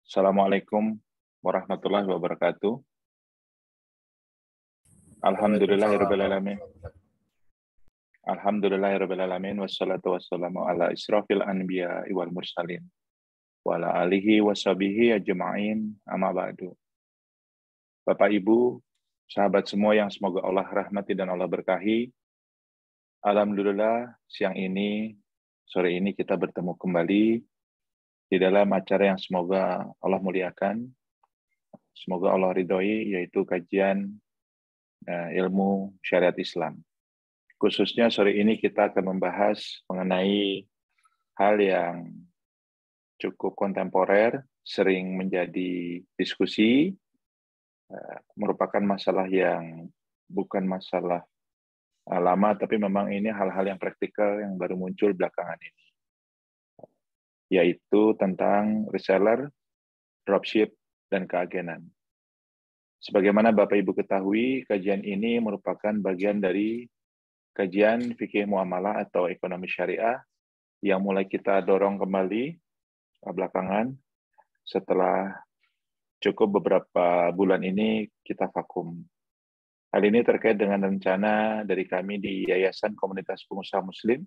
Assalamualaikum warahmatullahi wabarakatuh. Waalaikumsalam Alhamdulillahirrabbilalamin. Alhamdulillahirrabbilalamin. Wassalatu wassalamu ala israfil anbiya wal mursalin. Wa ala alihi washabihi ajma'in amma ba'du. Bapak Ibu, sahabat semua yang semoga Allah rahmati dan Allah berkahi. Alhamdulillah sore ini kita bertemu kembali di dalam acara yang semoga Allah muliakan, semoga Allah ridhoi, yaitu kajian ilmu syariat Islam. Khususnya sore ini kita akan membahas mengenai hal yang cukup kontemporer, sering menjadi diskusi, merupakan masalah yang bukan masalah lama, tapi memang ini hal-hal yang praktikal yang baru muncul belakangan ini, yaitu tentang reseller, dropship, dan keagenan. Sebagaimana Bapak Ibu ketahui, kajian ini merupakan bagian dari kajian fikih muamalah atau ekonomi syariah yang mulai kita dorong kembali belakangan setelah cukup beberapa bulan ini kita vakum. Hal ini terkait dengan rencana dari kami di Yayasan Komunitas Pengusaha Muslim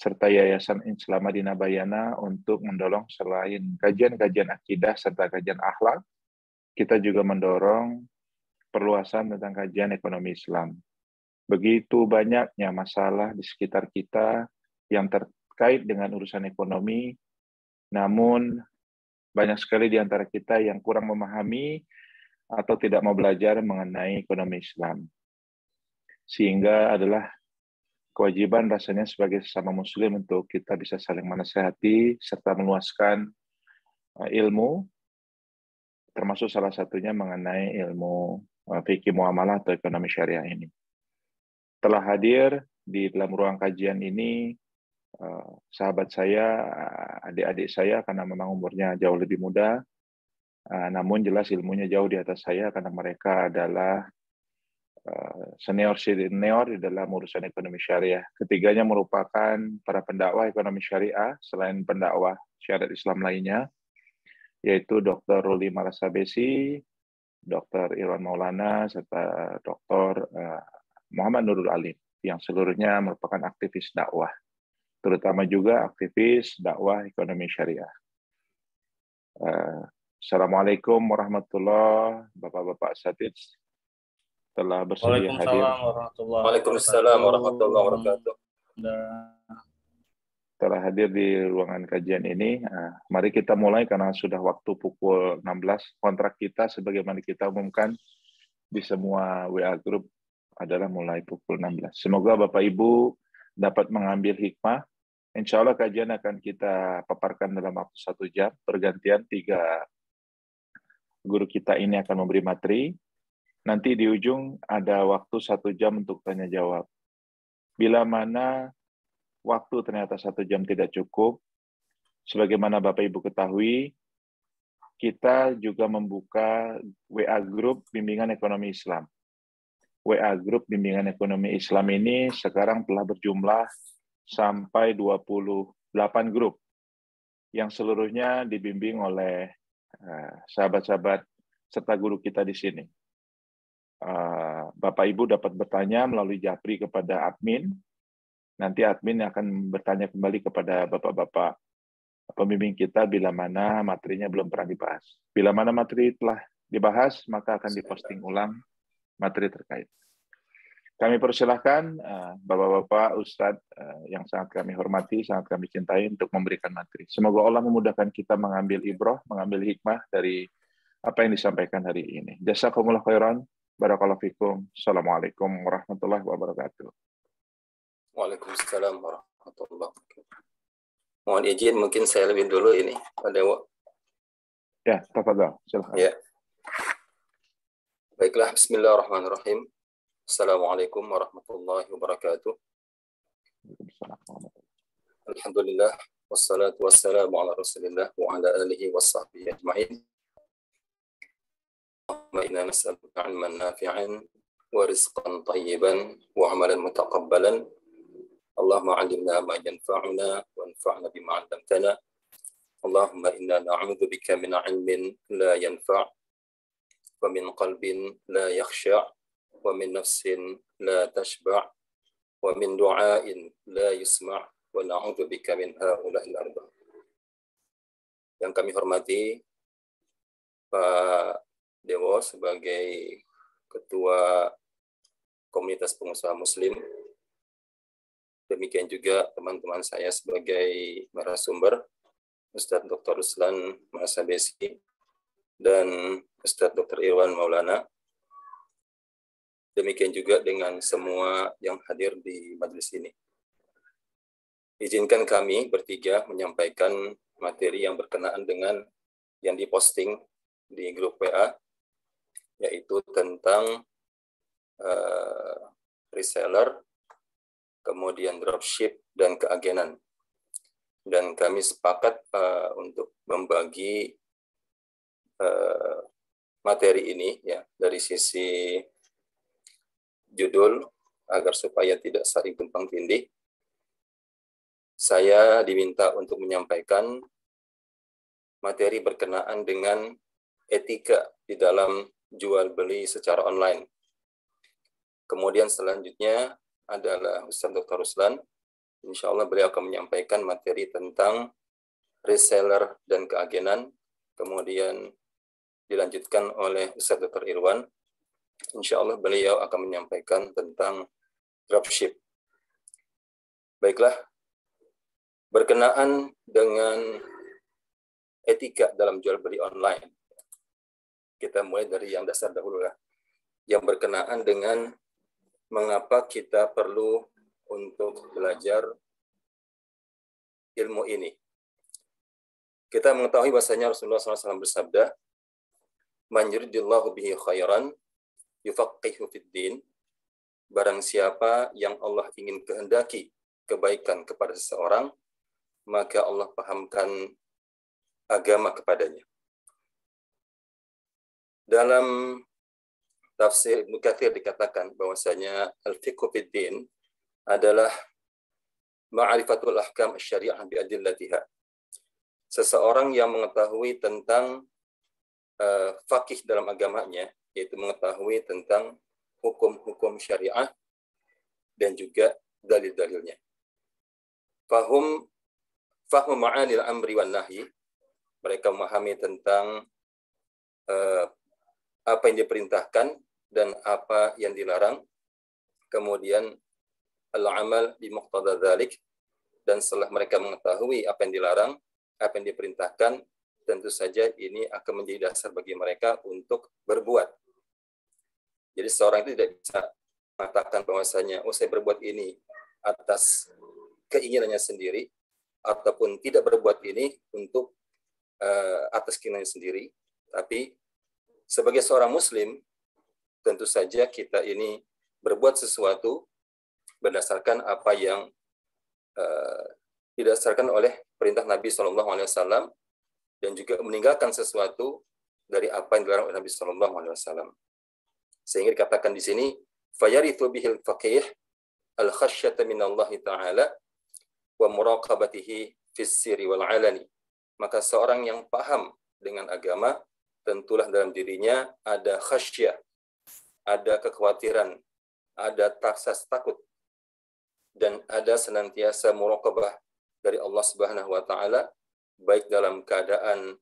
serta Yayasan Islam Madinah Bayana untuk mendorong selain kajian-kajian akidah serta kajian akhlak, kita juga mendorong perluasan tentang kajian ekonomi Islam. Begitu banyaknya masalah di sekitar kita yang terkait dengan urusan ekonomi, namun banyak sekali di antara kita yang kurang memahami atau tidak mau belajar mengenai ekonomi Islam. Sehingga adalah kewajiban rasanya sebagai sesama muslim untuk kita bisa saling menasihati serta meluaskan ilmu, termasuk salah satunya mengenai ilmu fikih muamalah atau ekonomi syariah ini. Telah hadir di dalam ruang kajian ini sahabat saya, adik-adik saya, karena memang umurnya jauh lebih muda, namun jelas ilmunya jauh di atas saya karena mereka adalah senior di dalam urusan ekonomi syariah. Ketiganya merupakan para pendakwah ekonomi syariah selain pendakwah syariat Islam lainnya, yaitu Dr. Ruli Malasabesi, Dr. Irwan Maulana, serta Dr. Muhammad Nurul Alim, yang seluruhnya merupakan aktivis dakwah, terutama juga aktivis dakwah ekonomi syariah. Assalamualaikum warahmatullahi wabarakatuh, Bapak-Bapak Asatidz telah bersedia hadir. Waalaikumsalam warahmatullahi wabarakatuh. Telah hadir di ruangan kajian ini. Mari kita mulai karena sudah waktu pukul 16. Kontrak kita sebagaimana kita umumkan di semua WA Group adalah mulai pukul 16. Semoga Bapak Ibu dapat mengambil hikmah. Insya Allah kajian akan kita paparkan dalam waktu 1 jam. Pergantian 3 guru kita ini akan memberi materi. Nanti di ujung ada waktu 1 jam untuk tanya jawab. Bila mana waktu ternyata 1 jam tidak cukup, sebagaimana Bapak Ibu ketahui, kita juga membuka WA Group Bimbingan Ekonomi Islam. WA Group Bimbingan Ekonomi Islam ini sekarang telah berjumlah sampai 28 grup, yang seluruhnya dibimbing oleh sahabat-sahabat serta guru kita di sini. Bapak Ibu dapat bertanya melalui Japri kepada admin. Nanti admin akan bertanya kembali kepada bapak-bapak pembimbing kita bila mana materinya belum pernah dibahas. Bila mana materi telah dibahas, maka akan diposting ulang materi terkait. Kami persilahkan bapak-bapak, ustadz yang sangat kami hormati, sangat kami cintai untuk memberikan materi. Semoga Allah memudahkan kita mengambil ibroh, mengambil hikmah dari apa yang disampaikan hari ini. Jazakumullah khairan. Barakallahu fikum. Assalamualaikum warahmatullahi wabarakatuh. Waalaikumsalam warahmatullahi wabarakatuh. Mohon izin, mungkin saya lebih dulu ini. Ya, tafadhal. Silakan. Ya. Baiklah, bismillahirrahmanirrahim. Assalamualaikum warahmatullahi wabarakatuh. Alhamdulillah, wassalatu wassalamu ala rasulillah wa ala alihi wa sahbihi ajma'in. Allahumma inna nas'aluka 'ilman nafi'an wa rizqan thayyiban wa 'amalan mutaqabbalan. Allahumma 'allimna ma yanfa'una wa anfa'na bima 'allamtana Allahumma inna na'udzubika min 'ilmin la yanfa' wa min qalbin la yakhsha' wa min nafsin la tashba' wa min du'ain la yusma' wa na'udzubika min ha'ula'il arba'. Yang kami hormati Pak Dewo sebagai Ketua Komunitas Pengusaha Muslim. Demikian juga teman-teman saya sebagai narasumber, Ustadz Dr. Ruslan Masabesi dan Ustadz Dr. Irwan Maulana. Demikian juga dengan semua yang hadir di majelis ini. Izinkan kami bertiga menyampaikan materi yang berkenaan dengan yang diposting di grup WA, yaitu tentang reseller, kemudian dropship, dan keagenan. Dan kami sepakat untuk membagi materi ini ya dari sisi judul agar supaya tidak saling tumpang tindih. Saya diminta untuk menyampaikan materi berkenaan dengan etika di dalam jual beli secara online. Kemudian selanjutnya adalah Ustadz Dr. Ruslan. Insya Allah beliau akan menyampaikan materi tentang reseller dan keagenan. Kemudian dilanjutkan oleh Ustadz Dr. Irwan. Insya Allah beliau akan menyampaikan tentang dropship. Baiklah, berkenaan dengan etika dalam jual beli online. Kita mulai dari yang dasar dahulu lah. Yang berkenaan dengan mengapa kita perlu untuk belajar ilmu ini. Kita mengetahui bahasanya Rasulullah SAW bersabda, "Man yuridillahu bihi khairan, yufaqihu fid din." Barang siapa yang Allah ingin kehendaki kebaikan kepada seseorang, maka Allah pahamkan agama kepadanya. Dalam tafsir Ibnu Katsir dikatakan bahwasanya al-fiqhu fid din adalah ma'rifatul ahkam asy-syari'ah bi adillatiha. Seseorang yang mengetahui tentang faqih dalam agamanya, yaitu mengetahui tentang hukum-hukum syariah dan juga dalil-dalilnya. Fahum ma'anil amri wan nahyi, mereka memahami tentang apa yang diperintahkan dan apa yang dilarang. Kemudian al-amal bi muqtada dzalik, dan setelah mereka mengetahui apa yang dilarang, apa yang diperintahkan, tentu saja ini akan menjadi dasar bagi mereka untuk berbuat. Jadi seorang itu tidak bisa mengatakan bahwasanya saya berbuat ini atas keinginannya sendiri, ataupun tidak berbuat ini untuk atas keinginannya sendiri. Tapi sebagai seorang muslim, tentu saja kita ini berbuat sesuatu berdasarkan apa yang didasarkan oleh perintah Nabi SAW, dan juga meninggalkan sesuatu dari apa yang dilarang oleh Nabi SAW. Sehingga dikatakan di sini, fayarithu bihil faqih al-khasyata minallahi ta'ala wa muraqabatihi fis sirri wal alani. Maka seorang yang paham dengan agama, tentulah dalam dirinya ada khasyah, ada kekhawatiran, ada rasa takut, dan ada senantiasa muraqabah dari Allah Subhanahu wa taala, baik dalam keadaan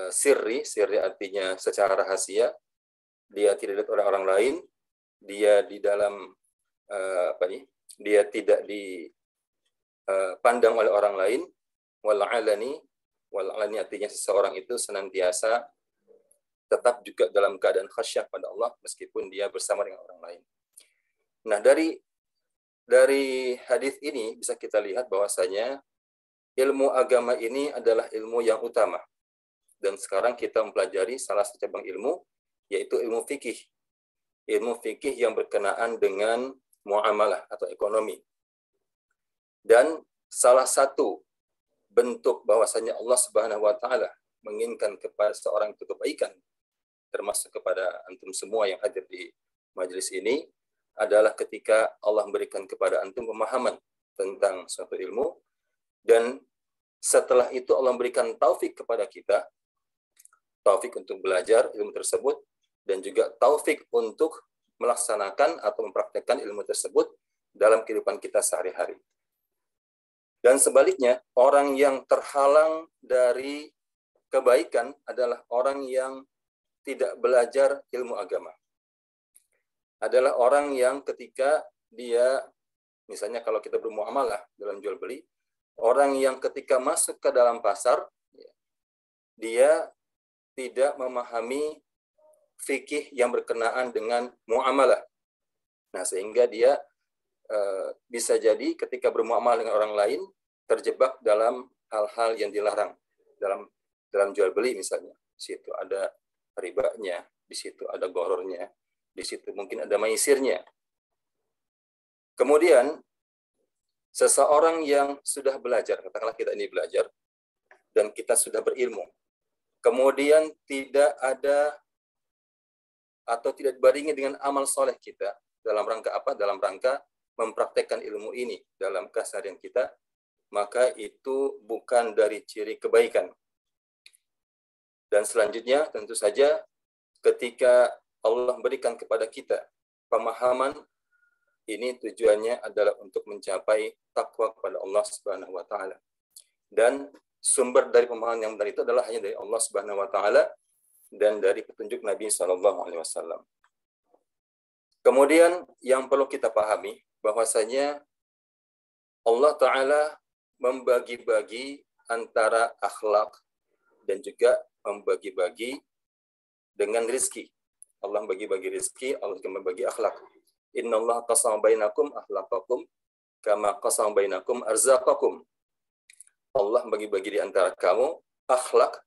sirri artinya secara rahasia, dia tidak dilihat oleh orang lain, dia di dalam dia tidak dipandang oleh orang lain, wal alani artinya seseorang itu senantiasa tetap juga dalam keadaan khasyah pada Allah meskipun dia bersama dengan orang lain. Nah, dari hadis ini bisa kita lihat bahwasanya ilmu agama ini adalah ilmu yang utama. Dan sekarang kita mempelajari salah satu cabang ilmu, yaitu ilmu fikih. Ilmu fikih yang berkenaan dengan muamalah atau ekonomi. Dan salah satu bentuk bahwasanya Allah Subhanahu wa taala menginginkan kepada seorang itu kebaikan, termasuk kepada antum semua yang hadir di majelis ini, adalah ketika Allah memberikan kepada antum pemahaman tentang suatu ilmu, dan Setelah itu Allah memberikan taufik kepada kita, taufik untuk belajar ilmu tersebut, dan juga taufik untuk melaksanakan atau mempraktekkan ilmu tersebut dalam kehidupan kita sehari-hari. Dan sebaliknya, orang yang terhalang dari kebaikan adalah orang yang tidak belajar ilmu agama. Adalah orang yang ketika dia, misalnya kalau kita bermuamalah dalam jual beli, orang yang ketika masuk ke dalam pasar, dia tidak memahami fikih yang berkenaan dengan muamalah. Nah, sehingga dia bisa jadi ketika bermuamalah dengan orang lain terjebak dalam hal-hal yang dilarang dalam jual beli misalnya. Di situ ada ribanya, di situ ada gorornya, di situ mungkin ada maisirnya. Kemudian seseorang yang sudah belajar, katakanlah kita ini belajar dan kita sudah berilmu, kemudian tidak ada atau tidak dibarengi dengan amal soleh kita dalam rangka apa? Dalam rangka mempraktekkan ilmu ini dalam keseharian kita, maka itu bukan dari ciri kebaikan. Dan selanjutnya tentu saja ketika Allah berikan kepada kita pemahaman, ini tujuannya adalah untuk mencapai takwa kepada Allah Subhanahu wa taala. Dan sumber dari pemahaman yang benar itu adalah hanya dari Allah Subhanahu wa taala dan dari petunjuk Nabi sallallahu alaihi wasallam. Kemudian yang perlu kita pahami bahwasanya Allah taala membagi-bagi antara akhlak dan juga membagi-bagi dengan rizki. Allah membagi-bagi rizki, Allah juga membagi akhlak. Innallaha qasama bainakum akhlaqakum kama qasama bainakum arzaqakum. Allah bagi-bagi di antara kamu akhlak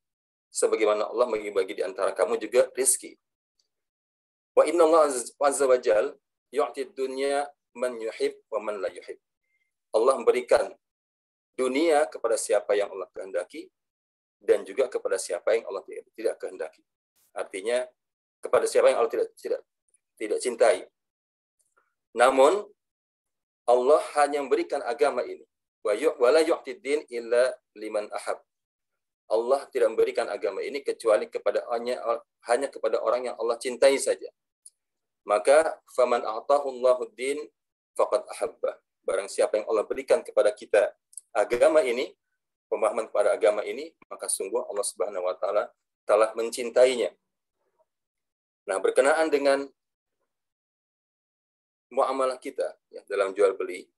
sebagaimana Allah bagi-bagi di antara kamu juga rizki. Wa innallaha azza wa jal yu'ti dunya man yuhib wa man la yuhib. Allah memberikan dunia kepada siapa yang Allah kehendaki dan juga kepada siapa yang Allah tidak kehendaki. Artinya kepada siapa yang Allah tidak cintai. Namun Allah hanya memberikan agama ini. Wa la yu'ti din illa liman ahab. Allah tidak memberikan agama ini kecuali hanya kepada orang yang Allah cintai saja. Maka faman a'tahu Allahu din faqad ahabba. Barang siapa yang Allah berikan kepada kita agama ini, pemahaman kepada agama ini, maka sungguh Allah Subhanahu wa taala telah mencintainya. Nah, berkenaan dengan muamalah kita ya, dalam jual beli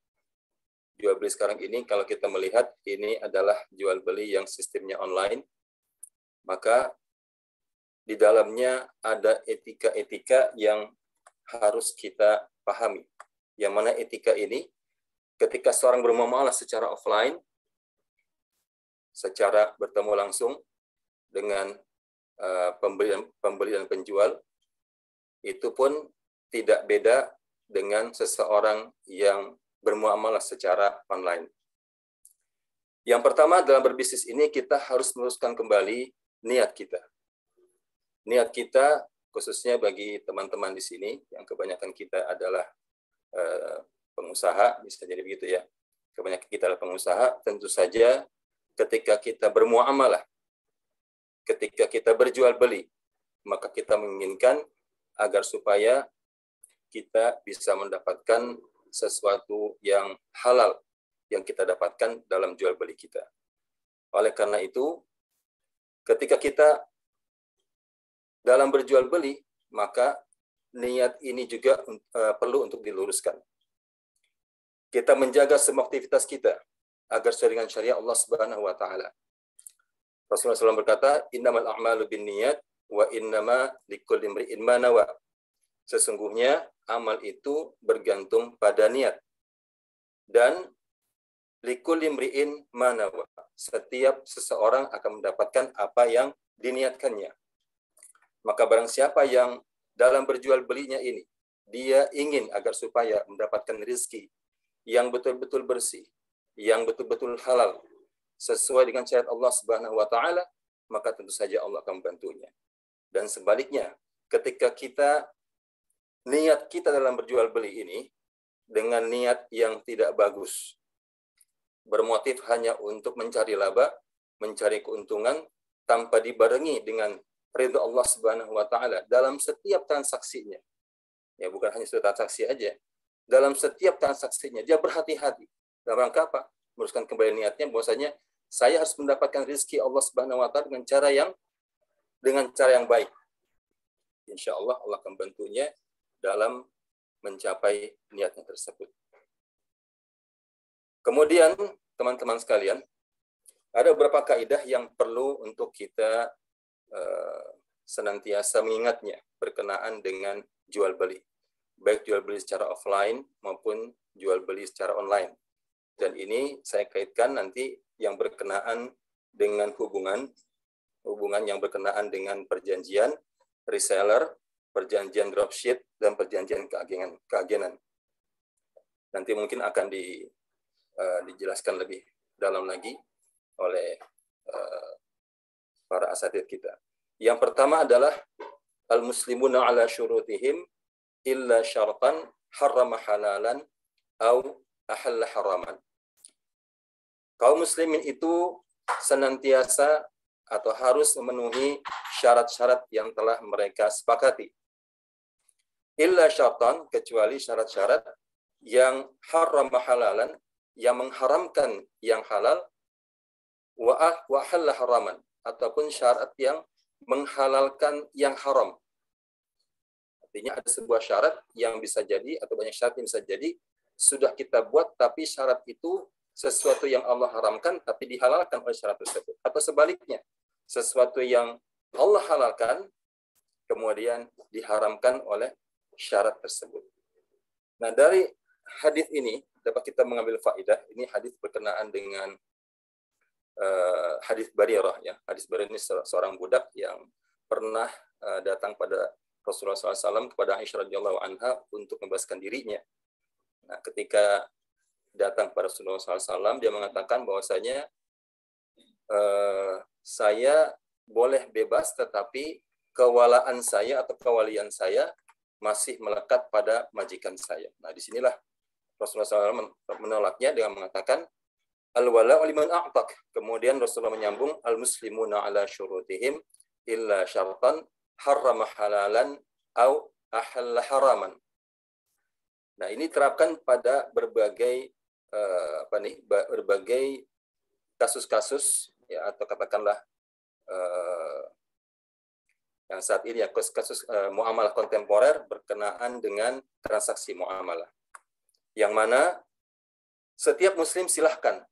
sekarang ini, kalau kita melihat ini adalah jual beli yang sistemnya online, maka di dalamnya ada etika-etika yang harus kita pahami. Yang mana etika ini ketika seorang bermuamalah secara offline, secara bertemu langsung dengan pembeli dan penjual, itu pun tidak beda dengan seseorang yang bermuamalah secara online. Yang pertama, dalam berbisnis ini kita harus meluruskan kembali niat kita. Niat kita, khususnya bagi teman-teman di sini, yang kebanyakan kita adalah pengusaha, bisa jadi begitu ya. Kebanyakan kita adalah pengusaha, tentu saja ketika kita bermuamalah, ketika kita berjual beli, maka kita menginginkan agar supaya kita bisa mendapatkan sesuatu yang halal yang kita dapatkan dalam jual beli kita. Oleh karena itu, ketika kita dalam berjual beli, maka niat ini juga perlu untuk diluruskan. Kita menjaga semua aktivitas kita agar sesuai dengan syariat Allah Subhanahu wa taala. Rasulullah SAW berkata, "Innamal a'malu binniyat wa innama likulli imri'in ma nawa." Sesungguhnya amal itu bergantung pada niat. Dan likulli imri'in ma nawa. Setiap seseorang akan mendapatkan apa yang diniatkannya. Maka barang siapa yang dalam berjual belinya ini, dia ingin agar supaya mendapatkan rezeki yang betul-betul bersih, yang betul-betul halal, sesuai dengan syariat Allah Subhanahu wa taala, maka tentu saja Allah akan membantunya. Dan sebaliknya, ketika niat kita dalam berjual beli ini dengan niat yang tidak bagus, bermotif hanya untuk mencari laba, mencari keuntungan tanpa dibarengi dengan ridha Allah Subhanahu wa taala dalam setiap transaksinya. Ya, bukan hanya satu transaksi aja. Dalam setiap transaksinya dia berhati-hati. Dalam rangka apa? Meluruskan kembali niatnya bahwasanya saya harus mendapatkan rezeki Allah Subhanahu wa taala dengan cara yang baik. Insya Allah Allah akan bantunya dalam mencapai niatnya tersebut. Kemudian teman-teman sekalian, ada beberapa kaidah yang perlu untuk kita senantiasa mengingatnya berkenaan dengan jual beli, baik jual beli secara offline maupun jual beli secara online. Dan ini saya kaitkan nanti yang berkenaan dengan hubungan yang berkenaan dengan perjanjian reseller, perjanjian dropship, dan perjanjian keagenan. Nanti mungkin akan dijelaskan lebih dalam lagi oleh para asatidz kita. Yang pertama adalah al-muslimuna ala syurutihim illa syartan harrama halalan au ahalla haraman. Kaum muslimin itu senantiasa atau harus memenuhi syarat-syarat yang telah mereka sepakati. Illa syartan, kecuali syarat-syarat yang harrama halalan, yang mengharamkan yang halal, wa ahalla haraman, ataupun syarat yang menghalalkan yang haram. Artinya ada sebuah syarat yang bisa jadi, atau banyak syarat yang bisa jadi, sudah kita buat, tapi syarat itu sesuatu yang Allah haramkan, tapi dihalalkan oleh syarat tersebut. Atau sebaliknya, sesuatu yang Allah halalkan, kemudian diharamkan oleh syarat tersebut. Nah, dari hadis ini, dapat kita mengambil faidah. Ini hadis berkenaan dengan hadis Barirah. Ya. Hadis Barirah ini seorang budak yang pernah datang pada Rasulullah SAW kepada Aisyah radhiyallahu anha untuk membebaskan dirinya. Nah, ketika datang pada Rasulullah SAW, dia mengatakan bahwasanya saya boleh bebas, tetapi kewalaan saya atau kewalian saya masih melekat pada majikan saya. Nah, disinilah Rasulullah SAW menolaknya dengan mengatakan al-wala'u liman a'taq. Kemudian Rasulullah menyambung al-muslimuna ala syurutihim illa syartan harrama halalan au ahalla haraman. Nah, ini terapkan pada berbagai berbagai kasus-kasus ya, atau katakanlah yang saat ini ya kasus muamalah kontemporer berkenaan dengan transaksi muamalah, yang mana setiap muslim silahkan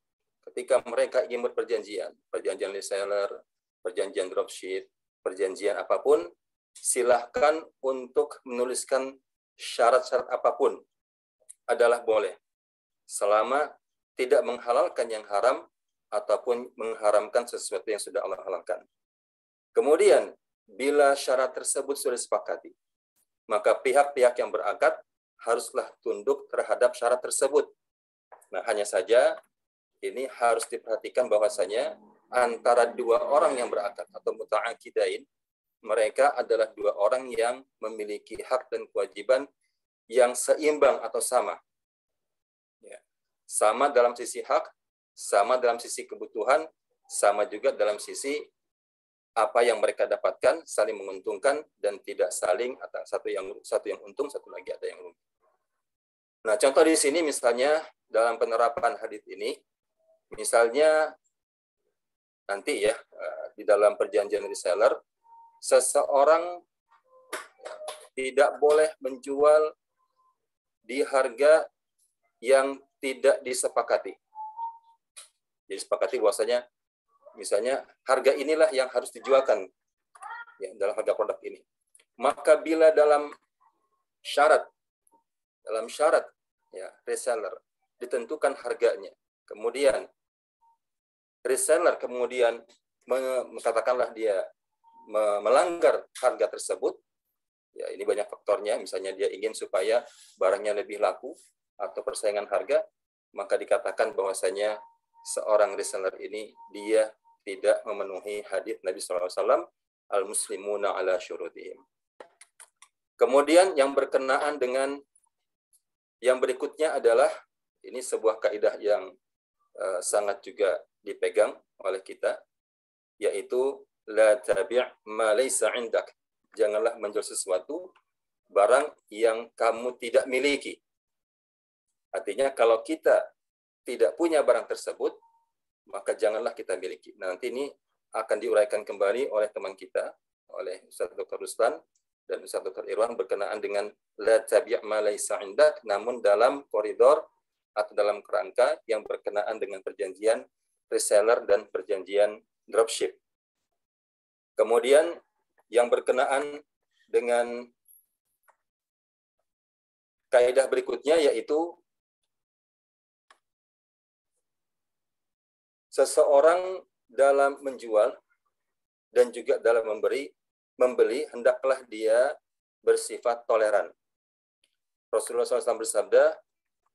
ketika mereka ingin berperjanjian, perjanjian reseller, perjanjian dropship, perjanjian apapun, silahkan untuk menuliskan syarat-syarat apapun adalah boleh, selama tidak menghalalkan yang haram ataupun mengharamkan sesuatu yang sudah Allah halalkan. Kemudian, bila syarat tersebut sudah disepakati, maka pihak-pihak yang berakad haruslah tunduk terhadap syarat tersebut. Nah, hanya saja ini harus diperhatikan bahwasanya antara dua orang yang berakad atau muta'aqidain, mereka adalah dua orang yang memiliki hak dan kewajiban yang seimbang atau sama. Ya. Sama dalam sisi hak, sama dalam sisi kebutuhan, sama juga dalam sisi apa yang mereka dapatkan, saling menguntungkan dan tidak saling atau satu yang untung, satu lagi ada yang rugi. Nah, contoh di sini misalnya dalam penerapan hadis ini, misalnya nanti ya di dalam perjanjian reseller, seseorang tidak boleh menjual di harga yang tidak disepakati. Jadi sepakati bahwasanya misalnya harga inilah yang harus dijualkan ya, dalam harga produk ini. Maka bila dalam syarat ya reseller ditentukan harganya, kemudian reseller kemudian katakanlah dia melanggar harga tersebut, ya ini banyak faktornya, misalnya dia ingin supaya barangnya lebih laku atau persaingan harga, maka dikatakan bahwasanya seorang reseller ini dia tidak memenuhi hadis Nabi SAW, al-muslimuna ala syurutihim. Kemudian yang berkenaan dengan yang berikutnya adalah, ini sebuah kaidah yang sangat juga dipegang oleh kita, yaitu la tabi' ma laysa 'indak. Janganlah menjual sesuatu barang yang kamu tidak miliki. Artinya kalau kita tidak punya barang tersebut, maka janganlah kita miliki. Nanti ini akan diuraikan kembali oleh teman kita, oleh Ustaz Dr. Ruslan dan Ustaz Dr. Irwan berkenaan dengan la tabi' ma laysa 'indak, namun dalam koridor atau dalam kerangka yang berkenaan dengan perjanjian reseller dan perjanjian dropship. Kemudian yang berkenaan dengan kaidah berikutnya, yaitu seseorang dalam menjual dan juga dalam membeli hendaklah dia bersifat toleran. Rasulullah SAW bersabda,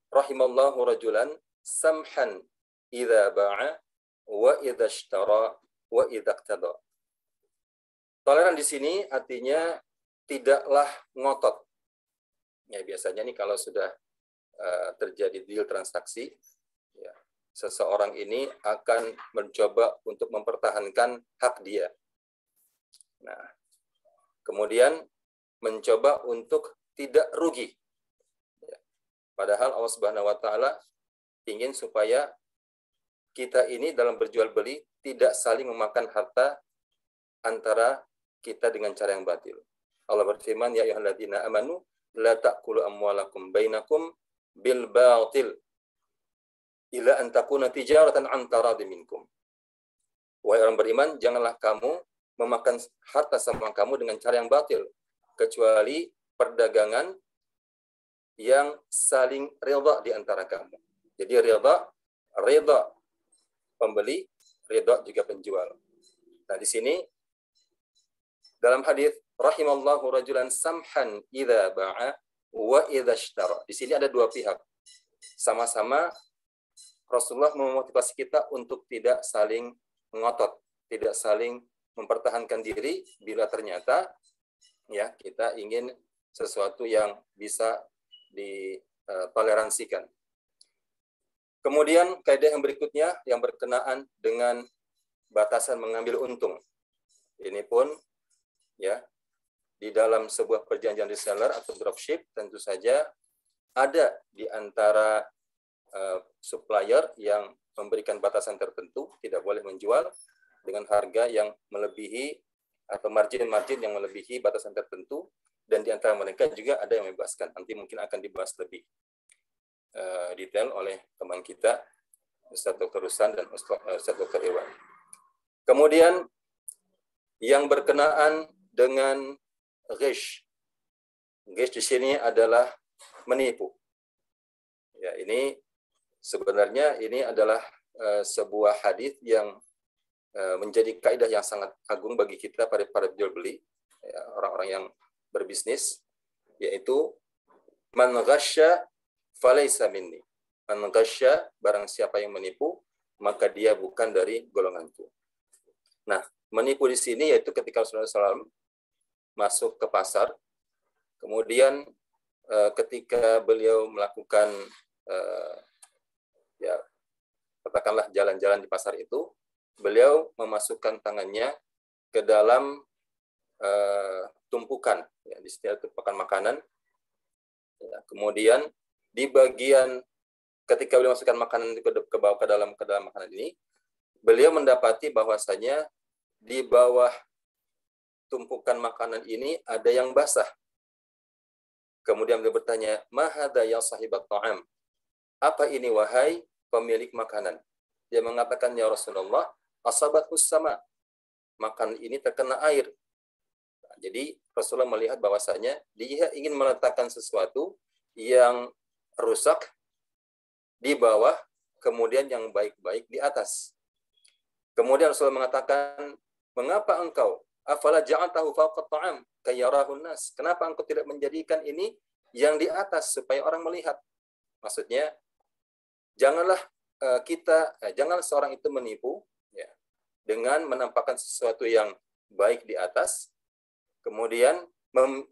rahimallahu rajulan samhan idza ba'a wa idza ishtara wa idza iqtada. Toleran di sini artinya tidaklah ngotot. Ya, biasanya nih kalau sudah terjadi deal transaksi, ya, seseorang ini akan mencoba untuk mempertahankan hak dia. Nah, kemudian mencoba untuk tidak rugi. Ya. Padahal Allah Subhanahu wa taala ingin supaya kita ini dalam berjual beli tidak saling memakan harta antara kita dengan cara yang batil. Allah berfirman, ya ayyuhalladzina amanu la ta'kulu amwalakum bainakum bil batil illa an takuna tijaratan an taradin minkum. Wahai orang beriman, janganlah kamu memakan harta sama kamu dengan cara yang batil, kecuali perdagangan yang saling ridha di antara kamu. Jadi ridha pembeli, ridha juga penjual. Nah, di sini dalam hadis rahimallahu rajulan samhan idza ba'a wa idza ishtara. Di sini ada dua pihak. Sama-sama Rasulullah memotivasi kita untuk tidak saling ngotot, tidak saling mempertahankan diri bila ternyata ya kita ingin sesuatu yang bisa ditoleransikan. Kemudian kaidah yang berikutnya yang berkenaan dengan batasan mengambil untung. Ini pun ya di dalam sebuah perjanjian reseller atau dropship tentu saja ada di antara supplier yang memberikan batasan tertentu, tidak boleh menjual dengan harga yang melebihi atau margin-margin yang melebihi batasan tertentu, dan di antara mereka juga ada yang membebaskan. Nanti mungkin akan dibahas lebih detail oleh teman kita Ustaz Dr. Ruslan dan Ustaz Dr. Irwan. Kemudian yang berkenaan dengan ghish. Ghish di sini adalah menipu. Ya, ini sebenarnya ini adalah sebuah hadis yang menjadi kaidah yang sangat agung bagi kita para jual beli, ya, orang-orang yang berbisnis, yaitu man ghasya falaysa minni. Man ghasya, barang siapa yang menipu, maka dia bukan dari golonganku. Nah, menipu di sini yaitu ketika Rasulullah SAW masuk ke pasar, kemudian ketika beliau melakukan ya katakanlah jalan-jalan di pasar itu, beliau memasukkan tangannya ke dalam tumpukan, ya, di setiap tumpukan makanan. Ya, kemudian di bagian ketika beliau masukkan makanan ke bawah ke dalam makanan ini, beliau mendapati bahwasanya di bawah tumpukan makanan ini ada yang basah. Kemudian beliau bertanya, "Ma hadza ya sahibat ta'am?" Apa ini wahai pemilik makanan? Dia mengatakan, ya Rasulullah, asabathus sama. Makanan ini terkena air. Nah, jadi Rasulullah melihat bahwasanya dia ingin meletakkan sesuatu yang rusak di bawah, kemudian yang baik-baik di atas. Kemudian Rasulullah mengatakan, mengapa engkau afala ja'altahu fawqa ta'am kayyarahun nas? Kenapa engkau tidak menjadikan ini yang di atas supaya orang melihat? Maksudnya janganlah jangan seorang itu menipu ya, dengan menampakkan sesuatu yang baik di atas, kemudian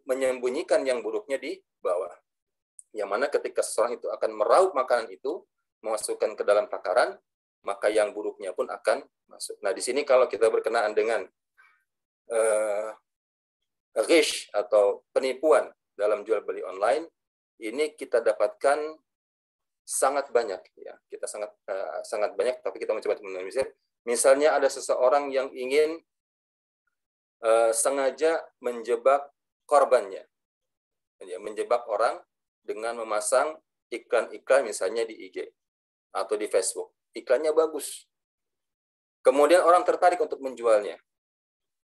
menyembunyikan yang buruknya di bawah. Yang mana ketika seseorang itu akan meraup makanan itu, memasukkan ke dalam takaran, maka yang buruknya pun akan masuk. Nah, di sini kalau kita berkenaan dengan ghish atau penipuan dalam jual beli online, ini kita dapatkan sangat banyak, ya. Kita sangat banyak, tapi kita mencoba meminimalisir. Misalnya ada seseorang yang ingin sengaja menjebak korbannya, ya, menjebak orang dengan memasang iklan-iklan misalnya di IG atau di Facebook. Iklannya bagus. Kemudian orang tertarik untuk menjualnya.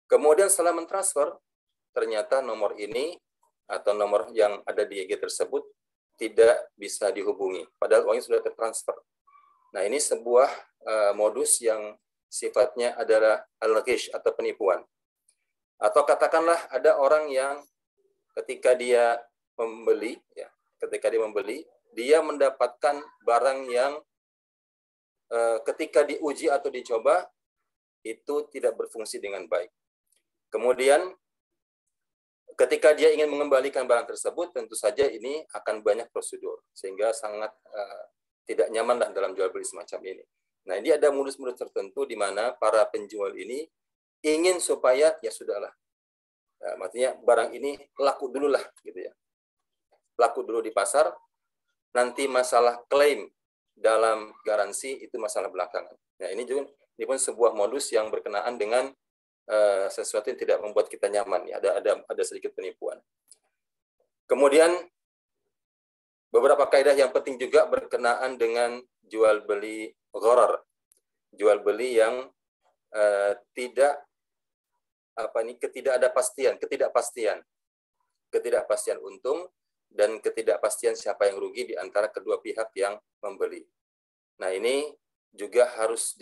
Kemudian setelah mentransfer, ternyata nomor ini atau nomor yang ada di IG tersebut tidak bisa dihubungi, padahal uangnya sudah tertransfer. Nah, ini sebuah modus yang sifatnya adalah al-ghish atau penipuan. Atau katakanlah ada orang yang ketika dia membeli, ya, dia mendapatkan barang yang ketika diuji atau dicoba itu tidak berfungsi dengan baik. Kemudian ketika dia ingin mengembalikan barang tersebut, tentu saja ini akan banyak prosedur, sehingga sangat tidak nyamanlah dalam jual beli semacam ini. Nah, ini ada modus-modus tertentu di mana para penjual ini ingin supaya ya sudahlah, maksudnya barang ini laku dulu lah, gitu ya, laku dulu di pasar. Nanti masalah klaim dalam garansi itu masalah belakangan. Nah, ini pun sebuah modus yang berkenaan dengan sesuatu yang tidak membuat kita nyaman, ya. Ada sedikit penipuan. Kemudian beberapa kaidah yang penting juga berkenaan dengan jual beli gharar, jual beli yang ketidakpastian untung dan ketidakpastian siapa yang rugi di antara kedua pihak yang membeli. Nah, ini juga harus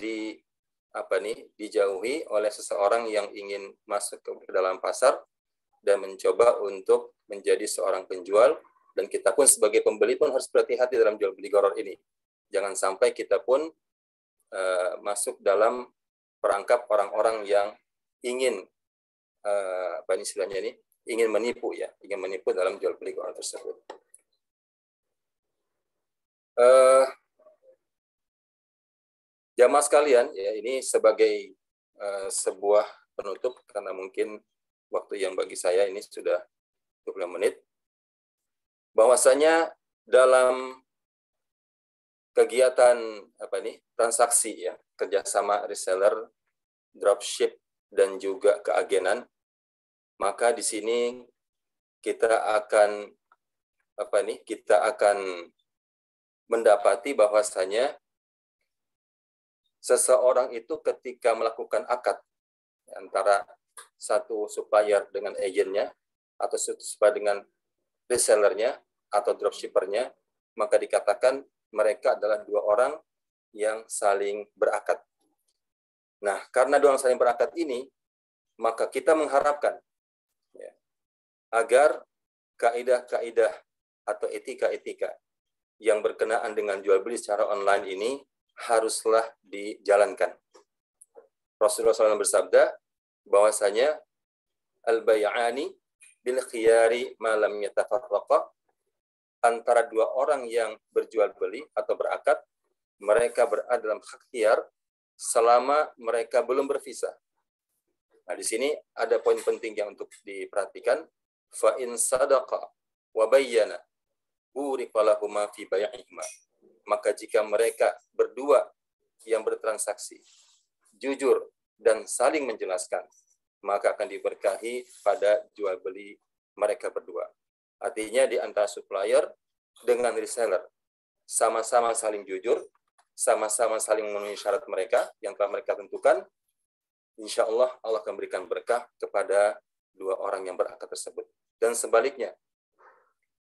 dijauhi oleh seseorang yang ingin masuk ke dalam pasar dan mencoba untuk menjadi seorang penjual, dan kita pun sebagai pembeli pun harus berhati-hati dalam jual beli gharar ini. Jangan sampai kita pun masuk dalam perangkap orang-orang yang ingin ingin menipu, ya, ingin menipu dalam jual beli gharar tersebut. Jamaah sekalian, ya, ini sebagai sebuah penutup, karena mungkin waktu yang bagi saya ini sudah 20 menit, bahwasanya dalam kegiatan transaksi, ya, kerjasama reseller, dropship, dan juga keagenan, maka di sini kita akan mendapati bahwasanya seseorang itu ketika melakukan akad antara satu supplier dengan agennya, atau supplier dengan resellernya atau dropshippernya, maka dikatakan mereka adalah dua orang yang saling berakad. Nah, karena dua orang saling berakad ini, maka kita mengharapkan, ya, agar kaidah-kaidah atau etika-etika yang berkenaan dengan jual beli secara online ini haruslah dijalankan. Rasulullah SAW bersabda bahwasanya al-bay'ani bil khiyari ma lam yatafarraqa, antara dua orang yang berjual beli atau berakad, mereka berada dalam hak khiyar selama mereka belum berpisah. Nah, di sini ada poin penting yang untuk diperhatikan. Fa in sadaqa wa bayyana burika lahuma fi bay'ihima. Maka jika mereka berdua yang bertransaksi jujur dan saling menjelaskan, maka akan diberkahi pada jual beli mereka berdua. Artinya di antara supplier dengan reseller sama-sama saling jujur, sama-sama saling memenuhi syarat mereka yang telah mereka tentukan, insya Allah Allah akan berikan berkah kepada dua orang yang berakad tersebut. Dan sebaliknya,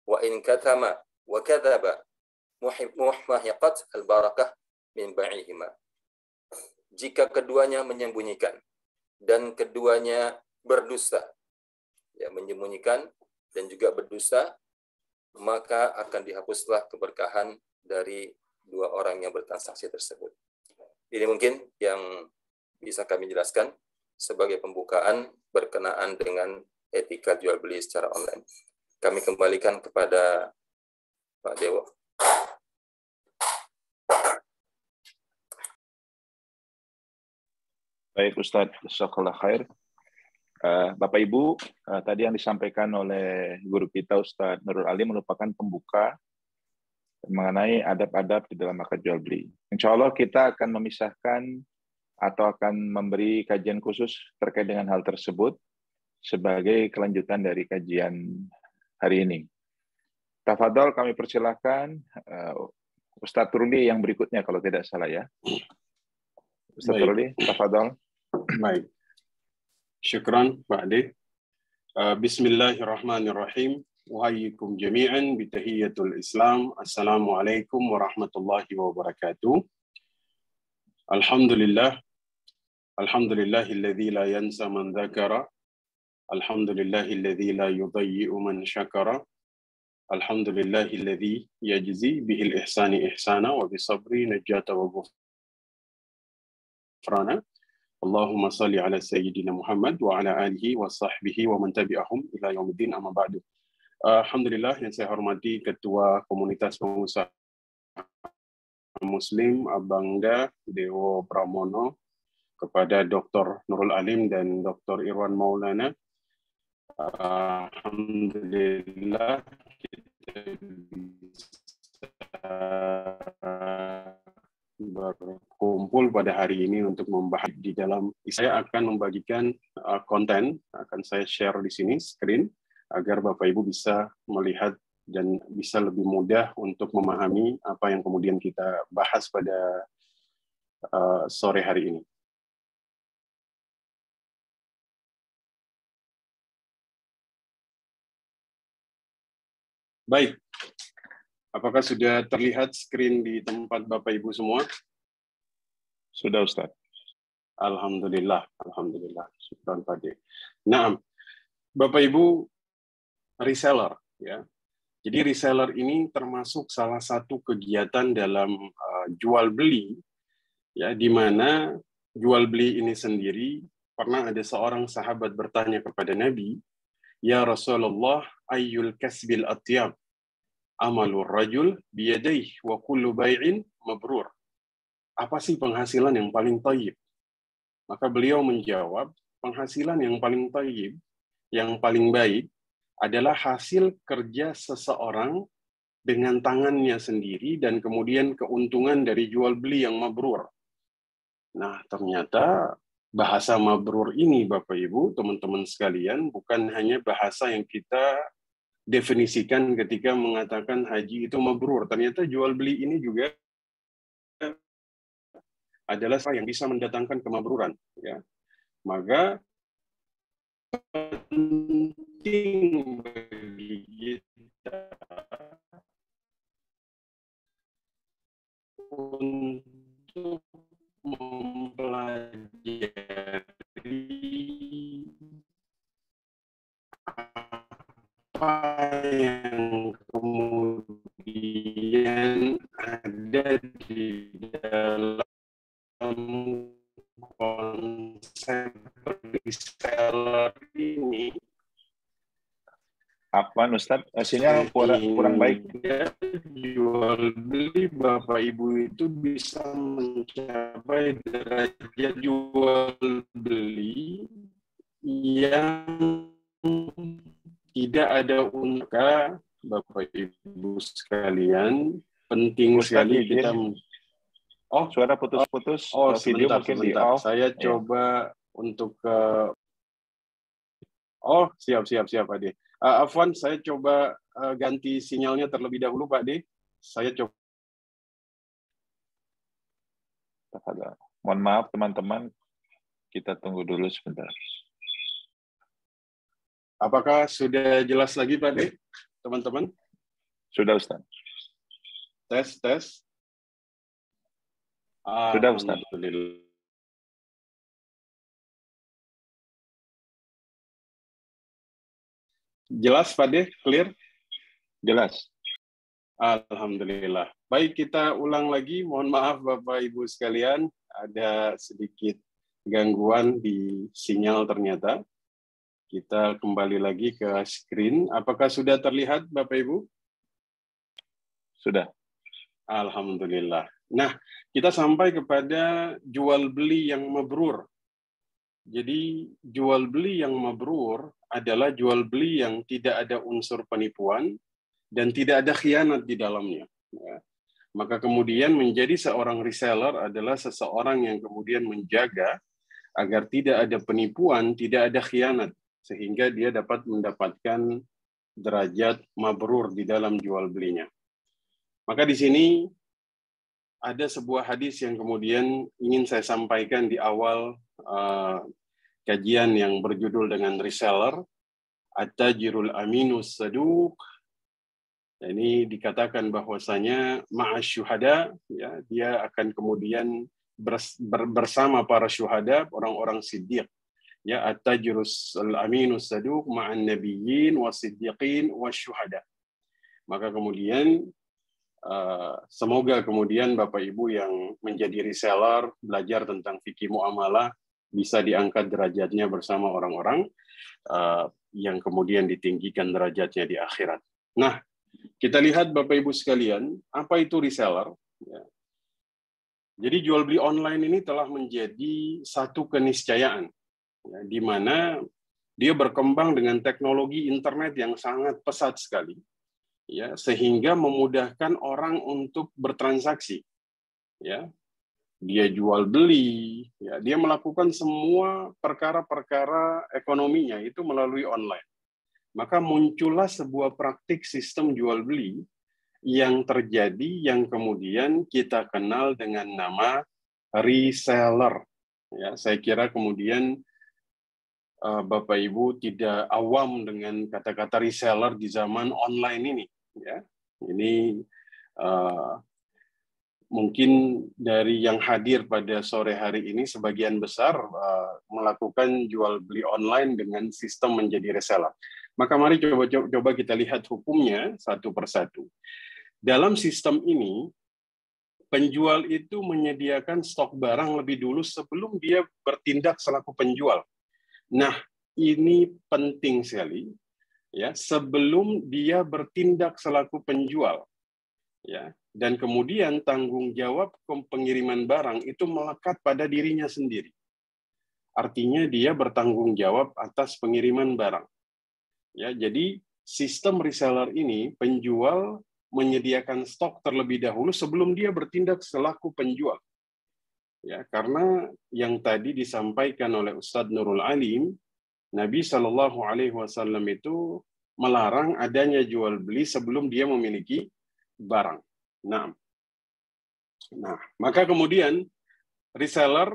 wa in katama wa kadzaba muhmahiqat al-barakah min bai'ihima. Jika keduanya menyembunyikan dan keduanya berdusta, ya, menyembunyikan dan juga berdusta, maka akan dihapuslah keberkahan dari dua orang yang bertransaksi tersebut. Ini mungkin yang bisa kami jelaskan sebagai pembukaan berkenaan dengan etika jual beli secara online. Kami kembalikan kepada Pak Dewo. Baik Ustadz, jazakallah khair. Bapak Ibu, tadi yang disampaikan oleh guru kita Ustadz Nurul Alim merupakan pembuka mengenai adab-adab di dalam akad jual beli. Insya Allah kita akan memisahkan atau akan memberi kajian khusus terkait dengan hal tersebut sebagai kelanjutan dari kajian hari ini. Tafadhol kami persilahkan Ustadz Ruli yang berikutnya kalau tidak salah ya. Ustadz Ruli, tafadhol. Baik. Syukran, Pak Ade. Bismillahirrahmanirrahim. Wahayyikum jami'an bitahiyatul Islam. Assalamualaikum warahmatullahi wabarakatuh. Alhamdulillah. Alhamdulillahilladzi la yansa man dzakara. Alhamdulillahilladzi la yudayyi'u man syakara. Alhamdulillahilladzi yajzi bihil ihsani ihsana wa bisabri najata wa ghufrana. Allahumma salli ala Sayyidina Muhammad wa ala alihi wa sahbihi wa man tabi'ahum ila yaumiddin amma ba'du. Alhamdulillah, yang saya hormati Ketua Komunitas Pengusaha Muslim Abangda Dewo Pramono, kepada Dr. Nurul Alim dan Dr. Irwan Maulana. Alhamdulillah kita bisa berkumpul pada hari ini untuk membahas di dalam. Saya akan membagikan konten, akan saya share di sini screen agar Bapak Ibu bisa melihat dan bisa lebih mudah untuk memahami apa yang kemudian kita bahas pada sore hari ini. Baik. Apakah sudah terlihat screen di tempat Bapak Ibu semua? Sudah Ustaz. Alhamdulillah, alhamdulillah. Syukran Pak De. Nah, Bapak Ibu reseller ya. Jadi reseller ini termasuk salah satu kegiatan dalam jual beli ya, di mana jual beli ini sendiri pernah ada seorang sahabat bertanya kepada Nabi, "Ya Rasulullah, ayyul kasbil atyab? Amalur rajul biyadayh wa kullu bai'in mabrur." Apa sih penghasilan yang paling thayyib? Maka beliau menjawab, penghasilan yang paling thayyib, yang paling baik adalah hasil kerja seseorang dengan tangannya sendiri dan kemudian keuntungan dari jual beli yang mabrur. Nah, ternyata bahasa mabrur ini Bapak Ibu, teman-teman sekalian, bukan hanya bahasa yang kita definisikan ketika mengatakan haji itu mabrur. Ternyata jual beli ini juga adalah yang bisa mendatangkan kemabruran. Ya. Maka penting bagi kita untuk mempelajari apa yang kemudian ada di dalam konsep reseller ini. Apa Ustaz? Sinyal kurang baik. Jual beli Bapak Ibu itu bisa mencapai derajat jual beli yang tidak ada unka, Bapak Ibu sekalian. Penting sekali kita. Oh, suara putus-putus. Oh, video sebentar, mungkin sebentar. di off. Saya coba untuk oh, siap Ade. Afwan, saya coba ganti sinyalnya terlebih dahulu, Pak De. Saya coba. Mohon maaf teman-teman, kita tunggu dulu sebentar. Apakah sudah jelas lagi, Pak De, teman-teman? Sudah, Ustaz. Tes. Sudah, Ustaz. Alhamdulillah. Jelas, Pak De? Clear? Jelas. Alhamdulillah. Baik, kita ulang lagi. Mohon maaf Bapak Ibu sekalian, ada sedikit gangguan di sinyal ternyata. Kita kembali lagi ke screen. Apakah sudah terlihat Bapak Ibu? Sudah. Alhamdulillah. Nah, kita sampai kepada jual beli yang mabrur. Jadi jual beli yang mabrur adalah jual beli yang tidak ada unsur penipuan dan tidak ada khianat di dalamnya. Ya. Maka kemudian menjadi seorang reseller adalah seseorang yang kemudian menjaga agar tidak ada penipuan, tidak ada khianat, sehingga dia dapat mendapatkan derajat mabrur di dalam jual belinya. Maka di sini ada sebuah hadis yang kemudian ingin saya sampaikan di awal kajian yang berjudul dengan reseller, At-tajirul aminus saduq. Ini dikatakan bahwasanya ma'asyuhada, ya, dia akan kemudian bersama para syuhada, orang-orang siddiq. Ya, at-tajirus al-aminus saduq ma'an nabiyyin wasiddiqin wasyuhada. Maka kemudian semoga kemudian Bapak Ibu yang menjadi reseller, belajar tentang fikih muamalah, bisa diangkat derajatnya bersama orang-orang yang kemudian ditinggikan derajatnya di akhirat. Nah, kita lihat Bapak Ibu sekalian, apa itu reseller? Ya. Jadi jual beli online ini telah menjadi satu keniscayaan, ya, di mana dia berkembang dengan teknologi internet yang sangat pesat sekali, ya, sehingga memudahkan orang untuk bertransaksi. Ya. Dia jual beli, ya, dia melakukan semua perkara-perkara ekonominya itu melalui online. Maka muncullah sebuah praktik sistem jual beli yang terjadi yang kemudian kita kenal dengan nama reseller. Ya, saya kira kemudian Bapak Ibu tidak awam dengan kata-kata reseller di zaman online ini. Ya, ini mungkin dari yang hadir pada sore hari ini sebagian besar melakukan jual beli online dengan sistem menjadi reseller. Maka mari coba kita lihat hukumnya satu persatu. Dalam sistem ini, penjual itu menyediakan stok barang lebih dulu sebelum dia bertindak selaku penjual. Nah, ini penting sekali, ya, sebelum dia bertindak selaku penjual, ya, dan kemudian tanggung jawab pengiriman barang itu melekat pada dirinya sendiri. Artinya dia bertanggung jawab atas pengiriman barang. Ya, jadi sistem reseller ini penjual menyediakan stok terlebih dahulu sebelum dia bertindak selaku penjual. Ya, karena yang tadi disampaikan oleh Ustadz Nurul Alim, Nabi Shallallahu Alaihi Wasallam itu melarang adanya jual beli sebelum dia memiliki barang. Nah, maka kemudian reseller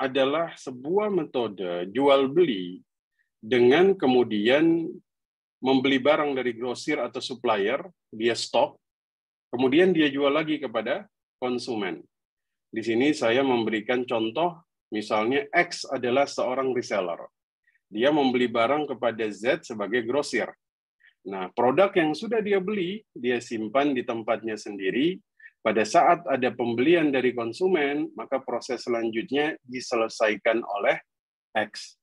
adalah sebuah metode jual beli dengan kemudian membeli barang dari grosir atau supplier, dia stok, kemudian dia jual lagi kepada konsumen. Di sini saya memberikan contoh, misalnya X adalah seorang reseller. Dia membeli barang kepada Z sebagai grosir. Nah, produk yang sudah dia beli, dia simpan di tempatnya sendiri. Pada saat ada pembelian dari konsumen, maka proses selanjutnya diselesaikan oleh X.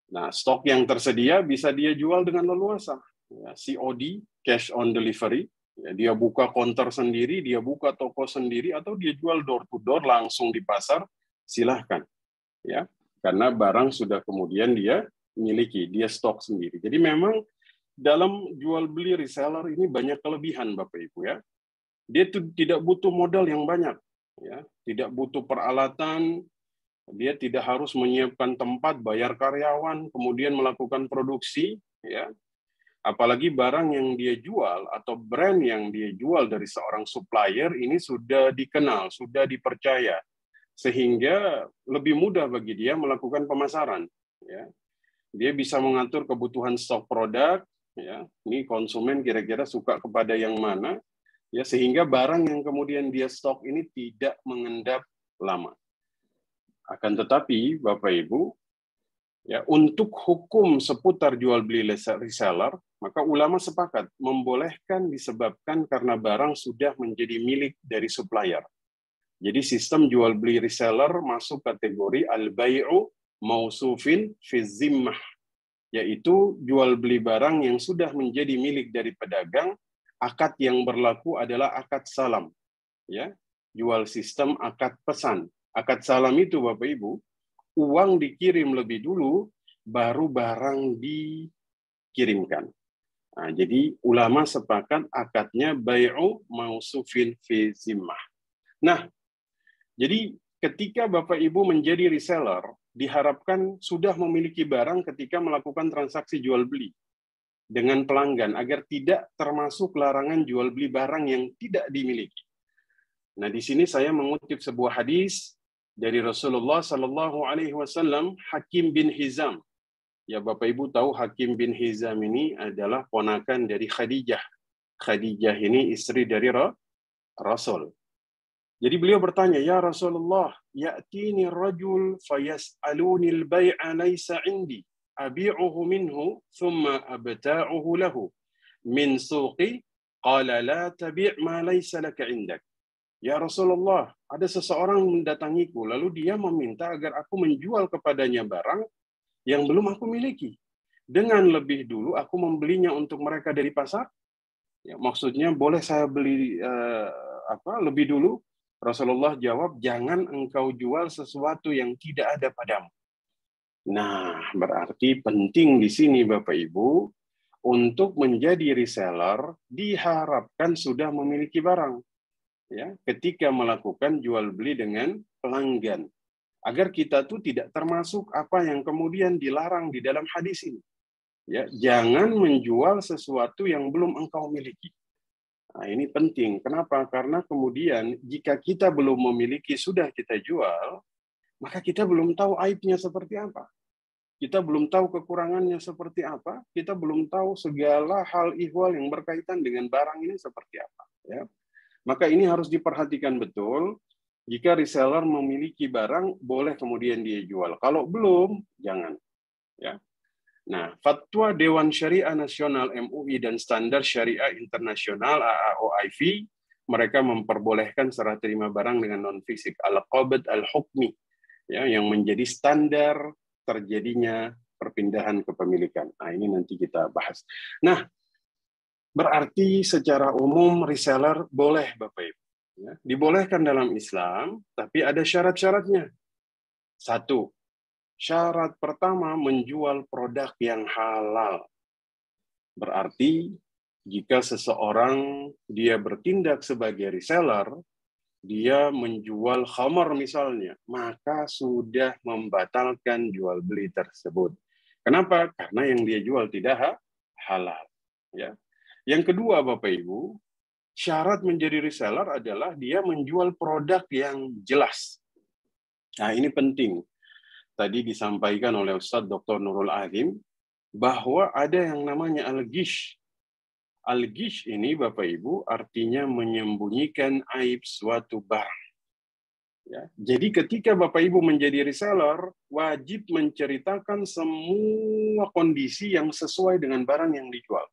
Nah, stok yang tersedia bisa dia jual dengan leluasa. Ya, COD, cash on delivery. Ya, dia buka counter sendiri, dia buka toko sendiri, atau dia jual door to door langsung di pasar, silahkan. Ya, karena barang sudah kemudian dia miliki, dia stok sendiri. Jadi memang dalam jual beli reseller ini banyak kelebihan, Bapak Ibu, ya. Dia tidak butuh modal yang banyak, ya, tidak butuh peralatan. Dia tidak harus menyiapkan tempat, bayar karyawan, kemudian melakukan produksi, ya. Apalagi barang yang dia jual atau brand yang dia jual dari seorang supplier ini sudah dikenal, sudah dipercaya, sehingga lebih mudah bagi dia melakukan pemasaran. Ya. Dia bisa mengatur kebutuhan stok produk, ya. Ini konsumen kira-kira suka kepada yang mana, ya, sehingga barang yang kemudian dia stok ini tidak mengendap lama. Akan tetapi, Bapak Ibu, ya, untuk hukum seputar jual beli reseller, maka ulama sepakat membolehkan disebabkan karena barang sudah menjadi milik dari supplier. Jadi sistem jual beli reseller masuk kategori al-bai'u mausufin fi zimmah, yaitu jual beli barang yang sudah menjadi milik dari pedagang, akad yang berlaku adalah akad salam. Ya, jual sistem akad pesan. Akad salam itu, Bapak Ibu, uang dikirim lebih dulu, baru barang dikirimkan. Nah, jadi ulama sepakat akadnya bai'u mausufin fi zimmah. Nah, jadi ketika Bapak Ibu menjadi reseller, diharapkan sudah memiliki barang ketika melakukan transaksi jual beli dengan pelanggan agar tidak termasuk larangan jual beli barang yang tidak dimiliki. Nah, di sini saya mengutip sebuah hadis dari Rasulullah Sallallahu Alaihi Wasallam, Hakim bin Hizam. Ya, Bapak Ibu tahu Hakim bin Hizam ini adalah ponakan dari Khadijah. Khadijah ini istri dari Rasul. Jadi beliau bertanya, ya Rasulullah, ya'tini rajul fayas'aluni al-bay'a laysa indi, abi'uhu minhu, thumma abta'uhu lahu, min suqi, qala la tabi' ma laysa laka indak. Ya Rasulullah, ada seseorang mendatangiku, lalu dia meminta agar aku menjual kepadanya barang yang belum aku miliki. Dengan lebih dulu aku membelinya untuk mereka dari pasar. Ya, maksudnya boleh saya beli lebih dulu? Rasulullah jawab, jangan engkau jual sesuatu yang tidak ada padamu. Nah, berarti penting di sini Bapak Ibu, untuk menjadi reseller diharapkan sudah memiliki barang. Ya, ketika melakukan jual beli dengan pelanggan. Agar kita tuh tidak termasuk apa yang kemudian dilarang di dalam hadis ini. Ya, jangan menjual sesuatu yang belum engkau miliki. Nah, ini penting. Kenapa? Karena kemudian jika kita belum memiliki sudah kita jual, maka kita belum tahu aibnya seperti apa. Kita belum tahu kekurangannya seperti apa. Kita belum tahu segala hal ihwal yang berkaitan dengan barang ini seperti apa. Ya. Maka ini harus diperhatikan betul. Jika reseller memiliki barang, boleh kemudian dia jual. Kalau belum, jangan. Ya. Nah, Fatwa Dewan Syariah Nasional MUI dan Standar Syariah Internasional AAOIV, mereka memperbolehkan serah terima barang dengan non-fisik al-qabd al-hukmi, ya, yang menjadi standar terjadinya perpindahan kepemilikan. Nah, ini nanti kita bahas. Nah, berarti secara umum reseller boleh, Bapak Ibu. Ya, dibolehkan dalam Islam, tapi ada syarat-syaratnya. 1. Syarat pertama, menjual produk yang halal. Berarti, jika seseorang dia bertindak sebagai reseller, dia menjual khamar misalnya, maka sudah membatalkan jual beli tersebut. Kenapa? Karena yang dia jual tidak halal. Ya. Yang kedua, Bapak Ibu, syarat menjadi reseller adalah dia menjual produk yang jelas. Nah, ini penting. Tadi disampaikan oleh Ustadz Dr. Nurul Azim bahwa ada yang namanya al-ghish. Al-ghish ini, Bapak Ibu, artinya menyembunyikan aib suatu barang. Ya. Jadi ketika Bapak Ibu menjadi reseller, wajib menceritakan semua kondisi yang sesuai dengan barang yang dijual.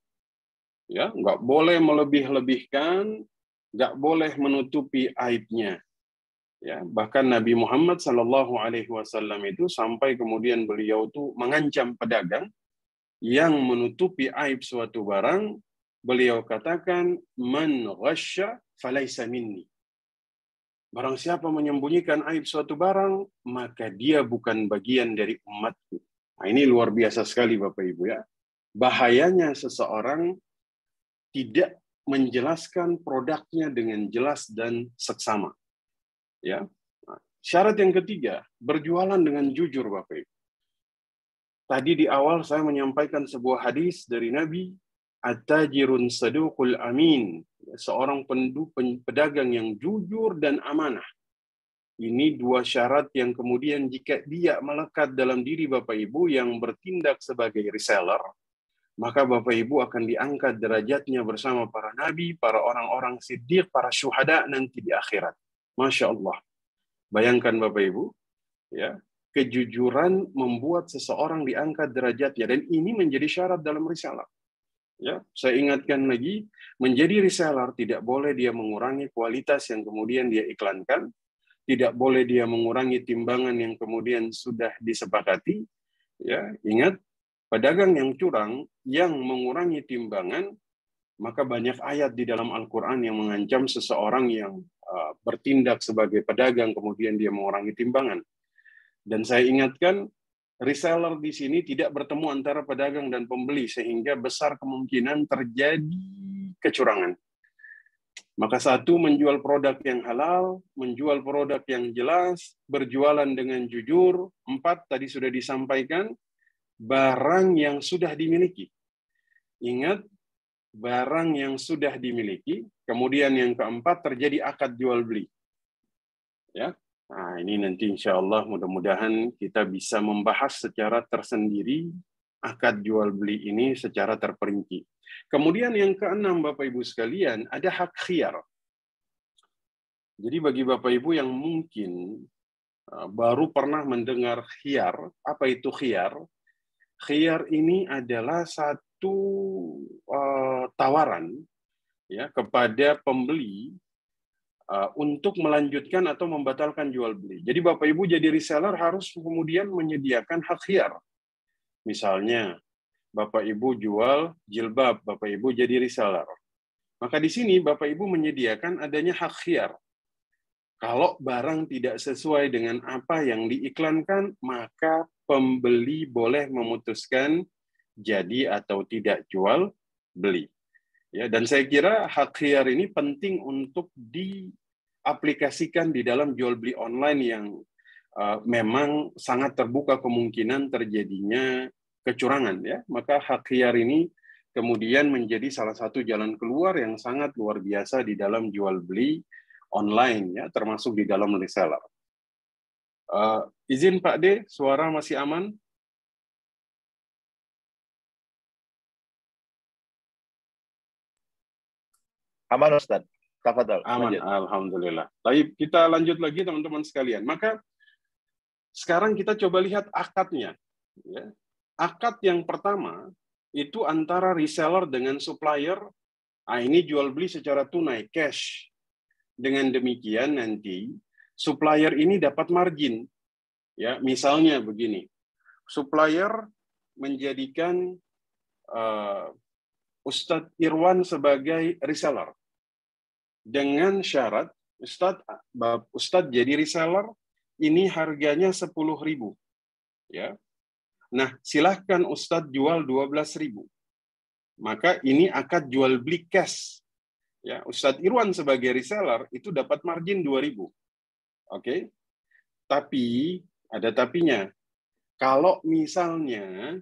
Ya, nggak boleh melebih-lebihkan, nggak boleh menutupi aibnya. Ya, bahkan Nabi Muhammad SAW itu sampai kemudian beliau tuh mengancam pedagang yang menutupi aib suatu barang, beliau katakan, man ghasya falaysa minni. Barang siapa menyembunyikan aib suatu barang, maka dia bukan bagian dari umatku. Nah, ini luar biasa sekali Bapak Ibu ya. Bahayanya seseorang tidak menjelaskan produknya dengan jelas dan seksama. Ya. Nah, syarat yang ketiga, berjualan dengan jujur Bapak Ibu. Tadi di awal saya menyampaikan sebuah hadis dari Nabi, at-tajirun saduqul amin, seorang pedagang yang jujur dan amanah. Ini dua syarat yang kemudian jika dia melekat dalam diri Bapak Ibu yang bertindak sebagai reseller, maka Bapak Ibu akan diangkat derajatnya bersama para nabi, para orang-orang siddiq, para syuhada nanti di akhirat. Masya Allah. Bayangkan Bapak Ibu, ya, kejujuran membuat seseorang diangkat derajatnya, dan ini menjadi syarat dalam reseller. Ya, saya ingatkan lagi, menjadi reseller tidak boleh dia mengurangi kualitas yang kemudian dia iklankan, tidak boleh dia mengurangi timbangan yang kemudian sudah disepakati. Ya, ingat, pedagang yang curang, yang mengurangi timbangan, maka banyak ayat di dalam Al-Quran yang mengancam seseorang yang bertindak sebagai pedagang, kemudian dia mengurangi timbangan. Dan saya ingatkan, reseller di sini tidak bertemu antara pedagang dan pembeli, sehingga besar kemungkinan terjadi kecurangan. Maka satu, menjual produk yang halal, menjual produk yang jelas, berjualan dengan jujur. 4, tadi sudah disampaikan, barang yang sudah dimiliki. Ingat, barang yang sudah dimiliki. Kemudian yang keempat, terjadi akad jual beli. Ya, nah ini nanti insya Allah mudah-mudahan kita bisa membahas secara tersendiri akad jual beli ini secara terperinci. Kemudian yang keenam, Bapak Ibu sekalian, ada hak khiyar. Jadi bagi Bapak Ibu yang mungkin baru pernah mendengar khiyar, apa itu khiyar? Khiyar ini adalah satu tawaran ya kepada pembeli untuk melanjutkan atau membatalkan jual beli. Jadi Bapak Ibu jadi reseller harus kemudian menyediakan hak khiyar. Misalnya Bapak Ibu jual jilbab, Bapak Ibu jadi reseller. Maka di sini Bapak Ibu menyediakan adanya hak khiyar. Kalau barang tidak sesuai dengan apa yang diiklankan, maka pembeli boleh memutuskan jadi atau tidak jual beli. Ya, dan saya kira hak khiyar ini penting untuk diaplikasikan di dalam jual beli online yang memang sangat terbuka kemungkinan terjadinya kecurangan. Ya, maka hak khiyar ini kemudian menjadi salah satu jalan keluar yang sangat luar biasa di dalam jual beli online, ya, termasuk di dalam reseller. Izin Pak D, suara masih aman? Aman Ustaz. Tafadhol. Aman, lanjut. Alhamdulillah. Baik, kita lanjut lagi teman-teman sekalian. Maka sekarang kita coba lihat akadnya. Ya. Akad yang pertama itu antara reseller dengan supplier. Nah, ini jual beli secara tunai, cash. Dengan demikian nanti supplier ini dapat margin. Ya, misalnya begini, supplier menjadikan Ustadz Irwan sebagai reseller dengan syarat Ustadz jadi reseller ini harganya 10.000, ya. Nah, silahkan Ustadz jual 12.000. Maka ini akad jual beli cash. Ya, Ustadz Irwan sebagai reseller itu dapat margin 2.000. Oke. Tapi ada tapinya. Kalau misalnya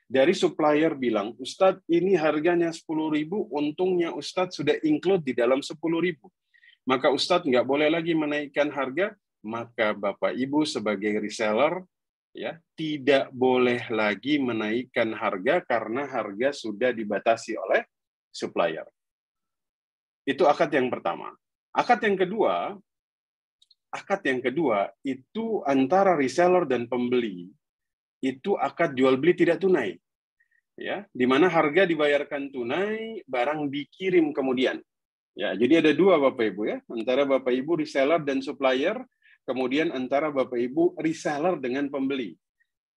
dari supplier bilang, Ustadz ini harganya 10.000, untungnya Ustadz sudah include di dalam 10.000. Maka Ustadz nggak boleh lagi menaikkan harga, maka Bapak Ibu sebagai reseller ya tidak boleh lagi menaikkan harga karena harga sudah dibatasi oleh supplier. Itu akad yang pertama. Akad yang kedua itu antara reseller dan pembeli. Itu akad jual beli tidak tunai. Ya, di mana harga dibayarkan tunai, barang dikirim kemudian. Ya, jadi ada dua Bapak Ibu ya, antara Bapak Ibu reseller dan supplier, kemudian antara Bapak Ibu reseller dengan pembeli.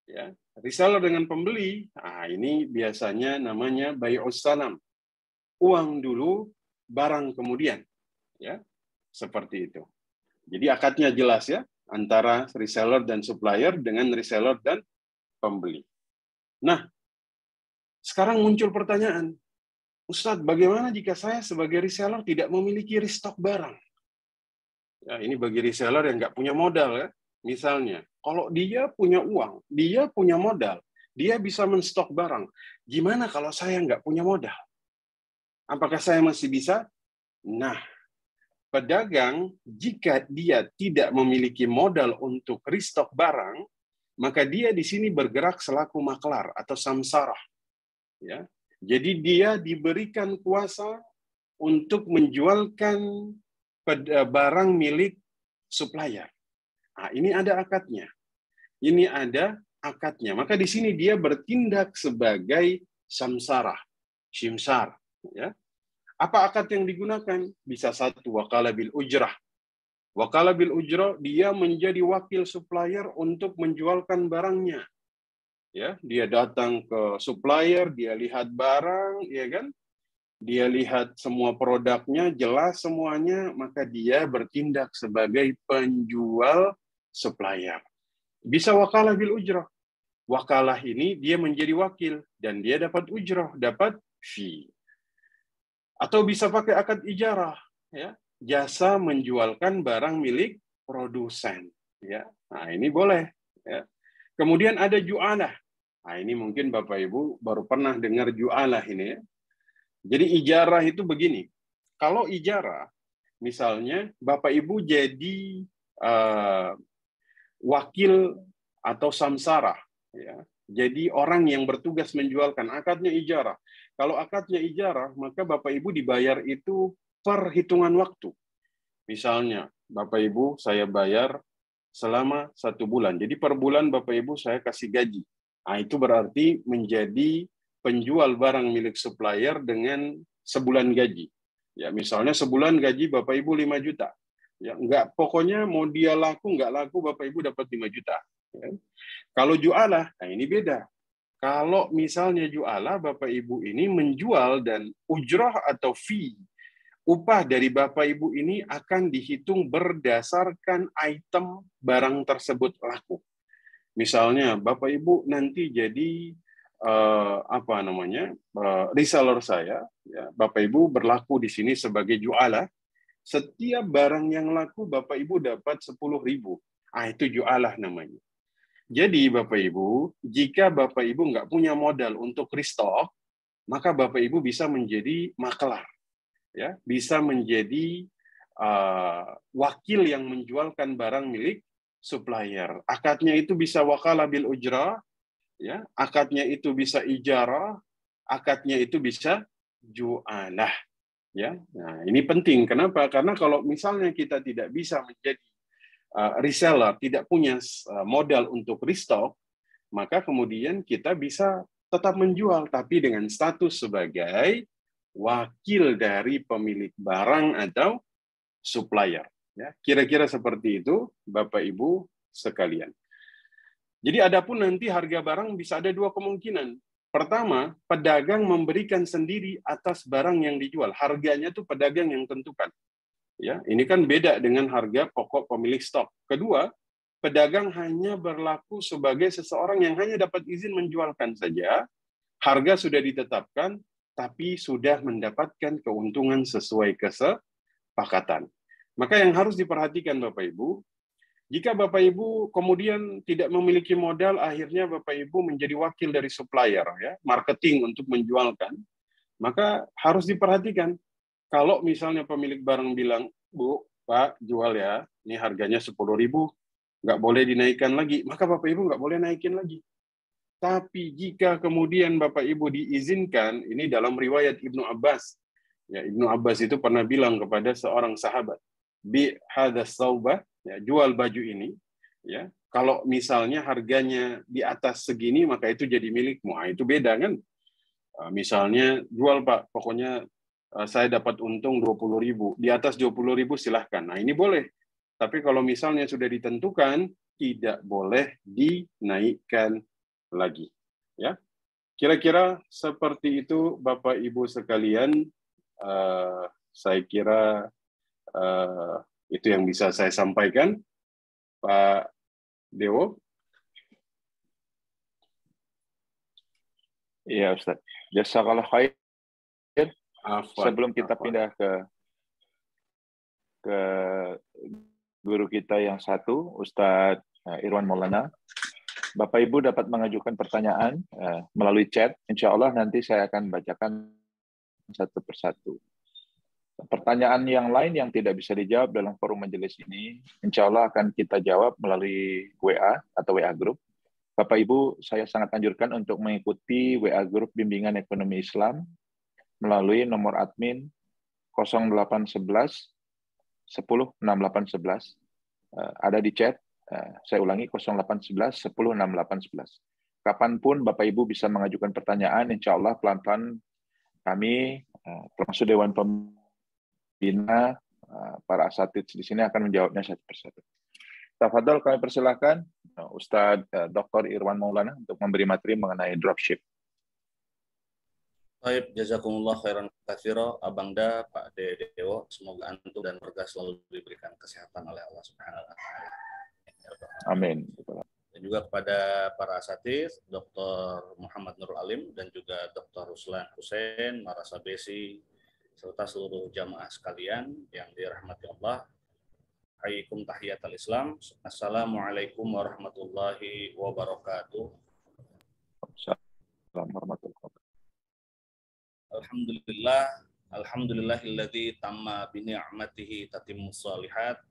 Ya, reseller dengan pembeli, nah ini biasanya namanya bai'us salam. Uang dulu, barang kemudian. Ya, seperti itu. Jadi akadnya jelas ya, antara reseller dan supplier dengan reseller dan pembeli. Nah, sekarang muncul pertanyaan, Ustadz, bagaimana jika saya sebagai reseller tidak memiliki restock barang? Ya, ini bagi reseller yang nggak punya modal ya. Misalnya, kalau dia punya uang, dia punya modal, dia bisa menstok barang. Gimana kalau saya nggak punya modal? Apakah saya masih bisa? Nah, pedagang jika dia tidak memiliki modal untuk restock barang, maka dia di sini bergerak selaku maklar atau samsarah. Ya. Jadi dia diberikan kuasa untuk menjualkan barang milik supplier. Nah, ini ada akadnya. Ini ada akadnya. Maka di sini dia bertindak sebagai samsarah, simsar. Ya. Apa akad yang digunakan? Bisa satu, wakalah bil ujrah. Wakalah bil ujrah, dia menjadi wakil supplier untuk menjualkan barangnya. Ya, dia datang ke supplier, dia lihat barang, ya kan? Dia lihat semua produknya, jelas semuanya, maka dia bertindak sebagai penjual supplier. Bisa wakalah bil ujrah. Wakalah ini dia menjadi wakil dan dia dapat ujrah, dapat fee. Atau bisa pakai akad ijarah, ya, jasa menjualkan barang milik produsen, ya. Nah, ini boleh, ya. Kemudian ada ju'alah. Nah, ini mungkin Bapak Ibu baru pernah dengar ju'alah ini, ya. Jadi ijarah itu begini. Kalau ijarah, misalnya Bapak Ibu jadi wakil atau samsara, ya. Jadi orang yang bertugas menjualkan, akadnya ijarah. Kalau akadnya ijarah, maka Bapak Ibu dibayar itu per hitungan waktu. Misalnya, Bapak Ibu saya bayar selama 1 bulan. Jadi per bulan Bapak Ibu saya kasih gaji. Nah, itu berarti menjadi penjual barang milik supplier dengan sebulan gaji. Ya, misalnya sebulan gaji Bapak Ibu 5 juta. Ya, enggak, pokoknya mau dia laku, enggak laku, Bapak Ibu dapat 5 juta. Ya. Kalau jualah, nah ini beda. Kalau misalnya jualah, Bapak Ibu ini menjual dan ujrah atau fee, upah dari Bapak Ibu ini akan dihitung berdasarkan item barang tersebut laku. Misalnya Bapak Ibu nanti jadi reseller saya, ya, Bapak Ibu berlaku di sini sebagai jualah. Setiap barang yang laku Bapak Ibu dapat 10.000. Ah, itu jualah namanya. Jadi Bapak Ibu, jika Bapak Ibu nggak punya modal untuk restock, maka Bapak Ibu bisa menjadi makelar, ya, bisa menjadi wakil yang menjualkan barang milik supplier. Akadnya itu bisa wakalah bil ujrah, ya, akadnya itu bisa ijarah, akadnya itu bisa ju'alah, ya. Nah, ini penting. Kenapa? Karena kalau misalnya kita tidak bisa menjadi reseller, tidak punya modal untuk restock, maka kemudian kita bisa tetap menjual, tapi dengan status sebagai wakil dari pemilik barang atau supplier. Ya, kira-kira seperti itu, Bapak Ibu sekalian. Jadi adapun nanti harga barang bisa ada 2 kemungkinan. Pertama, pedagang memberikan sendiri atas barang yang dijual. Harganya tuh pedagang yang tentukan. Ya, ini kan beda dengan harga pokok pemilik stok. Kedua, pedagang hanya berlaku sebagai seseorang yang hanya dapat izin menjualkan saja. Harga sudah ditetapkan, tapi sudah mendapatkan keuntungan sesuai kesepakatan. Maka yang harus diperhatikan Bapak Ibu, jika Bapak Ibu kemudian tidak memiliki modal, akhirnya Bapak Ibu menjadi wakil dari supplier, ya, marketing untuk menjualkan, maka harus diperhatikan. Kalau misalnya pemilik barang bilang, Bu, Pak, jual ya, ini harganya 10.000, nggak boleh dinaikkan lagi, maka Bapak Ibu nggak boleh naikin lagi. Tapi jika kemudian Bapak Ibu diizinkan, ini dalam riwayat Ibnu Abbas, ya, Ibnu Abbas itu pernah bilang kepada seorang sahabat, bi hadas saubah, ya, jual baju ini, ya, kalau misalnya harganya di atas segini, maka itu jadi milikmu. Nah, itu beda kan? Misalnya jual Pak, pokoknya saya dapat untung 20.000, di atas 20.000 silahkan. Nah, ini boleh. Tapi kalau misalnya sudah ditentukan, tidak boleh dinaikkan lagi. Ya, kira-kira seperti itu Bapak Ibu sekalian. Saya kira itu yang bisa saya sampaikan. Pak Dewo. Iya, Ustaz. Jazakallah khair. Sebelum kita pindah ke guru kita yang satu, Ustadz Irwan Maulana, Bapak Ibu dapat mengajukan pertanyaan melalui chat. Insya Allah nanti saya akan bacakan satu persatu. Pertanyaan yang lain yang tidak bisa dijawab dalam forum majelis ini, insya Allah akan kita jawab melalui WA atau WA Group. Bapak Ibu, saya sangat anjurkan untuk mengikuti WA Group Bimbingan Ekonomi Islam melalui nomor admin 0811 10 6811. Ada di chat. Saya ulangi 0811 10 6811. Kapanpun Bapak Ibu bisa mengajukan pertanyaan, insya Allah pelan-pelan kami termasuk Dewan Pembina, para asatidz di sini akan menjawabnya satu persatu. Tafadhol, kami persilahkan Ustadz Dr. Irwan Maulana untuk memberi materi mengenai dropship. Baik, jazakumullah khairan katsira, Abang Da, Pak Dewo, semoga antum dan keluarga selalu diberikan kesehatan oleh Allah Subhanahu wa taala. Amin. Dan juga kepada para asatidz, Dr. Muhammad Nurul Alim dan juga Dr. Ruslan Hussein, Marasabesi, serta seluruh jamaah sekalian yang dirahmati Allah. Hayyikum tahiyatul Islam. Assalamualaikum warahmatullahi wabarakatuh. Assalamualaikum warahmatullahi wabarakatuh. Alhamdulillahilladzi tamma bi ni'matihi tatimmus shalihat.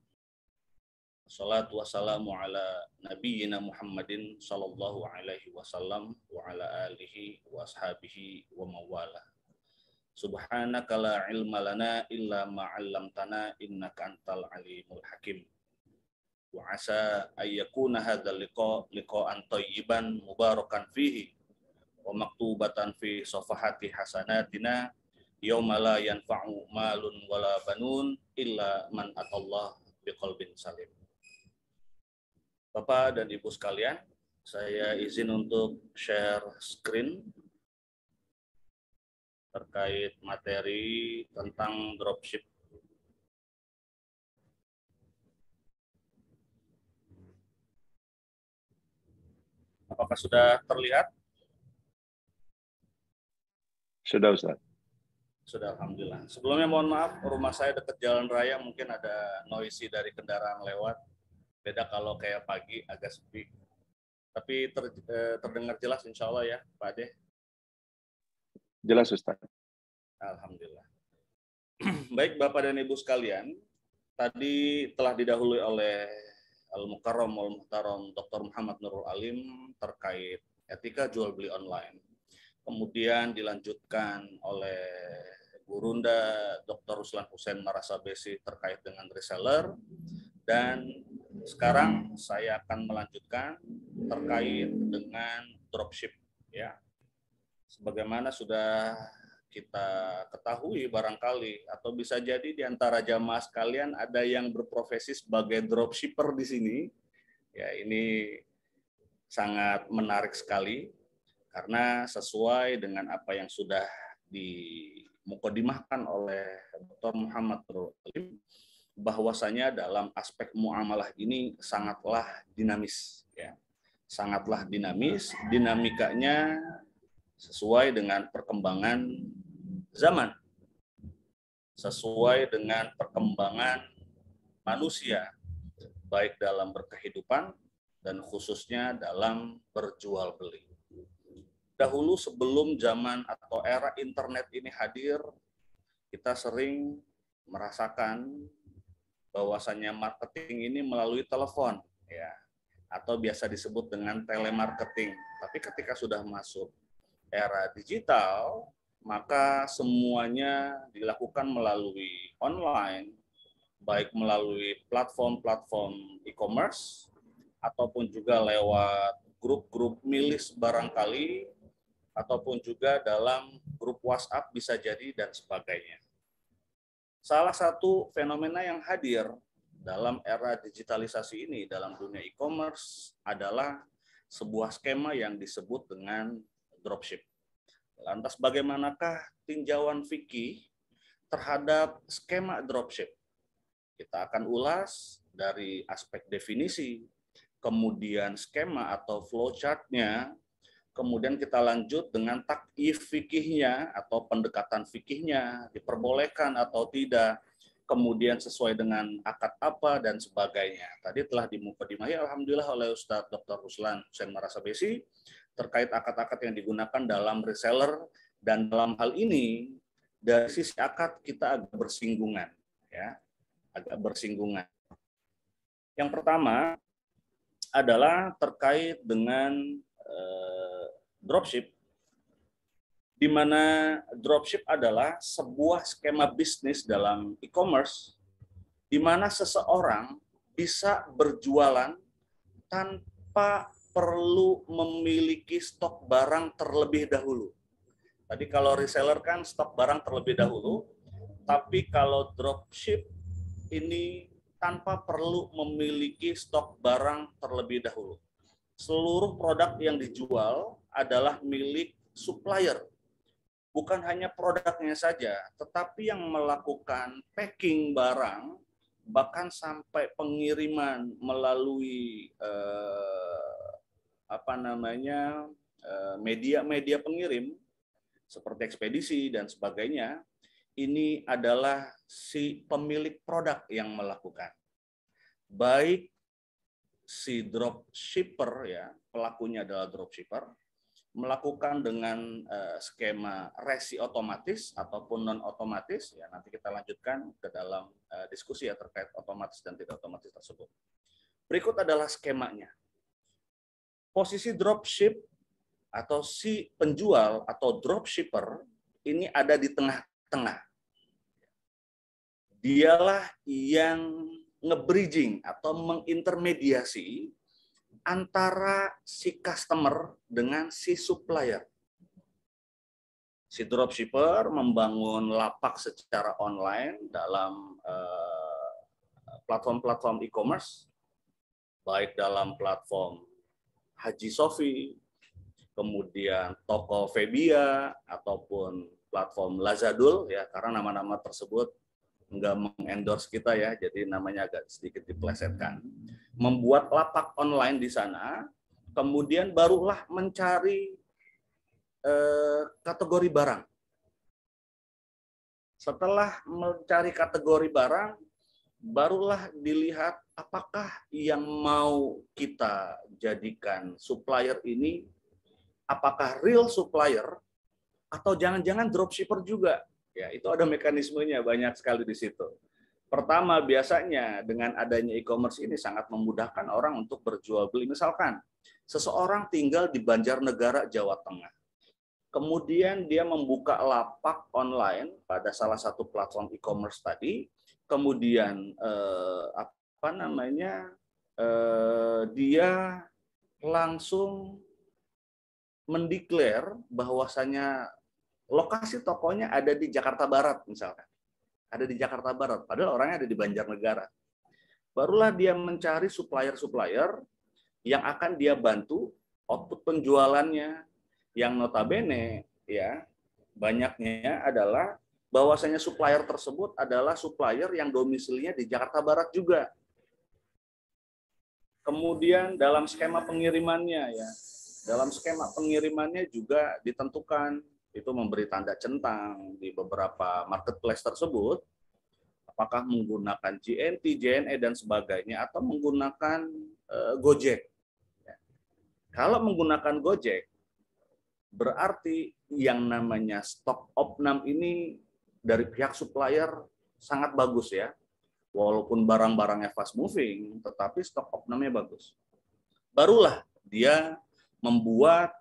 Wassalatu wassalamu ala nabiyyina Muhammadin sallallahu alaihi wasallam wa ala alihi wa ashabihi wa mawala. Subhanaka la ilma lana illa ma 'allamtana innaka antal alimul hakim. Wa asa ayyakuna hadzal liqa'an thayyiban mubarakan fihi wa maktubatan fi safahati hasanatina yauma la yanfa'u malun wala banun illa man atallah biqalbin salim. Bapak dan Ibu sekalian, saya izin untuk share screen terkait materi tentang dropship. Apakah sudah terlihat? Sudah, Ustaz. Sudah, alhamdulillah. Sebelumnya mohon maaf, rumah saya dekat jalan raya, mungkin ada noisy dari kendaraan lewat. Beda kalau kayak pagi, agak sepi. Tapi terdengar jelas insya Allah ya, Pak Ade? Jelas, Ustaz. Alhamdulillah. Baik, Bapak dan Ibu sekalian, tadi telah didahului oleh Al-Mukarram Wal-Muhtaram Dr. Muhammad Nurul Alim terkait etika jual beli online. Kemudian dilanjutkan oleh Gurunda Dr. Ruslan Hussein Marasabesi terkait dengan reseller, dan sekarang saya akan melanjutkan terkait dengan dropship ya. Sebagaimana sudah kita ketahui barangkali, atau bisa jadi di antara jamaah sekalian ada yang berprofesi sebagai dropshipper di sini. Ya, ini sangat menarik sekali karena sesuai dengan apa yang sudah dimukadimahkan oleh Dr. Muhammad Nurul Alim, bahwasanya dalam aspek muamalah ini sangatlah dinamis ya. Sangatlah dinamis, dinamikanya sesuai dengan perkembangan zaman, sesuai dengan perkembangan manusia, baik dalam berkehidupan dan khususnya dalam berjual beli. Dahulu sebelum zaman atau era internet ini hadir, kita sering merasakan bahwasanya marketing ini melalui telepon ya, atau biasa disebut dengan telemarketing. Tapi ketika sudah masuk era digital, maka semuanya dilakukan melalui online, baik melalui platform-platform e-commerce ataupun juga lewat grup-grup milis barangkali, ataupun juga dalam grup WhatsApp bisa jadi dan sebagainya. Salah satu fenomena yang hadir dalam era digitalisasi ini dalam dunia e-commerce adalah sebuah skema yang disebut dengan dropship. Lantas bagaimanakah tinjauan fikih terhadap skema dropship? Kita akan ulas dari aspek definisi, kemudian skema atau flowchart-nya, kemudian kita lanjut dengan takyif fikihnya atau pendekatan fikihnya, diperbolehkan atau tidak, kemudian sesuai dengan akad apa dan sebagainya. Tadi telah dimukadimahi alhamdulillah oleh Ustadz Dr. Ruslan Hussein Marasabesi terkait akad-akad yang digunakan dalam reseller, dan dalam hal ini dari sisi akad kita agak bersinggungan ya, agak bersinggungan. Yang pertama adalah terkait dengan dropship, di mana dropship adalah sebuah skema bisnis dalam e-commerce di mana seseorang bisa berjualan tanpa perlu memiliki stok barang terlebih dahulu. Tadi kalau reseller kan stok barang terlebih dahulu, tapi kalau dropship ini tanpa perlu memiliki stok barang terlebih dahulu. Seluruh produk yang dijual adalah milik supplier. Bukan hanya produknya saja, tetapi yang melakukan packing barang, bahkan sampai pengiriman melalui media-media pengirim seperti ekspedisi dan sebagainya, ini adalah si pemilik produk yang melakukan. Baik si dropshipper, ya, pelakunya adalah dropshipper, melakukan dengan skema resi otomatis ataupun non otomatis, ya, nanti kita lanjutkan ke dalam diskusi ya terkait otomatis dan tidak otomatis tersebut. Berikut adalah skemanya. Posisi dropship atau si penjual atau dropshipper ini ada di tengah-tengah. Dialah yang nge-bridging atau mengintermediasi antara si customer dengan si supplier. Si dropshipper membangun lapak secara online dalam platform-platform e-commerce, baik dalam platform Haji Sofi, kemudian Tokopedia, ataupun platform Lazadul, ya, karena nama-nama tersebut nggak mengendorse kita ya, jadi namanya agak sedikit diplesetkan. Membuat lapak online di sana, kemudian barulah mencari kategori barang. Setelah mencari kategori barang, barulah dilihat apakah yang mau kita jadikan supplier ini apakah real supplier atau jangan-jangan dropshipper juga. Ya, itu ada mekanismenya banyak sekali di situ. Pertama, biasanya dengan adanya e-commerce ini sangat memudahkan orang untuk berjual beli. Misalkan seseorang tinggal di Banjarnegara, Jawa Tengah. Kemudian dia membuka lapak online pada salah satu platform e-commerce tadi. Kemudian dia langsung mendeklar bahwasanya lokasi tokonya ada di Jakarta Barat misalkan. Ada di Jakarta Barat, padahal orangnya ada di Banjarnegara. Barulah dia mencari supplier-supplier yang akan dia bantu output penjualannya, yang notabene ya banyaknya adalah bahwasanya supplier tersebut adalah supplier yang domisilinya di Jakarta Barat juga. Kemudian dalam skema pengirimannya ya, dalam skema pengirimannya juga ditentukan, itu memberi tanda centang di beberapa marketplace tersebut, apakah menggunakan JNT, JNE, dan sebagainya, atau menggunakan Gojek. Kalau menggunakan Gojek, berarti yang namanya stok opnam ini dari pihak supplier sangat bagus ya. Walaupun barang-barangnya fast moving, tetapi stok opnamnya bagus. Barulah dia membuat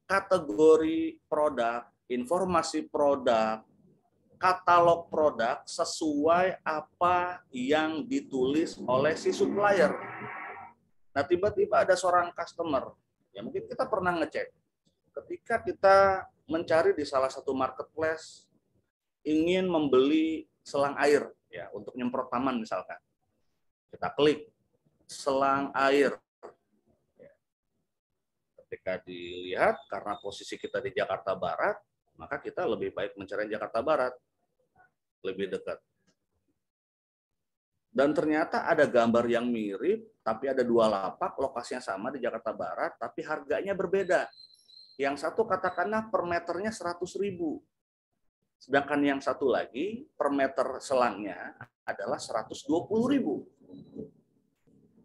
kategori produk, informasi produk, katalog produk sesuai apa yang ditulis oleh si supplier. Nah, tiba-tiba ada seorang customer, ya mungkin kita pernah ngecek, ketika kita mencari di salah satu marketplace, ingin membeli selang air ya untuk nyemprot taman misalkan. Kita klik selang air. Ketika dilihat, karena posisi kita di Jakarta Barat, maka kita lebih baik mencari Jakarta Barat, lebih dekat. Dan ternyata ada gambar yang mirip, tapi ada dua lapak, lokasinya sama di Jakarta Barat, tapi harganya berbeda. Yang satu katakanlah per meternya 100.000. Sedangkan yang satu lagi, per meter selangnya adalah 120.000.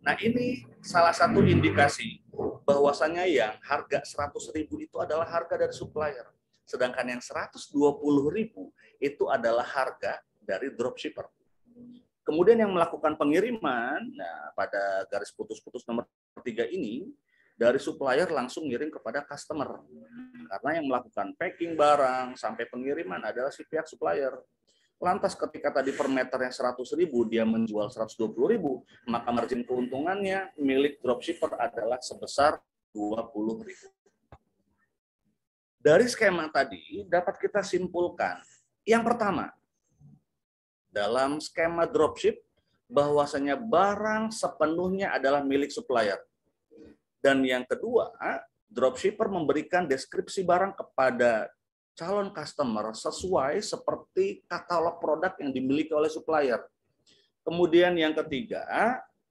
Nah, ini salah satu indikasi bahwasanya yang harga 100.000 itu adalah harga dari supplier. Sedangkan yang 120.000 itu adalah harga dari dropshipper. Kemudian yang melakukan pengiriman, nah pada garis putus-putus nomor 3 ini, dari supplier langsung ngirim kepada customer. Karena yang melakukan packing barang sampai pengiriman adalah si pihak supplier. Lantas ketika tadi per meternya 100.000, dia menjual 120.000, maka margin keuntungannya milik dropshipper adalah sebesar 20.000. Dari skema tadi dapat kita simpulkan, yang pertama, dalam skema dropship, bahwasanya barang sepenuhnya adalah milik supplier. Dan yang kedua, dropshipper memberikan deskripsi barang kepada calon customer sesuai seperti katalog produk yang dimiliki oleh supplier. Kemudian yang ketiga,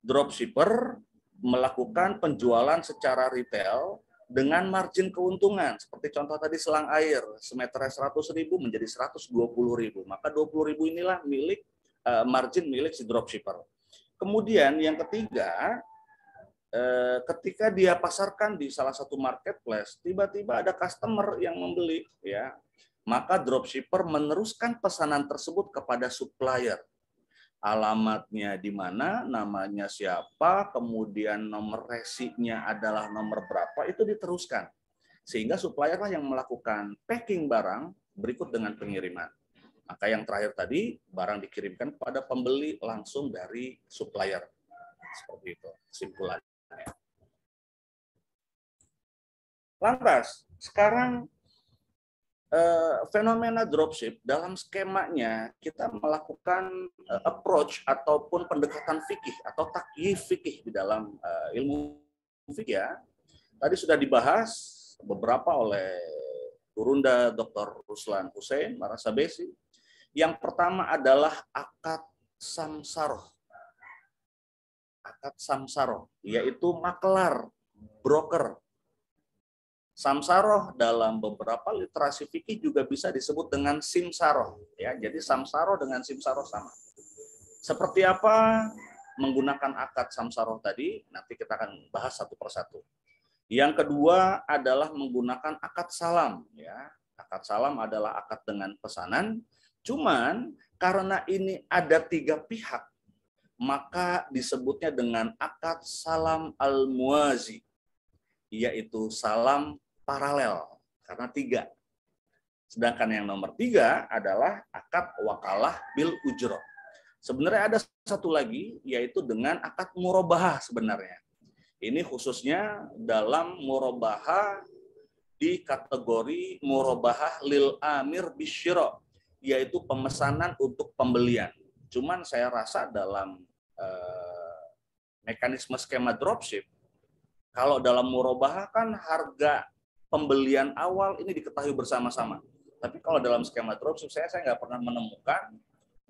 dropshipper melakukan penjualan secara retail dengan margin keuntungan. Seperti contoh tadi selang air, semeternya 100.000 menjadi 120.000. Maka 20.000 inilah margin milik si dropshipper. Kemudian yang ketiga, ketika dia pasarkan di salah satu marketplace, tiba-tiba ada customer yang membeli, ya, maka dropshipper meneruskan pesanan tersebut kepada supplier. Alamatnya di mana, namanya siapa, kemudian nomor resinya adalah nomor berapa, itu diteruskan. Sehingga supplier lah yang melakukan packing barang berikut dengan pengiriman. Maka yang terakhir tadi, barang dikirimkan kepada pembeli langsung dari supplier. Seperti itu kesimpulannya. Lantas, sekarang fenomena dropship dalam skemanya kita melakukan approach ataupun pendekatan fikih atau takyif fikih di dalam ilmu fikih, ya. Tadi sudah dibahas beberapa oleh Gurunda Dr. Ruslan Hussein Marasabesi. Yang pertama adalah akad samsaroh. Akad samsaroh, yaitu maklar, broker. Samsaroh dalam beberapa literasi fikih juga bisa disebut dengan simsaroh, ya. Jadi samsaroh dengan simsaroh sama. Seperti apa menggunakan akad samsaroh tadi? Nanti kita akan bahas satu persatu. Yang kedua adalah menggunakan akad salam, ya. Akad salam adalah akad dengan pesanan. Cuman karena ini ada 3 pihak, maka disebutnya dengan akad salam al-muwazi, yaitu salam paralel, karena 3. Sedangkan yang nomor 3 adalah akad wakalah bil ujroh. Sebenarnya ada satu lagi, yaitu dengan akad murabahah sebenarnya. Ini khususnya dalam murabahah di kategori murabahah lil amir bisyira, yaitu pemesanan untuk pembelian. Cuman saya rasa dalam mekanisme skema dropship, kalau dalam murabahah kan harga pembelian awal ini diketahui bersama-sama. Tapi kalau dalam skema dropship, saya nggak pernah menemukan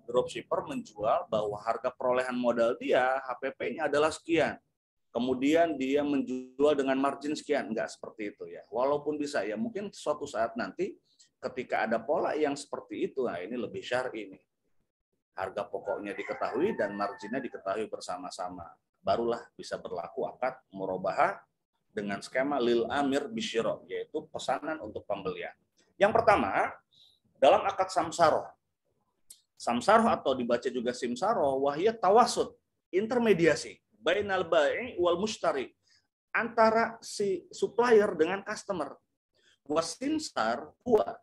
dropshipper menjual bahwa harga perolehan modal dia, HPP-nya adalah sekian. Kemudian dia menjual dengan margin sekian. Nggak seperti itu, ya. Walaupun bisa, ya mungkin suatu saat nanti ketika ada pola yang seperti itu, nah ini lebih syar'i nih. Harga pokoknya diketahui dan marginnya diketahui bersama-sama. Barulah bisa berlaku akad murabahah dengan skema lil amir bisyira, yaitu pesanan untuk pembelian. Yang pertama, dalam akad samsaroh. Samsaroh atau dibaca juga simsaroh, wahya tawasud, intermediasi, bainal bai' wal mushtari, antara si supplier dengan customer. Wasimsar huwa,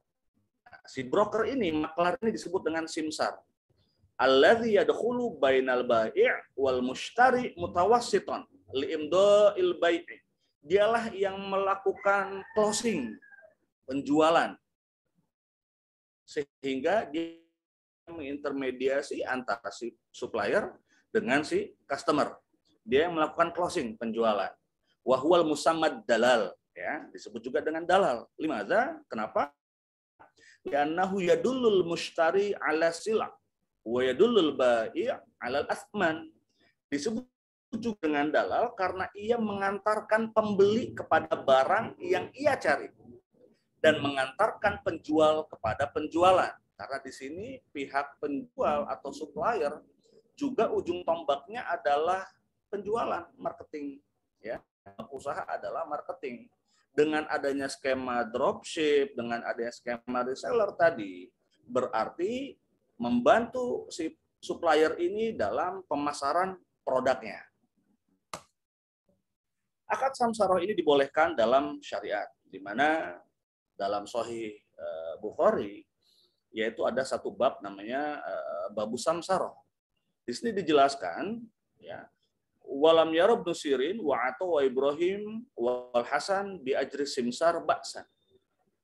si broker ini, maklar ini disebut dengan simsar. Alladzi yadkhulu bainal bai' wal mushtari mutawassitan liimda'il bai'. Dialah yang melakukan closing, penjualan, sehingga dia mengintermediasi antara si supplier dengan si customer. Dia yang melakukan closing, penjualan. Wahwal musammad dalal, ya, disebut juga dengan dalal. Limadza? Kenapa? Li'annahu yadullul mushtari ala sila wa yadullul bai' ala al-athman. Disebut juga dengan dalal karena ia mengantarkan pembeli kepada barang yang ia cari dan mengantarkan penjual kepada penjualan. Karena di sini pihak penjual atau supplier juga ujung tombaknya adalah penjualan, marketing, ya. Usaha adalah marketing. Dengan adanya skema dropship, dengan adanya skema reseller tadi, berarti membantu si supplier ini dalam pemasaran produknya. Akad samsaroh ini dibolehkan dalam syariat, di mana dalam Sahih Bukhari, yaitu ada satu bab namanya babu samsaroh. Di sini dijelaskan, ya, walam yara Ibnu Sirin wa Atha wa Ibrahim wal Hasan bi ajri simsar ba'san.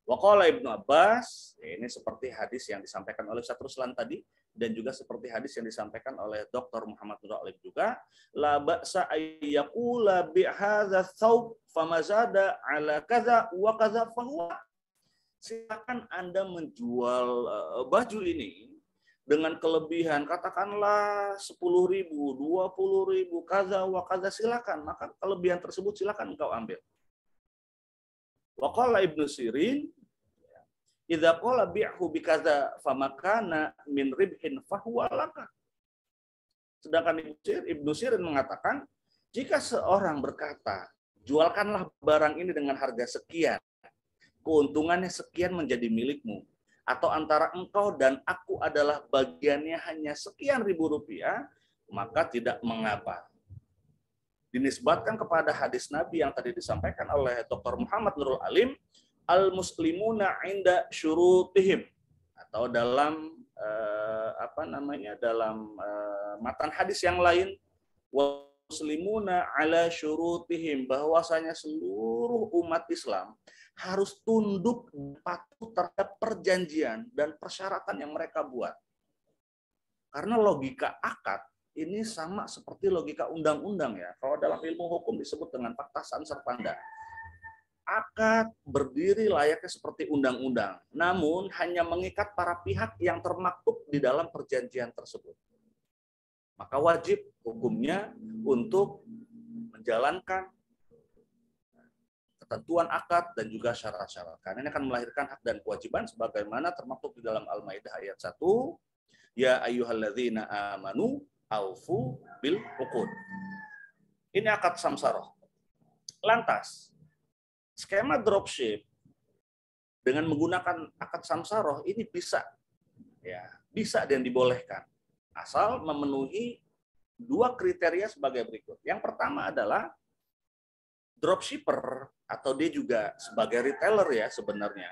Wa qala Ibnu Abbas, ini seperti hadis yang disampaikan oleh Ustaz Ruslan tadi, dan juga seperti hadis yang disampaikan oleh Dr. Muhammad Nur Alif juga, la ba'sa ayyaqula bi hadza thawb famazada ala kadza wa kadza fahuwa. Silakan Anda menjual baju ini dengan kelebihan, katakanlah 10.000, 20.000, kaza wa kaza, silakan, maka kelebihan tersebut silakan engkau ambil. Wa qala Ibnu Sirin, idza qala bi'hu bi kaza famakana min ribhin fahuwa laka. Sedangkan Ibnu Sirin mengatakan, jika seorang berkata, jualkanlah barang ini dengan harga sekian, keuntungannya sekian menjadi milikmu, atau antara engkau dan aku adalah bagiannya hanya sekian ribu rupiah, maka tidak mengapa. Dinisbatkan kepada hadis Nabi yang tadi disampaikan oleh Dr. Muhammad Nurul Alim, al-muslimuna inda syurutihim, atau dalam dalam matan hadis yang lain, wa muslimuna ala syurutihim, bahwasanya seluruh umat Islam harus tunduk patuh terhadap perjanjian dan persyaratan yang mereka buat. Karena logika akad ini sama seperti logika undang-undang ya. Kalau dalam ilmu hukum disebut dengan fakta serpanda. Akad berdiri layaknya seperti undang-undang, namun hanya mengikat para pihak yang termaktub di dalam perjanjian tersebut. Maka wajib hukumnya untuk menjalankan ketentuan akad dan juga syarat-syarat. Karena ini akan melahirkan hak dan kewajiban sebagaimana termaktub di dalam Al-Maidah ayat 1, ya ayyuhalladzina amanu aufu bil uqud. Ini akad samsaroh. Lantas, skema dropship dengan menggunakan akad samsaroh ini bisa dan dibolehkan asal memenuhi dua kriteria sebagai berikut. Yang pertama adalah dropshipper atau dia juga sebagai retailer ya sebenarnya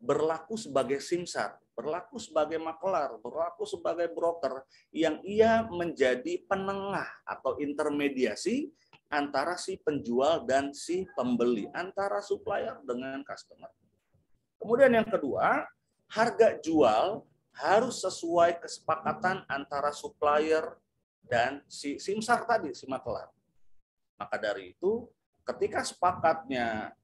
berlaku sebagai simsar, berlaku sebagai makelar, berlaku sebagai broker yang ia menjadi penengah atau intermediasi antara si penjual dan si pembeli, antara supplier dengan customer. Kemudian yang kedua, harga jual harus sesuai kesepakatan antara supplier dan si simsar tadi, si makelar. Maka dari itu, ketika sepakatnya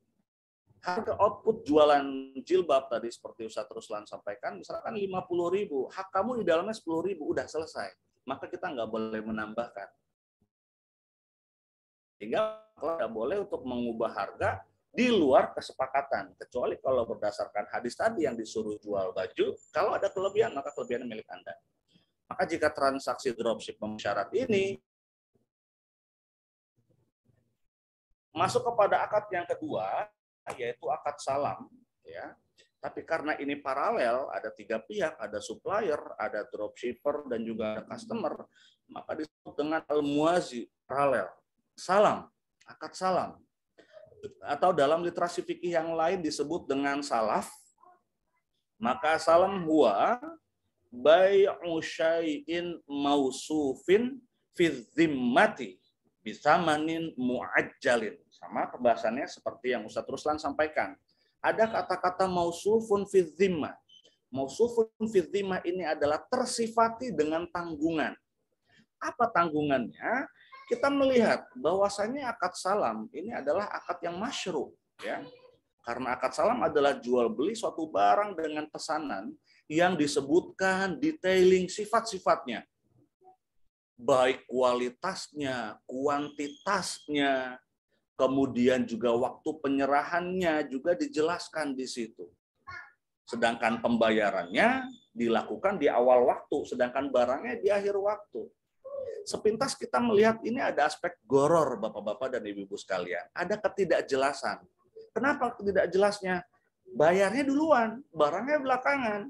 harga output jualan jilbab tadi seperti Ustaz Ruslan sampaikan, misalkan 50.000, hak kamu di dalamnya 10.000, udah selesai. Maka kita nggak boleh menambahkan. Sehingga nggak boleh untuk mengubah harga di luar kesepakatan. Kecuali kalau berdasarkan hadis tadi yang disuruh jual baju, kalau ada kelebihan, maka kelebihan milik Anda. Maka jika transaksi dropship memenuhi ini, masuk kepada akad yang kedua, yaitu akad salam. Ya. Tapi karena ini paralel, ada tiga pihak, ada supplier, ada dropshipper, dan juga ada customer, maka disebut dengan al-muwazi, paralel. Salam, akad salam. Atau dalam literasi fikih yang lain disebut dengan salaf. Maka salam huwa bai'u syai'in mausufin fi dhimmati bisamanin mu'ajjalin. Sama pembahasannya seperti yang Ustaz Ruslan sampaikan. Ada kata-kata mausufun fi dhimmah. Mausufun fi dhimmah ini adalah tersifati dengan tanggungan. Apa tanggungannya? Kita melihat bahwasannya akad salam ini adalah akad yang masyru', ya. Karena akad salam adalah jual beli suatu barang dengan pesanan yang disebutkan detailing sifat-sifatnya. Baik kualitasnya, kuantitasnya, kemudian juga waktu penyerahannya juga dijelaskan di situ. Sedangkan pembayarannya dilakukan di awal waktu, sedangkan barangnya di akhir waktu. Sepintas kita melihat ini ada aspek goror, Bapak-bapak dan Ibu-ibu sekalian. Ada ketidakjelasan. Kenapa ketidakjelasnya? Bayarnya duluan, barangnya belakangan.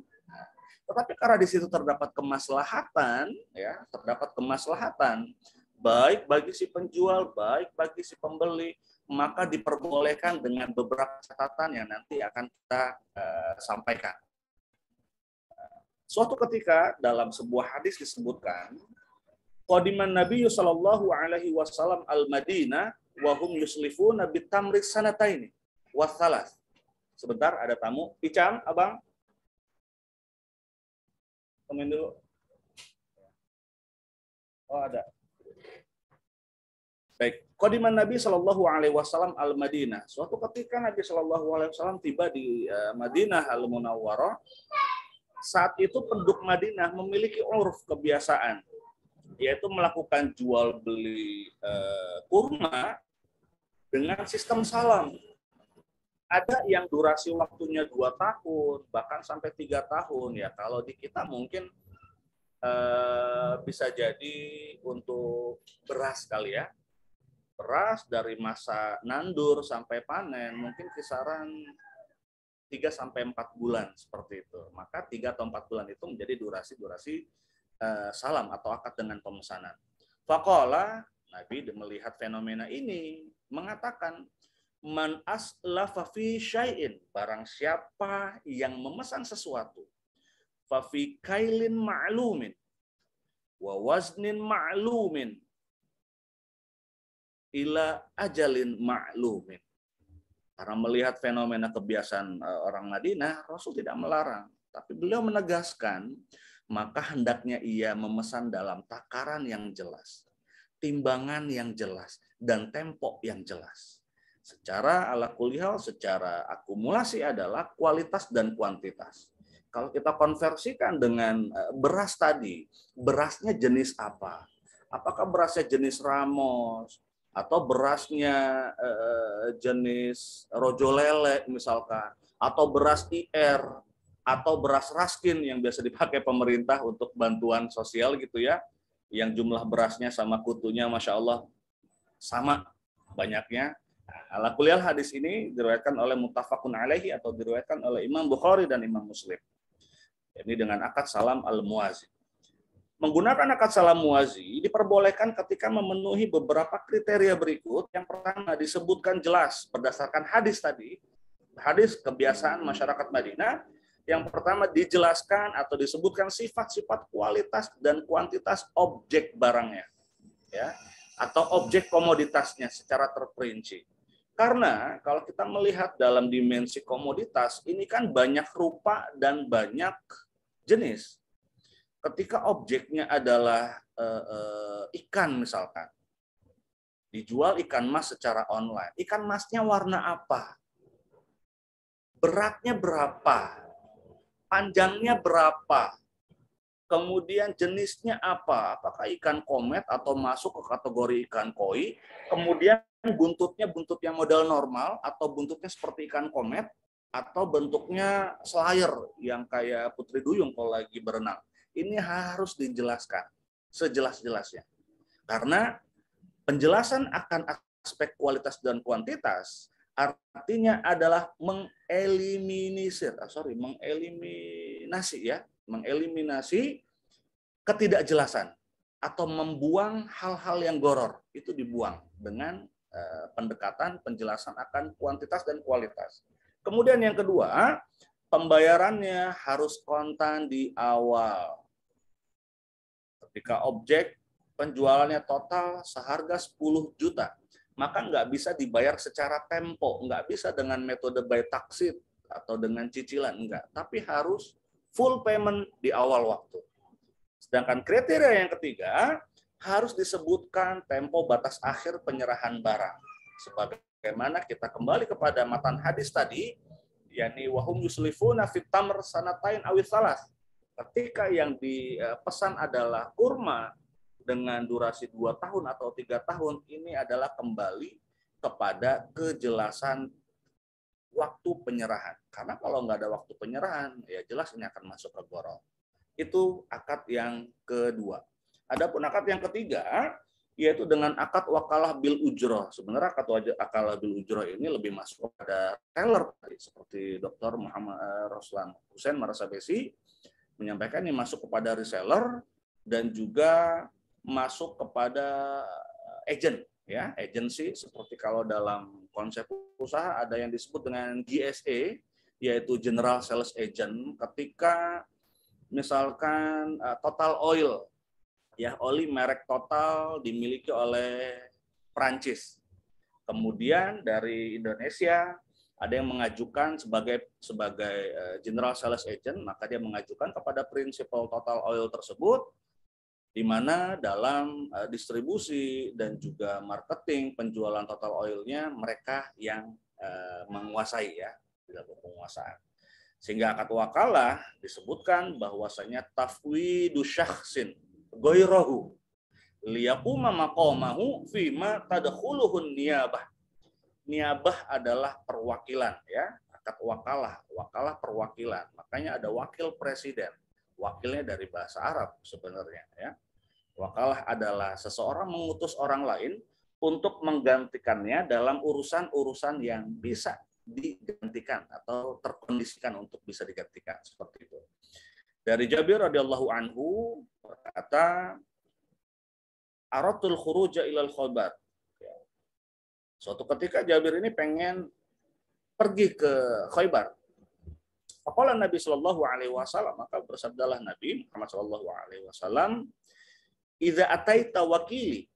Tetapi karena di situ terdapat kemaslahatan, ya, terdapat kemaslahatan, baik bagi si penjual, baik bagi si pembeli, maka diperbolehkan dengan beberapa catatan yang nanti akan kita sampaikan. Suatu ketika dalam sebuah hadis disebutkan, qadiman Nabi sallallahu alaihi wasallam al-Madinah wa hum yuslifuna bitamri sanataini wa thalas. Sebentar, ada tamu. Icam, Abang. Komen dulu. Oh, ada. Baik, qadiman Nabi sallallahu alaihi wasallam al-Madinah. Suatu ketika Nabi sallallahu alaihi wasallam tiba di Madinah al-Munawwarah, saat itu penduduk Madinah memiliki uruf kebiasaan, yaitu melakukan jual beli kurma dengan sistem salam. Ada yang durasi waktunya 2 tahun, bahkan sampai 3 tahun. Ya, kalau di kita mungkin bisa jadi untuk beras kali ya. Beras dari masa nandur sampai panen mungkin kisaran 3 sampai 4 bulan seperti itu. Maka 3 atau 4 bulan itu menjadi durasi salam atau akad dengan pemesanan. Faqala, Nabi melihat fenomena ini mengatakan, man aslafa fi syai'in, barang siapa yang memesan sesuatu, fa fi kailin ma'lumin wa waznin ma'lumin ila ajalin ma'lumin. Karena melihat fenomena kebiasaan orang Madinah, Rasul tidak melarang, tapi beliau menegaskan, maka hendaknya ia memesan dalam takaran yang jelas, timbangan yang jelas, dan tempo yang jelas. Secara ala kulihal, secara akumulasi adalah kualitas dan kuantitas. Kalau kita konversikan dengan beras tadi, berasnya jenis apa? Apakah berasnya jenis Ramos, atau berasnya jenis Rojo Lele misalkan, atau beras IR, atau beras Raskin yang biasa dipakai pemerintah untuk bantuan sosial gitu ya, yang jumlah berasnya sama kutunya Masya Allah sama banyaknya. Ala kuliyal hadis ini diriwayatkan oleh muttafaqun alaihi atau diriwayatkan oleh Imam Bukhari dan Imam Muslim. Ini dengan akad salam al-muwazi. Menggunakan akad salam muwazi diperbolehkan ketika memenuhi beberapa kriteria berikut. Yang pertama disebutkan jelas berdasarkan hadis tadi, hadis kebiasaan masyarakat Madinah. Yang pertama dijelaskan atau disebutkan sifat-sifat kualitas dan kuantitas objek barangnya, ya, atau objek komoditasnya secara terperinci. Karena kalau kita melihat dalam dimensi komoditas, ini kan banyak rupa dan banyak jenis. Ketika objeknya adalah ikan misalkan, dijual ikan mas secara online. Ikan masnya warna apa? Beratnya berapa? Panjangnya berapa? Kemudian jenisnya apa? Apakah ikan komet atau masuk ke kategori ikan koi? Kemudian buntutnya buntut yang model normal atau buntutnya seperti ikan komet atau bentuknya selayar yang kayak putri duyung kalau lagi berenang. Ini harus dijelaskan sejelas-jelasnya. Karena penjelasan akan aspek kualitas dan kuantitas artinya adalah mengeliminasi ketidakjelasan atau membuang hal-hal yang goror, itu dibuang dengan pendekatan penjelasan akan kuantitas dan kualitas. Kemudian yang kedua, pembayarannya harus kontan di awal. Ketika objek penjualannya total seharga 10 juta, maka nggak bisa dibayar secara tempo, nggak bisa dengan metode by taksit atau dengan cicilan, enggak. Tapi harus full payment di awal waktu. Sedangkan kriteria yang ketiga, harus disebutkan tempo batas akhir penyerahan barang. Sebagaimana kita kembali kepada matan hadis tadi, yakni wahum yuslifuna fit tamr sanatain awis salas. Ketika yang dipesan adalah kurma dengan durasi 2 tahun atau 3 tahun, ini adalah kembali kepada kejelasan waktu penyerahan. Karena kalau nggak ada waktu penyerahan, ya jelas ini akan masuk ke gorong. Itu akad yang kedua. Adapun akad yang ketiga, yaitu dengan akad wakalah bil ujroh. Sebenarnya akad wakalah bil ujroh ini lebih masuk pada teller, seperti Dr. Muhammad Roslan Hussein Marasabesi menyampaikan ini masuk kepada reseller dan juga masuk kepada agent, ya, agency. Seperti kalau dalam konsep usaha ada yang disebut dengan GSA, yaitu General Sales Agent. Ketika misalkan Total Oil, ya, oli merek Total dimiliki oleh Prancis. Kemudian dari Indonesia ada yang mengajukan sebagai General Sales Agent, maka dia mengajukan kepada prinsipal Total Oil tersebut, di mana dalam distribusi dan juga marketing penjualan Total Oil-nya mereka yang menguasai, ya, dalam penguasaan. Sehingga akad wakalah disebutkan bahwasanya tafwidu syakhsin ghairahu liyaquma maqamahu fima tadkhuluhun niyabah. Niyabah adalah perwakilan, ya. Akad wakalah, wakalah perwakilan. Makanya ada wakil presiden. Wakilnya dari bahasa Arab sebenarnya, ya. Wakalah adalah seseorang mengutus orang lain untuk menggantikannya dalam urusan-urusan yang bisa digantikan atau terkondisikan untuk bisa digantikan, seperti itu. Dari Jabir radhiyallahu anhu berkata, "Aratul khuruja ilal Khaybar." Suatu ketika Jabir ini pengen pergi ke Khaybar. Faqala Nabi sallallahu alaihi wasallam, maka bersabdalah Nabi Muhammad sallallahu alaihi wasallam, "Idza ataita wakili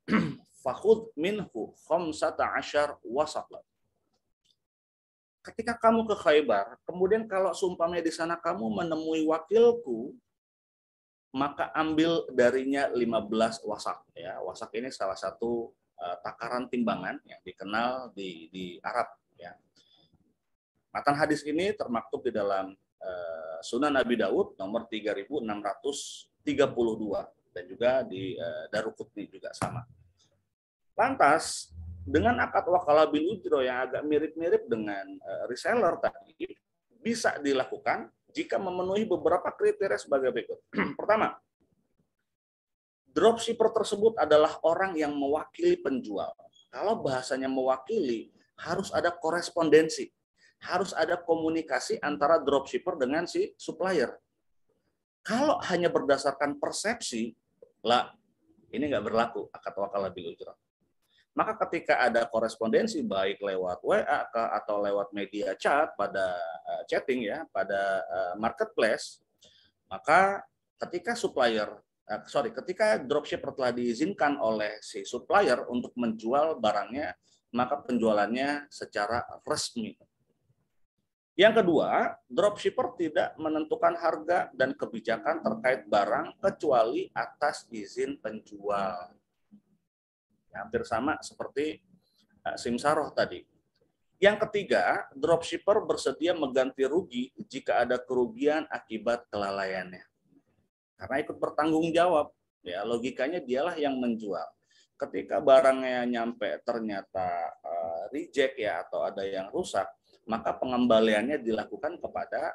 fakhudh minhu 15 wasaqan." Ketika kamu ke Khaybar, kemudian kalau seumpamanya di sana kamu menemui wakilku, maka ambil darinya 15 wasak. Ya, wasak ini salah satu takaran timbangan yang dikenal di Arab. Ya. Matan hadis ini termaktub di dalam Sunan Abi Daud nomor 3632 dan juga di Daruqutni juga sama. Lantas dengan akad wakalah bil ujro yang agak mirip-mirip dengan reseller tadi bisa dilakukan jika memenuhi beberapa kriteria sebagai berikut. Pertama, dropshipper tersebut adalah orang yang mewakili penjual. Kalau bahasanya mewakili, harus ada korespondensi. Harus ada komunikasi antara dropshipper dengan si supplier. Kalau hanya berdasarkan persepsi, lah, ini nggak berlaku akad wakalah bil ujrah. Maka ketika ada korespondensi baik lewat WA atau lewat media chat pada chatting ya, pada marketplace, maka ketika ketika dropshipper telah diizinkan oleh si supplier untuk menjual barangnya, maka penjualannya secara resmi. Yang kedua, dropshipper tidak menentukan harga dan kebijakan terkait barang kecuali atas izin penjual. Hampir sama seperti simsaroh tadi. Yang ketiga, dropshipper bersedia mengganti rugi jika ada kerugian akibat kelalaiannya. Karena ikut bertanggung jawab, ya logikanya dialah yang menjual. Ketika barangnya nyampe ternyata reject ya atau ada yang rusak, maka pengembaliannya dilakukan kepada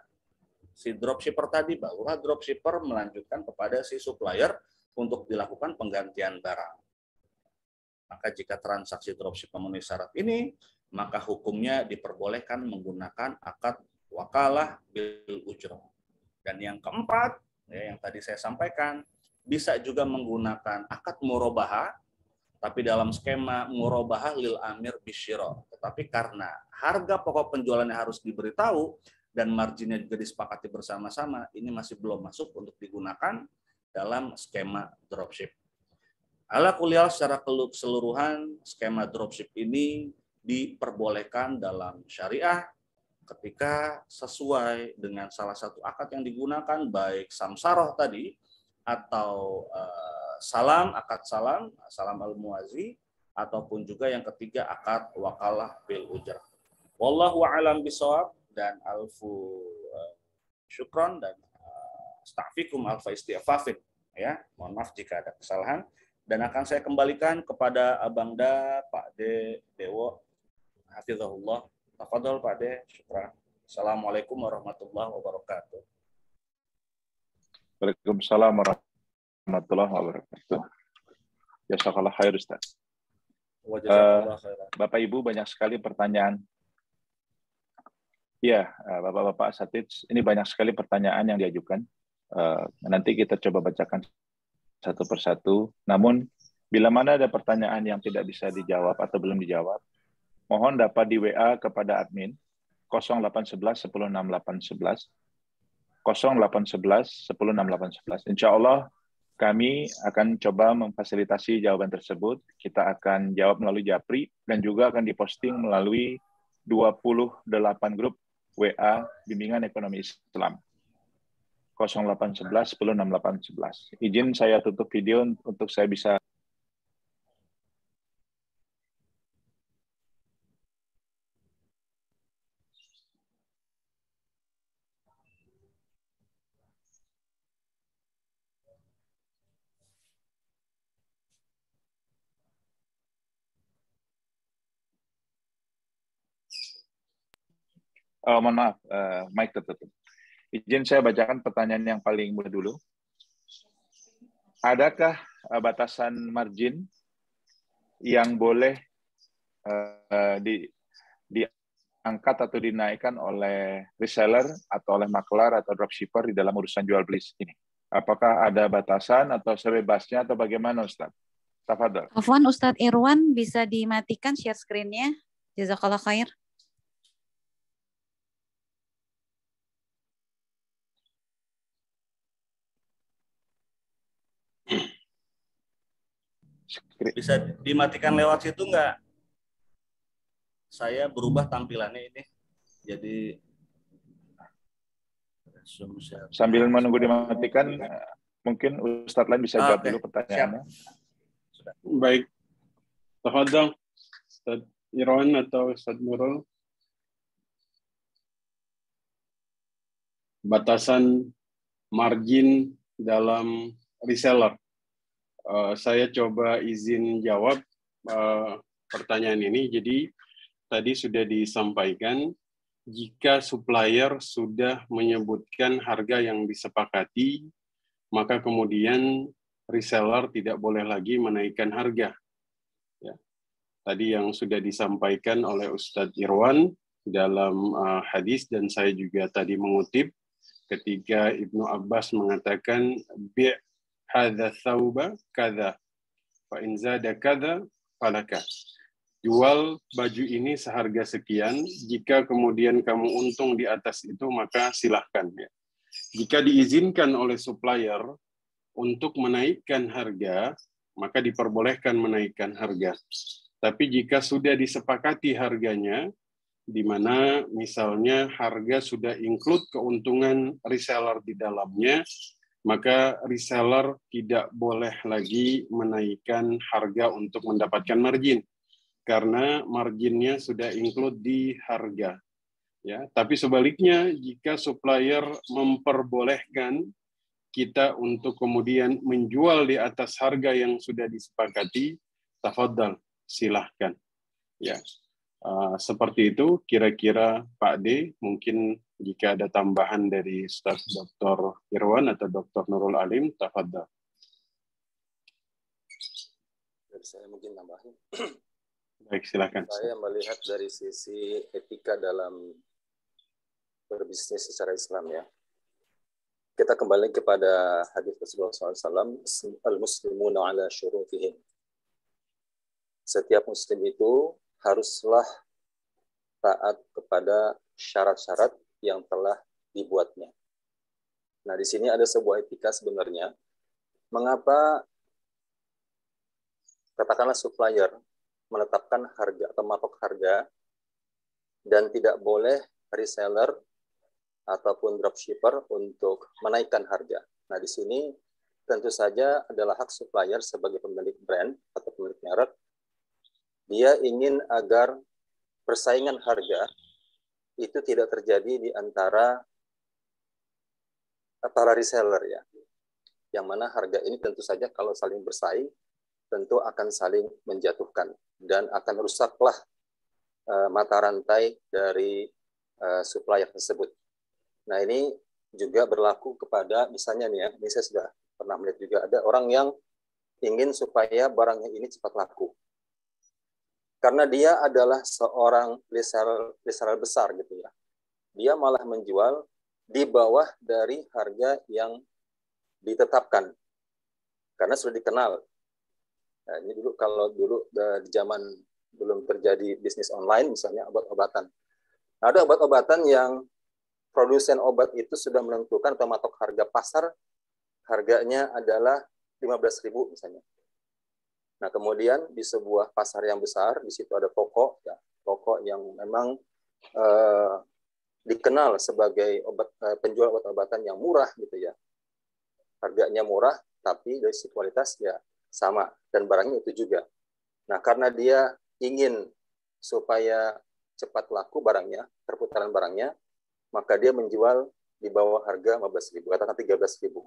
si dropshipper tadi, barulah dropshipper melanjutkan kepada si supplier untuk dilakukan penggantian barang. Maka jika transaksi dropship memenuhi syarat ini, maka hukumnya diperbolehkan menggunakan akad wakalah bil ujrah. Dan yang keempat, ya, yang tadi saya sampaikan, bisa juga menggunakan akad murabahah, tapi dalam skema murabahah lil amir bisyira. Tetapi karena harga pokok penjualannya harus diberitahu dan marginnya juga disepakati bersama-sama, ini masih belum masuk untuk digunakan dalam skema dropship. Ala kuliah secara keseluruhan, skema dropship ini diperbolehkan dalam syariah ketika sesuai dengan salah satu akad yang digunakan, baik samsaroh tadi atau akad salam al-muazi, ataupun juga yang ketiga akad wakalah bil ujrah. Wallahu a'lam bishawab, dan alfu syukron dan astaghfirukum alfa istighfafin, ya. Mohon maaf jika ada kesalahan. Dan akan saya kembalikan kepada Abangda Pak Dewo hafizahullah. Tafadhol Pak De, syukran. Assalamualaikum warahmatullahi wabarakatuh. Waalaikumsalam warahmatullahi wabarakatuh. Jazakallah khair Ustaz. Bapak Ibu, banyak sekali pertanyaan. Ya, Bapak-bapak asatidz, ini banyak sekali pertanyaan yang diajukan. Nanti kita coba bacakan satu persatu. Namun, bila mana ada pertanyaan yang tidak bisa dijawab atau belum dijawab, mohon dapat di WA kepada admin 0811 106811 0811 106811. Insya Allah kami akan coba memfasilitasi jawaban tersebut. Kita akan jawab melalui Japri dan juga akan diposting melalui 28 grup WA Bimbingan Ekonomi Islam. 0811 106811. Izin saya tutup video untuk saya bisa Oh, mohon maaf, mic tertutup. Izin saya bacakan pertanyaan yang paling mudah dulu. Adakah batasan margin yang boleh diangkat atau dinaikkan oleh reseller atau oleh maklar atau dropshipper di dalam urusan jual beli ini? Apakah ada batasan atau sebebasnya atau bagaimana, Ustaz? Tafadhol. Afwan, Ustadz Irwan bisa dimatikan share screen-nya. Jazakallah khair. Bisa dimatikan lewat situ nggak? Saya berubah tampilannya ini. Jadi sambil menunggu dimatikan, mungkin Ustadz lain bisa jawab dulu pertanyaannya. Sudah. Baik. Tafadhol, Ustaz Irwan atau Ustaz Nurul. Batasan margin dalam reseller. Saya coba izin jawab pertanyaan ini. Jadi tadi sudah disampaikan, jika supplier sudah menyebutkan harga yang disepakati, maka kemudian reseller tidak boleh lagi menaikkan harga. Ya. Tadi yang sudah disampaikan oleh Ustadz Irwan dalam hadis, dan saya juga tadi mengutip ketika Ibnu Abbas mengatakan, bi' hadza thawba kadza fa in zada kadza falaka. Jual baju ini seharga sekian, jika kemudian kamu untung di atas itu, maka silahkan. Ya. Jika diizinkan oleh supplier untuk menaikkan harga, maka diperbolehkan menaikkan harga. Tapi jika sudah disepakati harganya, di mana misalnya harga sudah include keuntungan reseller di dalamnya, maka reseller tidak boleh lagi menaikkan harga untuk mendapatkan margin. Karena marginnya sudah include di harga. Ya, tapi sebaliknya, jika supplier memperbolehkan kita untuk kemudian menjual di atas harga yang sudah disepakati, tafadhal, silahkan. Ya, seperti itu kira-kira Pak D. Mungkin jika ada tambahan dari Ustaz Dr. Irwan atau Dr. Nurul Alim, tafadhal. Dari saya mungkin tambahin. Baik, silakan. Saya melihat dari sisi etika dalam berbisnis secara Islam, ya. Kita kembali kepada hadis Rasulullah SAW, al-muslimuna ala syurutihim. Setiap muslim itu haruslah taat kepada syarat-syarat yang telah dibuatnya. Nah, di sini ada sebuah etika sebenarnya. Mengapa katakanlah supplier menetapkan harga atau matok harga dan tidak boleh reseller ataupun dropshipper untuk menaikkan harga. Nah, di sini tentu saja adalah hak supplier sebagai pemilik brand atau pemilik merek. Dia ingin agar persaingan harga itu tidak terjadi di antara para reseller, ya. Yang mana harga ini tentu saja kalau saling bersaing tentu akan saling menjatuhkan dan akan rusaklah mata rantai dari supplier tersebut. Nah, ini juga berlaku kepada misalnya nih, ya, ini saya sudah pernah melihat juga ada orang yang ingin supaya barangnya ini cepat laku. Karena dia adalah seorang reseller besar gitu, ya. Dia malah menjual di bawah dari harga yang ditetapkan. Karena sudah dikenal. Nah, ini dulu kalau dulu di zaman belum terjadi bisnis online, misalnya obat-obatan. Nah, ada obat-obatan yang produsen obat itu sudah menentukan atau matok harga pasar, harganya adalah 15.000 misalnya. Nah, kemudian di sebuah pasar yang besar, di situ ada toko, ya, toko yang memang dikenal sebagai penjual obat-obatan yang murah gitu, ya. Harganya murah, tapi dari sisi kualitas ya sama, dan barangnya itu juga. Nah, karena dia ingin supaya cepat laku barangnya, perputaran barangnya, maka dia menjual di bawah harga 15.000, katakan 13.000.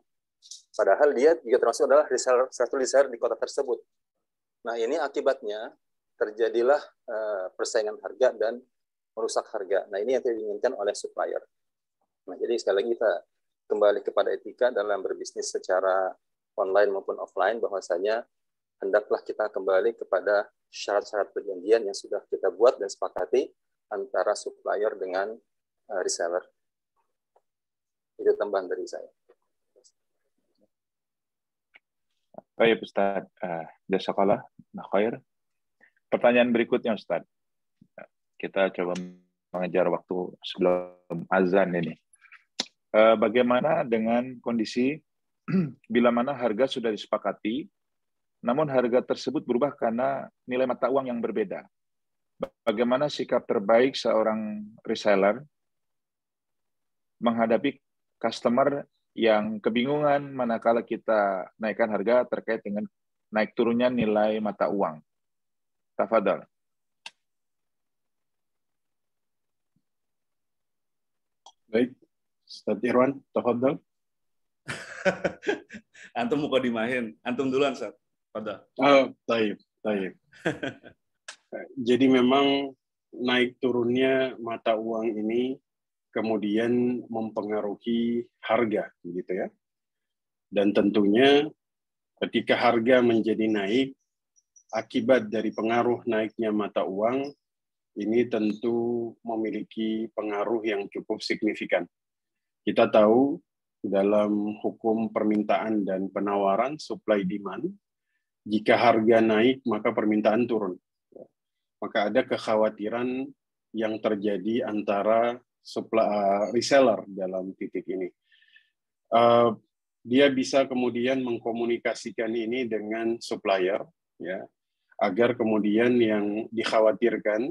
Padahal dia juga termasuk adalah satu reseller di kota tersebut. Nah, ini akibatnya terjadilah persaingan harga dan merusak harga. Nah, ini yang tidak diinginkan oleh supplier. Nah, jadi sekali lagi kita kembali kepada etika dalam berbisnis secara online maupun offline, bahwasanya hendaklah kita kembali kepada syarat-syarat perjanjian yang sudah kita buat dan sepakati antara supplier dengan reseller. Itu tambahan dari saya. Baik, Ustaz. Jazakallah khair. Pertanyaan berikutnya, Ustaz. Kita coba mengejar waktu sebelum azan ini. Bagaimana dengan kondisi bila mana harga sudah disepakati, namun harga tersebut berubah karena nilai mata uang yang berbeda? Bagaimana sikap terbaik seorang reseller menghadapi customer yang kebingungan manakala kita naikkan harga terkait dengan naik turunnya nilai mata uang? Tafadhal. Baik, Ustaz Irwan, tafadhal. Antum mau dimahin. Antum duluan, Ustaz. Tafadhal. Baik. Jadi memang naik turunnya mata uang ini kemudian mempengaruhi harga, gitu ya. Dan tentunya ketika harga menjadi naik, akibat dari pengaruh naiknya mata uang, ini tentu memiliki pengaruh yang cukup signifikan. Kita tahu dalam hukum permintaan dan penawaran, supply demand, jika harga naik maka permintaan turun. Maka ada kekhawatiran yang terjadi antara reseller dalam titik ini. Dia bisa kemudian mengkomunikasikan ini dengan supplier, ya, agar kemudian yang dikhawatirkan,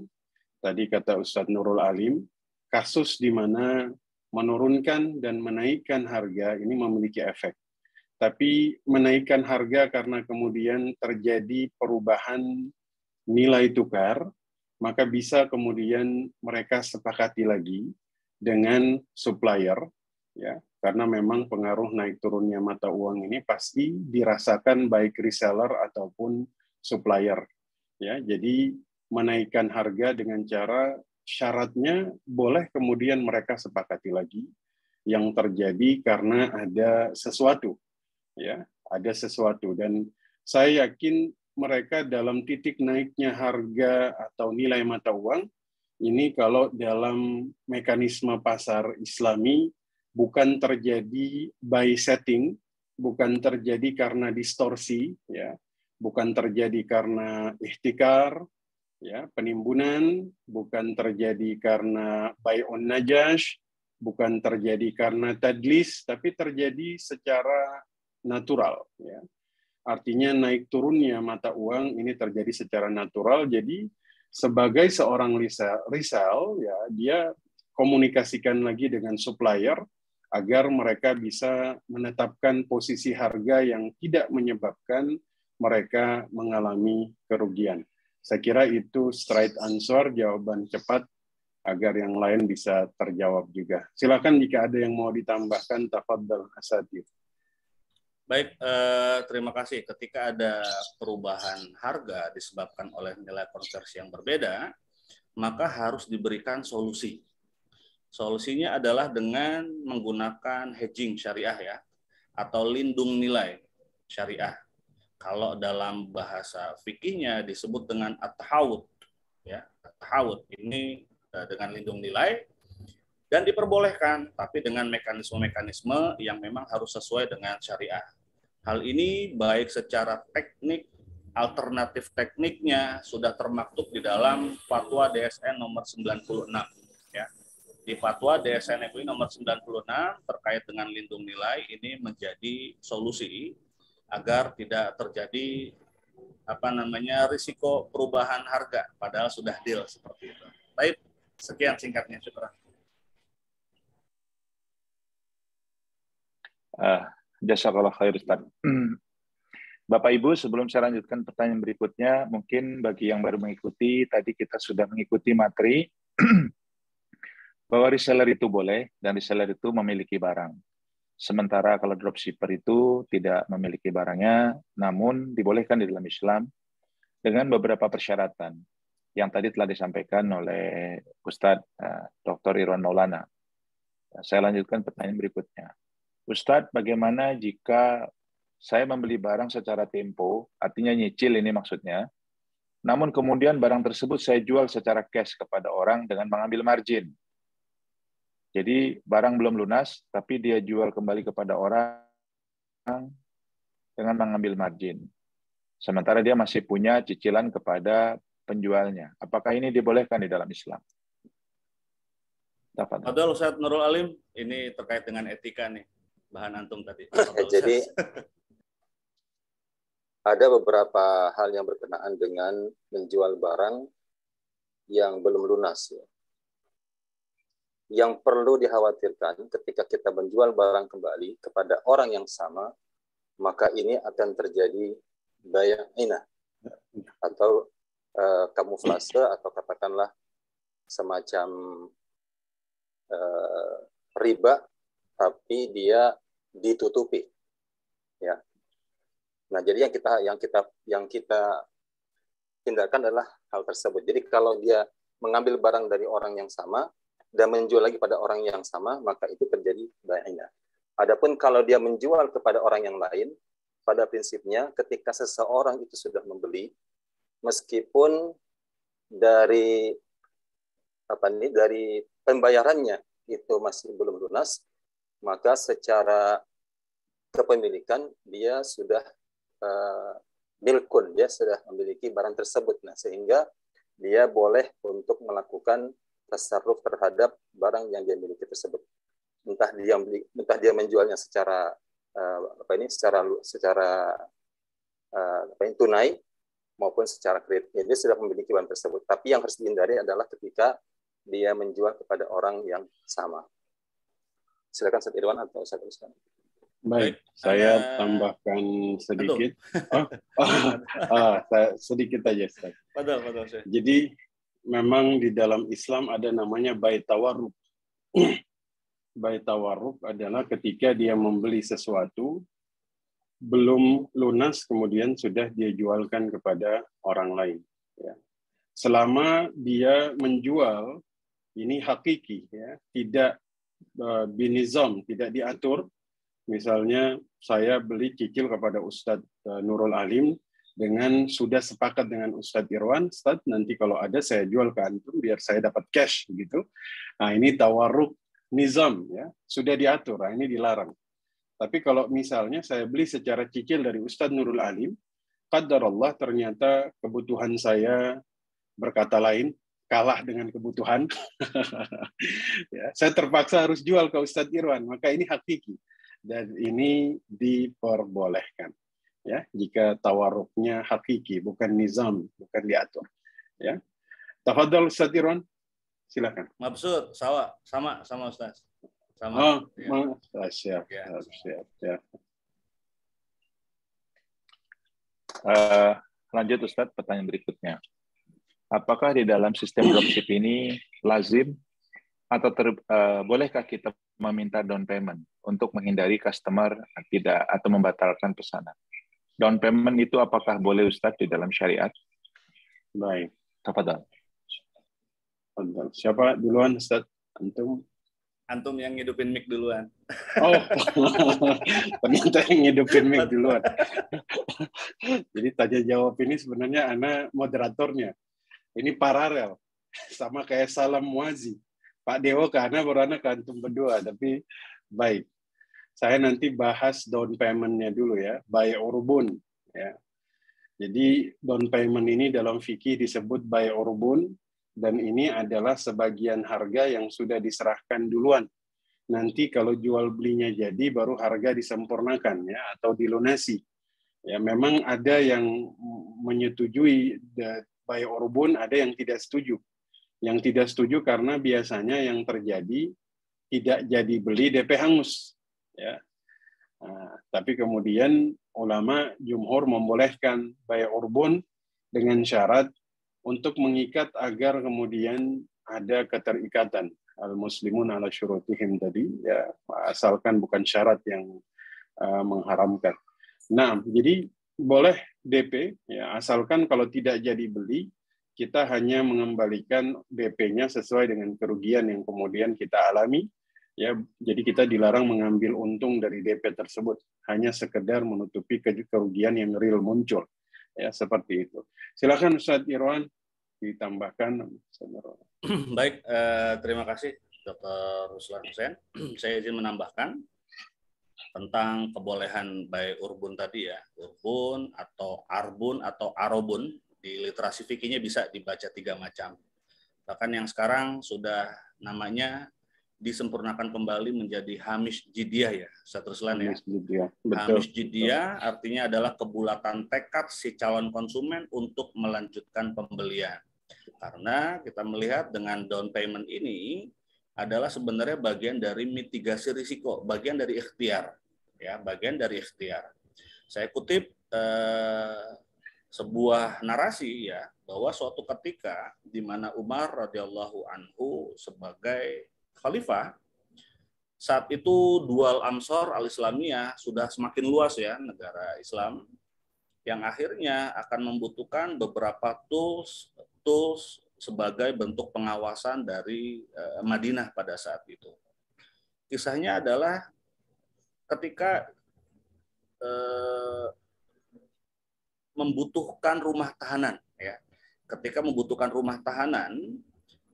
tadi kata Ustadz Nurul Alim, kasus di mana menurunkan dan menaikkan harga ini memiliki efek. Tapi menaikkan harga karena kemudian terjadi perubahan nilai tukar, maka bisa kemudian mereka sepakati lagi dengan supplier, ya, karena memang pengaruh naik turunnya mata uang ini pasti dirasakan baik reseller ataupun supplier, ya. Jadi menaikkan harga dengan cara syaratnya boleh kemudian mereka sepakati lagi, yang terjadi karena ada sesuatu, ya, ada sesuatu. Dan saya yakin mereka dalam titik naiknya harga atau nilai mata uang ini, kalau dalam mekanisme pasar Islami, bukan terjadi by setting, bukan terjadi karena distorsi, ya, bukan terjadi karena ihtikar, ya, penimbunan, bukan terjadi karena bai'un najash, bukan terjadi karena tadlis, tapi terjadi secara natural, ya. Artinya naik turunnya mata uang ini terjadi secara natural. Jadi sebagai seorang resell, ya, dia komunikasikan lagi dengan supplier agar mereka bisa menetapkan posisi harga yang tidak menyebabkan mereka mengalami kerugian. Saya kira itu straight answer, jawaban cepat, agar yang lain bisa terjawab juga. Silakan jika ada yang mau ditambahkan, tafadhal Asatidz. Baik, terima kasih. Ketika ada perubahan harga disebabkan oleh nilai konversi yang berbeda, maka harus diberikan solusi. Solusinya adalah dengan menggunakan hedging syariah, ya, atau lindung nilai syariah. Kalau dalam bahasa fikihnya disebut dengan at-tahawud, ya. At-tahawud ini dengan lindung nilai, dan diperbolehkan, tapi dengan mekanisme-mekanisme yang memang harus sesuai dengan syariah. Hal ini baik secara teknik, alternatif tekniknya sudah termaktub di dalam Fatwa DSN nomor 96. Ya. Di Fatwa DSN MUI nomor 96 terkait dengan lindung nilai ini menjadi solusi agar tidak terjadi risiko perubahan harga, padahal sudah deal seperti itu. Baik, sekian singkatnya. Syukran. Jazakallah khair, Ustaz. Bapak Ibu, sebelum saya lanjutkan pertanyaan berikutnya, mungkin bagi yang baru mengikuti, tadi kita sudah mengikuti materi bahwa reseller itu boleh dan reseller itu memiliki barang. Sementara kalau dropshipper itu tidak memiliki barangnya, namun dibolehkan di dalam Islam dengan beberapa persyaratan. yang tadi telah disampaikan oleh Ustadz Dr. Irwan Maulana. Saya lanjutkan pertanyaan berikutnya. Ustadz, bagaimana jika saya membeli barang secara tempo, artinya nyicil ini maksudnya, namun kemudian barang tersebut saya jual secara cash kepada orang dengan mengambil margin. Jadi barang belum lunas, tapi dia jual kembali kepada orang dengan mengambil margin. Sementara dia masih punya cicilan kepada penjualnya. Apakah ini dibolehkan di dalam Islam? Padahal Ustaz Nurul Alim, ini terkait dengan etika nih, bahan antum tadi. Jadi ada beberapa hal yang berkenaan dengan menjual barang yang belum lunas. Yang perlu dikhawatirkan ketika kita menjual barang kembali kepada orang yang sama, maka ini akan terjadi baya' inah atau kamuflase atau katakanlah semacam riba, tapi dia ditutupi, ya. Nah, jadi yang kita hindarkan adalah hal tersebut. Jadi kalau dia mengambil barang dari orang yang sama dan menjual lagi pada orang yang sama, maka itu terjadi bai'inah. Adapun kalau dia menjual kepada orang yang lain, pada prinsipnya ketika seseorang itu sudah membeli, meskipun dari pembayarannya itu masih belum lunas, maka secara kepemilikan dia sudah milkun, dia sudah memiliki barang tersebut. Nah, sehingga dia boleh untuk melakukan tasarruf terhadap barang yang dia miliki tersebut. Entah dia menjualnya secara tunai maupun secara kredit. Dia sudah memiliki barang tersebut. Tapi yang harus dihindari adalah ketika dia menjual kepada orang yang sama. Silakan Ustaz Irwan atau Ustaz Ruslan. Baik, saya tambahkan sedikit. Sedikit aja, Ustaz. Padahal. Jadi memang di dalam Islam ada namanya bai' tawarruk. Bai' tawarruk adalah ketika dia membeli sesuatu belum lunas kemudian sudah dia jualkan kepada orang lain. Ya. Selama dia menjual ini hakiki, ya, tidak binizam, tidak diatur. Misalnya saya beli cicil kepada Ustadz Nurul Alim dengan sudah sepakat dengan Ustadz Irwan, Ustadz nanti kalau ada saya jual ke antum biar saya dapat cash gitu. Nah, ini tawarruk nizam, ya, sudah diatur. Nah, ini dilarang. Tapi kalau misalnya saya beli secara cicil dari Ustadz Nurul Alim, qadarullah ternyata kebutuhan saya berkata lain kalah dengan kebutuhan. Ya, saya terpaksa harus jual ke Ustadz Irwan, maka ini hakiki dan ini diperbolehkan. Ya, jika tawarruknya hakiki, bukan nizam, bukan diatur. Ya, tafadhol Ustaz Irwan, silakan. Mabsur, sama Ustaz. Sama. Siap. Lanjut Ustaz, pertanyaan berikutnya. Apakah di dalam sistem dropship ini lazim atau bolehkah kita meminta down payment untuk menghindari customer tidak atau membatalkan pesanan? Down payment itu apakah boleh Ustaz di dalam syariat? Baik. Tafadhal. Siapa duluan Ustaz? Antum? Antum yang ngidupin mic duluan. Oh, ternyata yang ngidupin mic duluan. Jadi tanya jawab ini sebenarnya Ana moderatornya. Ini paralel. Sama kayak salam muazi. Pak Dewo ke Ana, baru Ana ke antum berdua. Tapi baik. Saya nanti bahas down payment-nya dulu ya, bai' urbun. Ya. Jadi down payment ini dalam fikih disebut bai' urbun, dan ini adalah sebagian harga yang sudah diserahkan duluan. Nanti kalau jual belinya jadi, baru harga disempurnakan ya, atau dilunasi. Ya, memang ada yang menyetujui bai' urbun, ada yang tidak setuju. Yang tidak setuju karena biasanya yang terjadi tidak jadi beli DP hangus. Ya. Nah, tapi kemudian ulama jumhur membolehkan bai' urbun dengan syarat untuk mengikat agar kemudian ada keterikatan al-muslimun ala syurutihim tadi, ya, asalkan bukan syarat yang mengharamkan. Nah, jadi boleh DP, ya, asalkan kalau tidak jadi beli kita hanya mengembalikan DP-nya sesuai dengan kerugian yang kemudian kita alami. Ya, jadi kita dilarang mengambil untung dari DP tersebut, hanya sekedar menutupi kerugian yang real muncul. Ya, seperti itu. Silakan Ustadz Irwan ditambahkan. Baik, terima kasih Dr. Ruslan Hussein. Saya izin menambahkan tentang kebolehan by urbun tadi ya, urbun atau arbun atau arobun. Di literasi fikihnya bisa dibaca 3 macam. Bahkan yang sekarang sudah namanya disempurnakan kembali menjadi hamish jidyah ya, Ustaz Ruslan ya. Hamish jidyah artinya adalah kebulatan tekad si calon konsumen untuk melanjutkan pembelian. Karena kita melihat dengan down payment ini adalah sebenarnya bagian dari mitigasi risiko, bagian dari ikhtiar, ya, bagian dari ikhtiar. Saya kutip sebuah narasi ya, bahwa suatu ketika di mana Umar radhiyallahu anhu sebagai khalifah, saat itu dual Amsor al-Islamiyah sudah semakin luas ya, negara Islam, yang akhirnya akan membutuhkan beberapa tools sebagai bentuk pengawasan dari Madinah pada saat itu. Kisahnya adalah ketika membutuhkan rumah tahanan ya. Ketika membutuhkan rumah tahanan,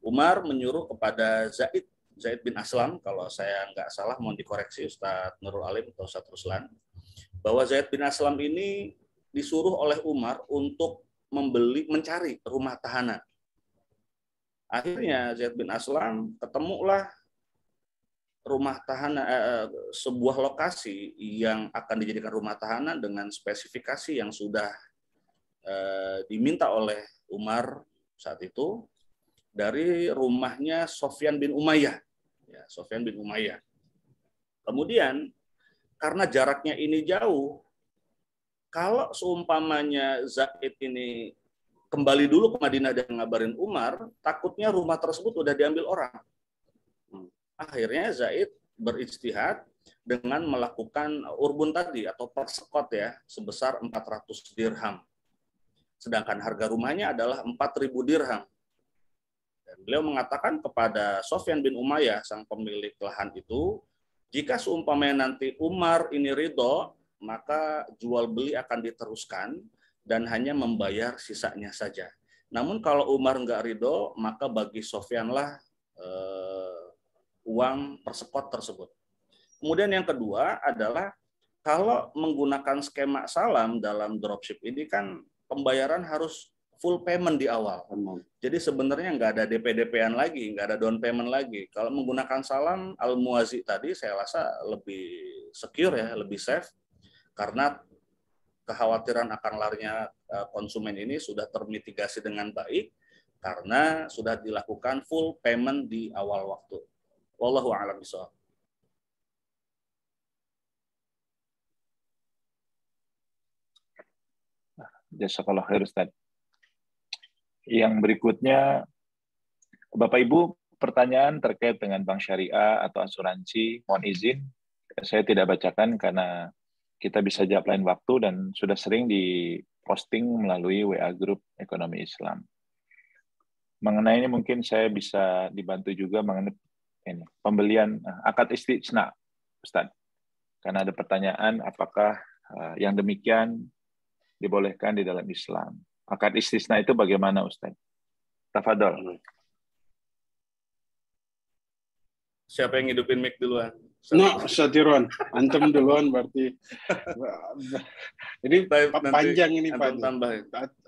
Umar menyuruh kepada Zaid bin Aslam, kalau saya nggak salah, mohon dikoreksi Ustadz Nurul Alim atau Ustadz Ruslan, bahwa Zaid bin Aslam ini disuruh oleh Umar untuk mencari rumah tahanan. Akhirnya Zaid bin Aslam ketemulah rumah tahanan, sebuah lokasi yang akan dijadikan rumah tahanan dengan spesifikasi yang sudah diminta oleh Umar saat itu dari rumahnya Sofyan bin Umayyah. Ya, Sofyan bin Umayyah. Kemudian karena jaraknya ini jauh, kalau seumpamanya Zaid ini kembali dulu ke Madinah dan ngabarin Umar, takutnya rumah tersebut udah diambil orang. Akhirnya Zaid berijtihad dengan melakukan urbun tadi atau persekot ya, sebesar 400 dirham. Sedangkan harga rumahnya adalah 4.000 dirham. Dan beliau mengatakan kepada Sofyan bin Umayyah, sang pemilik lahan itu, jika seumpamanya nanti Umar ini ridho, maka jual beli akan diteruskan dan hanya membayar sisanya saja. Namun kalau Umar nggak ridho, maka bagi Sofyanlah uang persekot tersebut. Kemudian yang kedua adalah kalau menggunakan skema salam dalam dropship ini kan pembayaran harus full payment di awal. Jadi sebenarnya nggak ada DP-DP-an lagi, nggak ada down payment lagi. Kalau menggunakan salam al-muwazi tadi saya rasa lebih secure ya, lebih safe, karena kekhawatiran akan larinya konsumen ini sudah termitigasi dengan baik karena sudah dilakukan full payment di awal waktu. Wallahu a'lam bishawab. Jazakallah khair Ustaz. Yang berikutnya, Bapak Ibu, pertanyaan terkait dengan bank syariah atau asuransi, mohon izin, saya tidak bacakan karena kita bisa jawab lain waktu dan sudah sering diposting melalui WA Group Ekonomi Islam. Mengenai ini mungkin saya bisa dibantu juga mengenai ini, pembelian akad istisna, Ustaz. Karena ada pertanyaan apakah yang demikian dibolehkan di dalam Islam. Akad istisna itu bagaimana, Ustaz? Tafadhol. Siapa yang hidupin mic duluan? Nah, Ustaz Irwan, antum duluan berarti. Ini panjang ini Pak.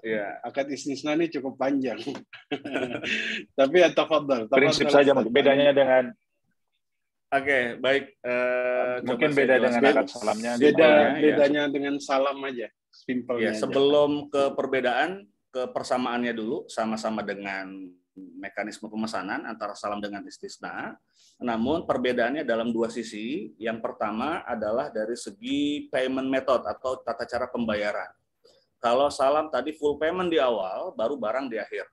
Ya. Akad istisna ini cukup panjang. Tapi ya tafadhol. Prinsip saja bedanya dengan. Oke, baik. Mungkin beda dengan akad salamnya. Bedanya dengan salam aja. Simpelnya. Ya, sebelum ke perbedaan, ke persamaannya dulu, sama-sama dengan mekanisme pemesanan antara salam dengan istisna. Namun perbedaannya dalam dua sisi. Yang pertama adalah dari segi payment method atau tata cara pembayaran. Kalau salam tadi full payment di awal, baru barang di akhir.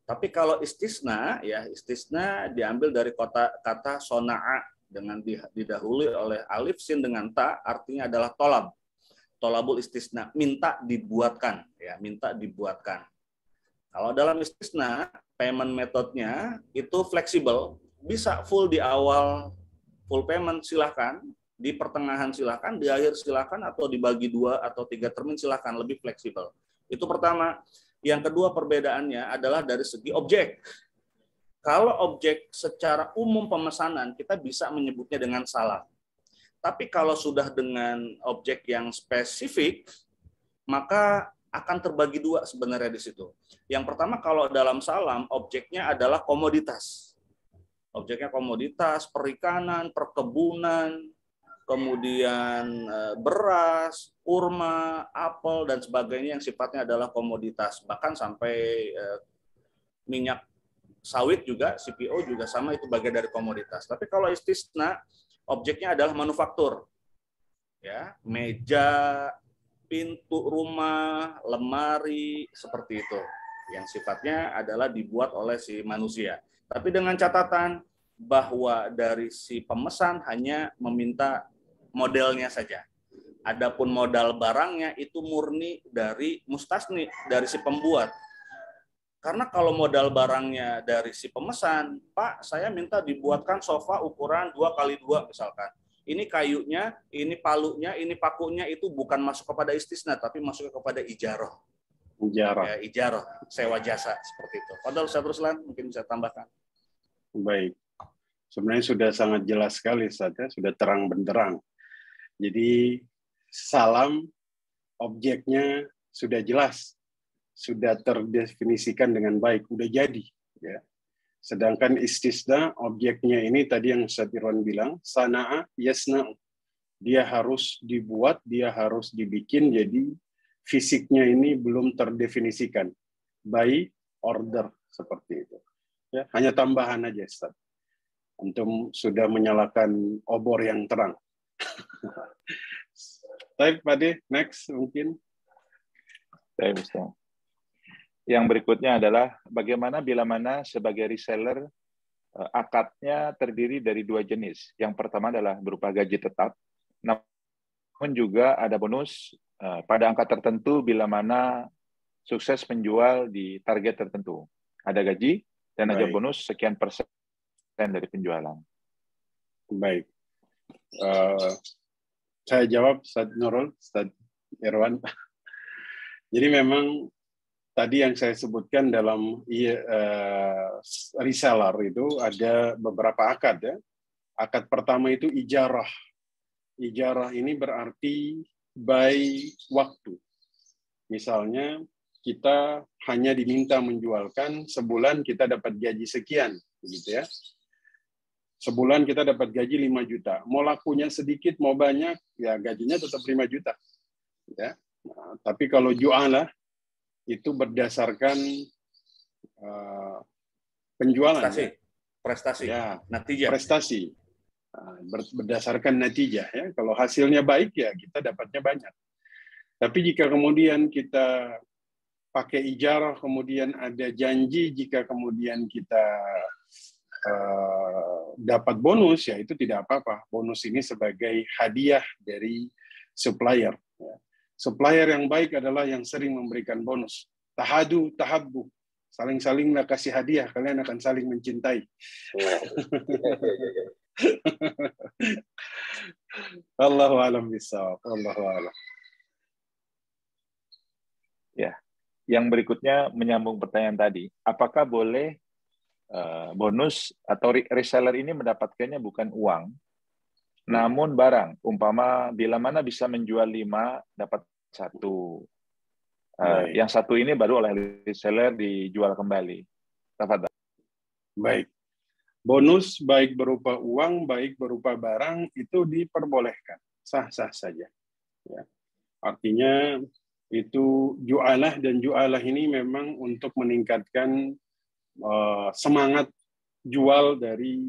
Tapi kalau istisna, ya istisna diambil dari kata sona'a dengan didahului oleh alif sin dengan ta, artinya adalah tolab. Tolabul istisna, minta dibuatkan, ya minta dibuatkan. Kalau dalam istisna, payment metodenya itu fleksibel, bisa full di awal full payment silahkan, di pertengahan silahkan, di akhir silahkan, atau dibagi 2 atau 3 termin silahkan, lebih fleksibel. Itu pertama. Yang kedua perbedaannya adalah dari segi objek. Kalau objek secara umum pemesanan, kita bisa menyebutnya dengan salam. Tapi kalau sudah dengan objek yang spesifik, maka akan terbagi 2 sebenarnya di situ. Yang pertama, kalau dalam salam, objeknya adalah komoditas. Objeknya komoditas, perikanan, perkebunan, kemudian beras, kurma, apel, dan sebagainya yang sifatnya adalah komoditas. Bahkan sampai minyak sawit juga, CPO juga sama, itu bagian dari komoditas. Tapi kalau istisna, objeknya adalah manufaktur. Ya, meja, pintu rumah, lemari, seperti itu. Yang sifatnya adalah dibuat oleh si manusia. Tapi dengan catatan bahwa dari si pemesan hanya meminta modelnya saja. Adapun modal barangnya itu murni dari mustasni, dari si pembuat. Karena kalau modal barangnya dari si pemesan, Pak, saya minta dibuatkan sofa ukuran 2x2 misalkan. Ini kayunya, ini palunya, ini pakunya, itu bukan masuk kepada istisna, tapi masuk kepada ijaroh. Ya, ijaroh, sewa jasa, seperti itu. Padahal Ustaz Ruslan mungkin bisa tambahkan. Baik. Sebenarnya sudah sangat jelas sekali, Ustaz, ya. Sudah terang benderang. Jadi salam, objeknya sudah jelas, sudah terdefinisikan dengan baik, udah jadi. Ya. Sedangkan istisna, objeknya ini tadi yang Ustaz Irwan bilang, sana'a yasna'u. Dia harus dibuat, dia harus dibikin, jadi fisiknya ini belum terdefinisikan. By order, seperti itu. Ya, hanya tambahan aja, Ustaz. Antum sudah menyalakan obor yang terang. Baik, Pak De, next mungkin. Baik, Ustaz. Yang berikutnya adalah bagaimana bila mana sebagai reseller akadnya terdiri dari 2 jenis. Yang pertama adalah berupa gaji tetap, namun juga ada bonus pada angka tertentu bila mana sukses penjual di target tertentu. Ada gaji dan ada bonus sekian persen dari penjualan. Baik. Saya jawab, Ustaz Nurul, Ustaz Irwan. Jadi memang tadi yang saya sebutkan dalam reseller itu ada beberapa akad, ya. Akad pertama itu ijarah. Ijarah ini berarti by waktu. Misalnya kita hanya diminta menjualkan sebulan kita dapat gaji sekian, begitu ya. Sebulan kita dapat gaji 5 juta. Mau lakunya sedikit, mau banyak, ya gajinya tetap 5 juta. Ya. Nah, tapi kalau jualah itu berdasarkan penjualan, prestasi, ya, natijah. Prestasi, berdasarkan natijah, ya. Kalau hasilnya baik, ya kita dapatnya banyak. Tapi jika kemudian kita pakai ijarah, kemudian ada janji, jika kemudian kita dapat bonus, ya itu tidak apa-apa. Bonus ini sebagai hadiah dari supplier. Ya. Supplier yang baik adalah yang sering memberikan bonus. Tahadu, tahabbu. Saling-salinglah kasih hadiah, kalian akan saling mencintai. Allahu a'lam bishawab. Allahu a'lam. Ya. Yang berikutnya menyambung pertanyaan tadi. Apakah boleh bonus atau reseller ini mendapatkannya bukan uang, namun barang, umpama bila mana bisa menjual 5 dapat 1. Yang 1 ini baru oleh reseller dijual kembali. Tafadhal. Baik. Bonus baik berupa uang, baik berupa barang itu diperbolehkan. Sah-sah saja. Ya. Artinya itu jualah, dan jualah ini memang untuk meningkatkan semangat jual dari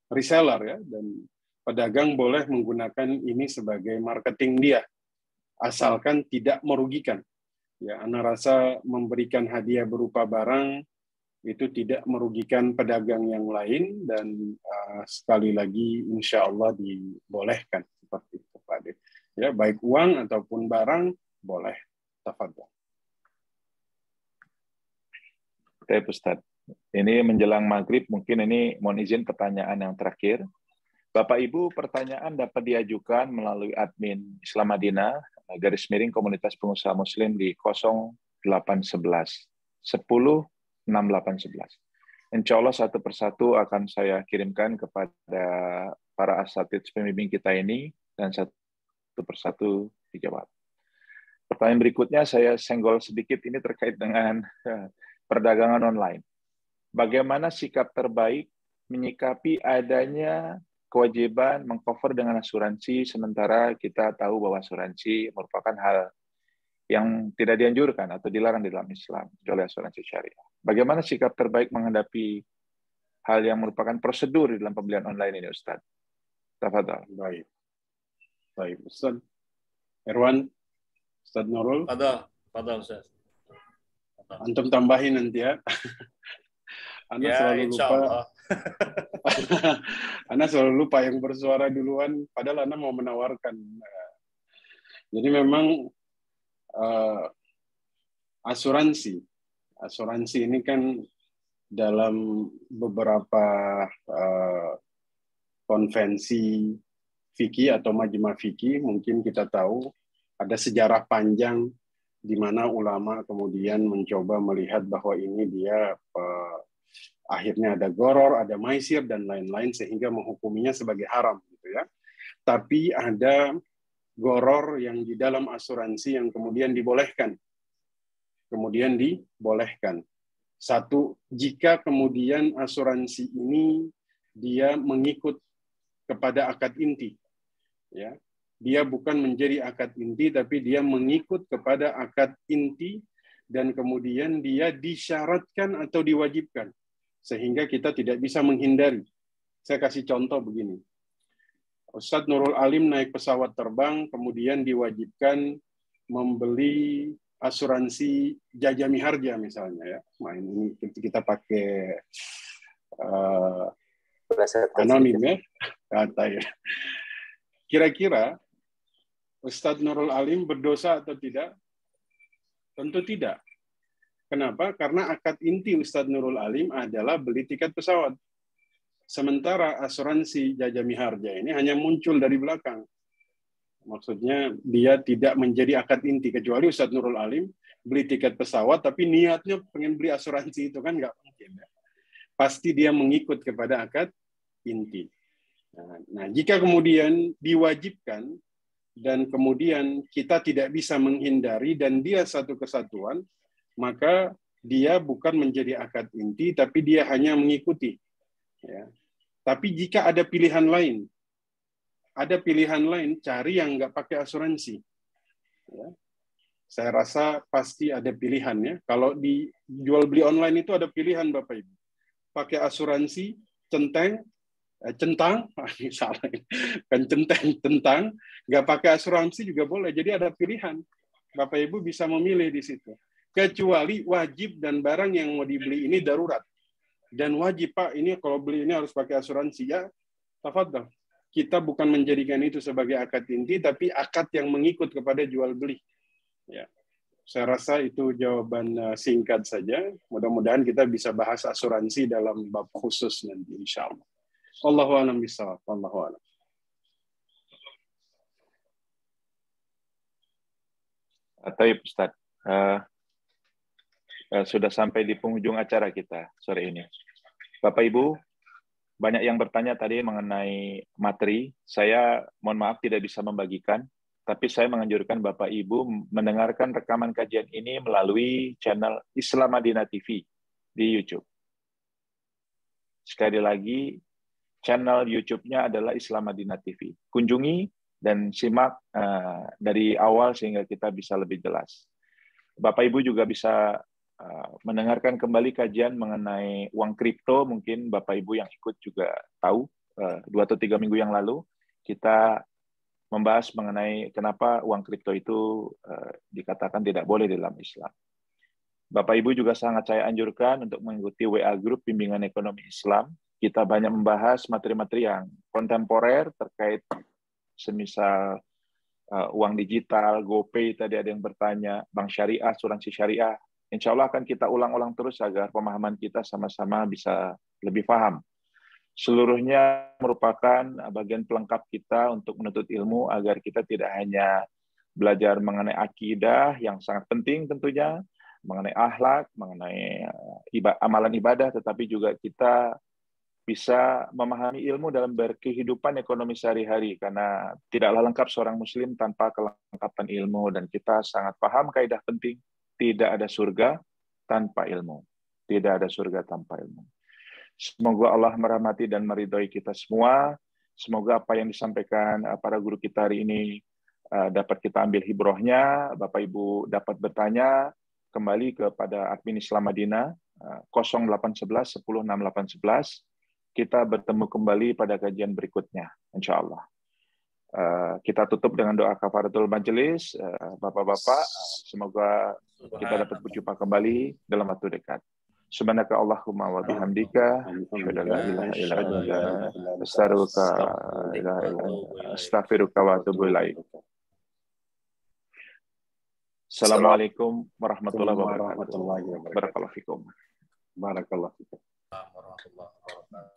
reseller, ya, dan pedagang boleh menggunakan ini sebagai marketing dia, asalkan tidak merugikan. Ya, ana rasa memberikan hadiah berupa barang itu tidak merugikan pedagang yang lain, dan sekali lagi insya Allah dibolehkan seperti itu, Pak De. Ya, Ya, baik uang ataupun barang boleh. Tafadhol. Baik, Ustadz. Ini menjelang maghrib, mungkin ini mohon izin pertanyaan yang terakhir. Bapak Ibu, pertanyaan dapat diajukan melalui admin Islam Madinah, _ komunitas pengusaha muslim di 0811 10 6811. Insya Allah satu persatu akan saya kirimkan kepada para asatidz pembimbing kita ini, dan satu persatu dijawab. Pertanyaan berikutnya saya senggol sedikit, ini terkait dengan perdagangan online. Bagaimana sikap terbaik menyikapi adanya kewajiban mengcover dengan asuransi, sementara kita tahu bahwa asuransi merupakan hal yang tidak dianjurkan atau dilarang di dalam Islam, kecuali asuransi syariah. Bagaimana sikap terbaik menghadapi hal yang merupakan prosedur di dalam pembelian online ini, Ustaz? Tafadhal. Baik. Baik, Ustaz. Irwan, Ustaz Nurul. Fadal, Ustaz. Antum tambahin nanti ya. Anda Ya, selalu insya lupa. Allah. Anda selalu lupa yang bersuara duluan, padahal Anda mau menawarkan. Jadi memang asuransi ini kan dalam beberapa konvensi fikih atau majma' fikih, mungkin kita tahu ada sejarah panjang di mana ulama kemudian mencoba melihat bahwa ini dia akhirnya ada goror, ada maisir, dan lain-lain, sehingga menghukuminya sebagai haram, gitu ya. Tapi ada goror yang di dalam asuransi yang kemudian dibolehkan. Satu, jika kemudian asuransi ini dia mengikut kepada akad inti, ya, dia bukan menjadi akad inti, tapi dia mengikut kepada akad inti, dan kemudian dia disyaratkan atau diwajibkan, sehingga kita tidak bisa menghindari. Saya kasih contoh begini. Ustadz Nurul Alim naik pesawat terbang, kemudian diwajibkan membeli asuransi Jaja Miharja misalnya, ya. Nah, ini kita pakai anonim ya, kata ya. Kira-kira Ustadz Nurul Alim berdosa atau tidak? Tentu tidak. Kenapa? Karena akad inti Ustadz Nurul Alim adalah beli tiket pesawat. Sementara asuransi Jaja Miharja ini hanya muncul dari belakang. Maksudnya dia tidak menjadi akad inti, kecuali Ustadz Nurul Alim beli tiket pesawat, tapi niatnya pengen beli asuransi, itu kan nggak mungkin. Ya. Pasti dia mengikut kepada akad inti. Nah, jika kemudian diwajibkan, dan kemudian kita tidak bisa menghindari, dan dia satu kesatuan, maka dia bukan menjadi akad inti, tapi dia hanya mengikuti. Ya. Tapi jika ada pilihan lain, cari yang nggak pakai asuransi. Ya. Saya rasa pasti ada pilihannya. Kalau di jual beli online itu ada pilihan, Bapak Ibu. Pakai asuransi, centang, nggak pakai asuransi juga boleh. Jadi ada pilihan. Bapak Ibu bisa memilih di situ. Kecuali wajib dan barang yang mau dibeli ini darurat. Dan wajib, Pak, ini kalau beli ini harus pakai asuransi, ya, tafadhal. Kita bukan menjadikan itu sebagai akad inti, tapi akad yang mengikut kepada jual beli. Ya. Saya rasa itu jawaban singkat saja. Mudah-mudahan kita bisa bahas asuransi dalam bab khusus nanti, insya Allah. Allahu a'lam bishawab. Allahu a'lam. Baik, Ustaz. Sudah sampai di penghujung acara kita sore ini. Bapak Ibu, banyak yang bertanya tadi mengenai materi. Saya mohon maaf tidak bisa membagikan, tapi saya menganjurkan Bapak Ibu mendengarkan rekaman kajian ini melalui channel Islam Madinah TV di YouTube. Sekali lagi, channel YouTube-nya adalah Islam Madinah TV. Kunjungi dan simak dari awal sehingga kita bisa lebih jelas. Bapak Ibu juga bisa mendengarkan kembali kajian mengenai uang kripto. Mungkin Bapak Ibu yang ikut juga tahu, 2 atau 3 minggu yang lalu kita membahas mengenai kenapa uang kripto itu dikatakan tidak boleh dalam Islam. Bapak Ibu juga sangat saya anjurkan untuk mengikuti WA Group Bimbingan Ekonomi Islam. Kita banyak membahas materi-materi yang kontemporer terkait semisal uang digital, GoPay, tadi ada yang bertanya, bank syariah, asuransi syariah, insya Allah akan kita ulang-ulang terus agar pemahaman kita sama-sama bisa lebih paham. Seluruhnya merupakan bagian pelengkap kita untuk menuntut ilmu agar kita tidak hanya belajar mengenai akidah yang sangat penting tentunya, mengenai akhlak, mengenai amalan ibadah, tetapi juga kita bisa memahami ilmu dalam berkehidupan ekonomi sehari-hari, karena tidaklah lengkap seorang muslim tanpa kelengkapan ilmu, dan kita sangat paham kaidah penting, tidak ada surga tanpa ilmu. Tidak ada surga tanpa ilmu. Semoga Allah merahmati dan meridhoi kita semua. Semoga apa yang disampaikan para guru kita hari ini dapat kita ambil hibrohnya. Bapak Ibu dapat bertanya kembali kepada admin Islam Madinah 0811 10 6811. Kita bertemu kembali pada kajian berikutnya, insya Allah. Kita tutup dengan doa kafaratul majelis. Bapak-bapak, semoga kita dapat berjumpa kembali dalam waktu dekat. Subhanaka Allahumma wa bihamdika, asyhadu an la ilaha illa anta, astaghfiruka wa atubu ilaik. Assalamualaikum warahmatullahi wabarakatuh. Barakallahu fikum. Barakallahu fikum. Warahmatullahi wabarakatuh.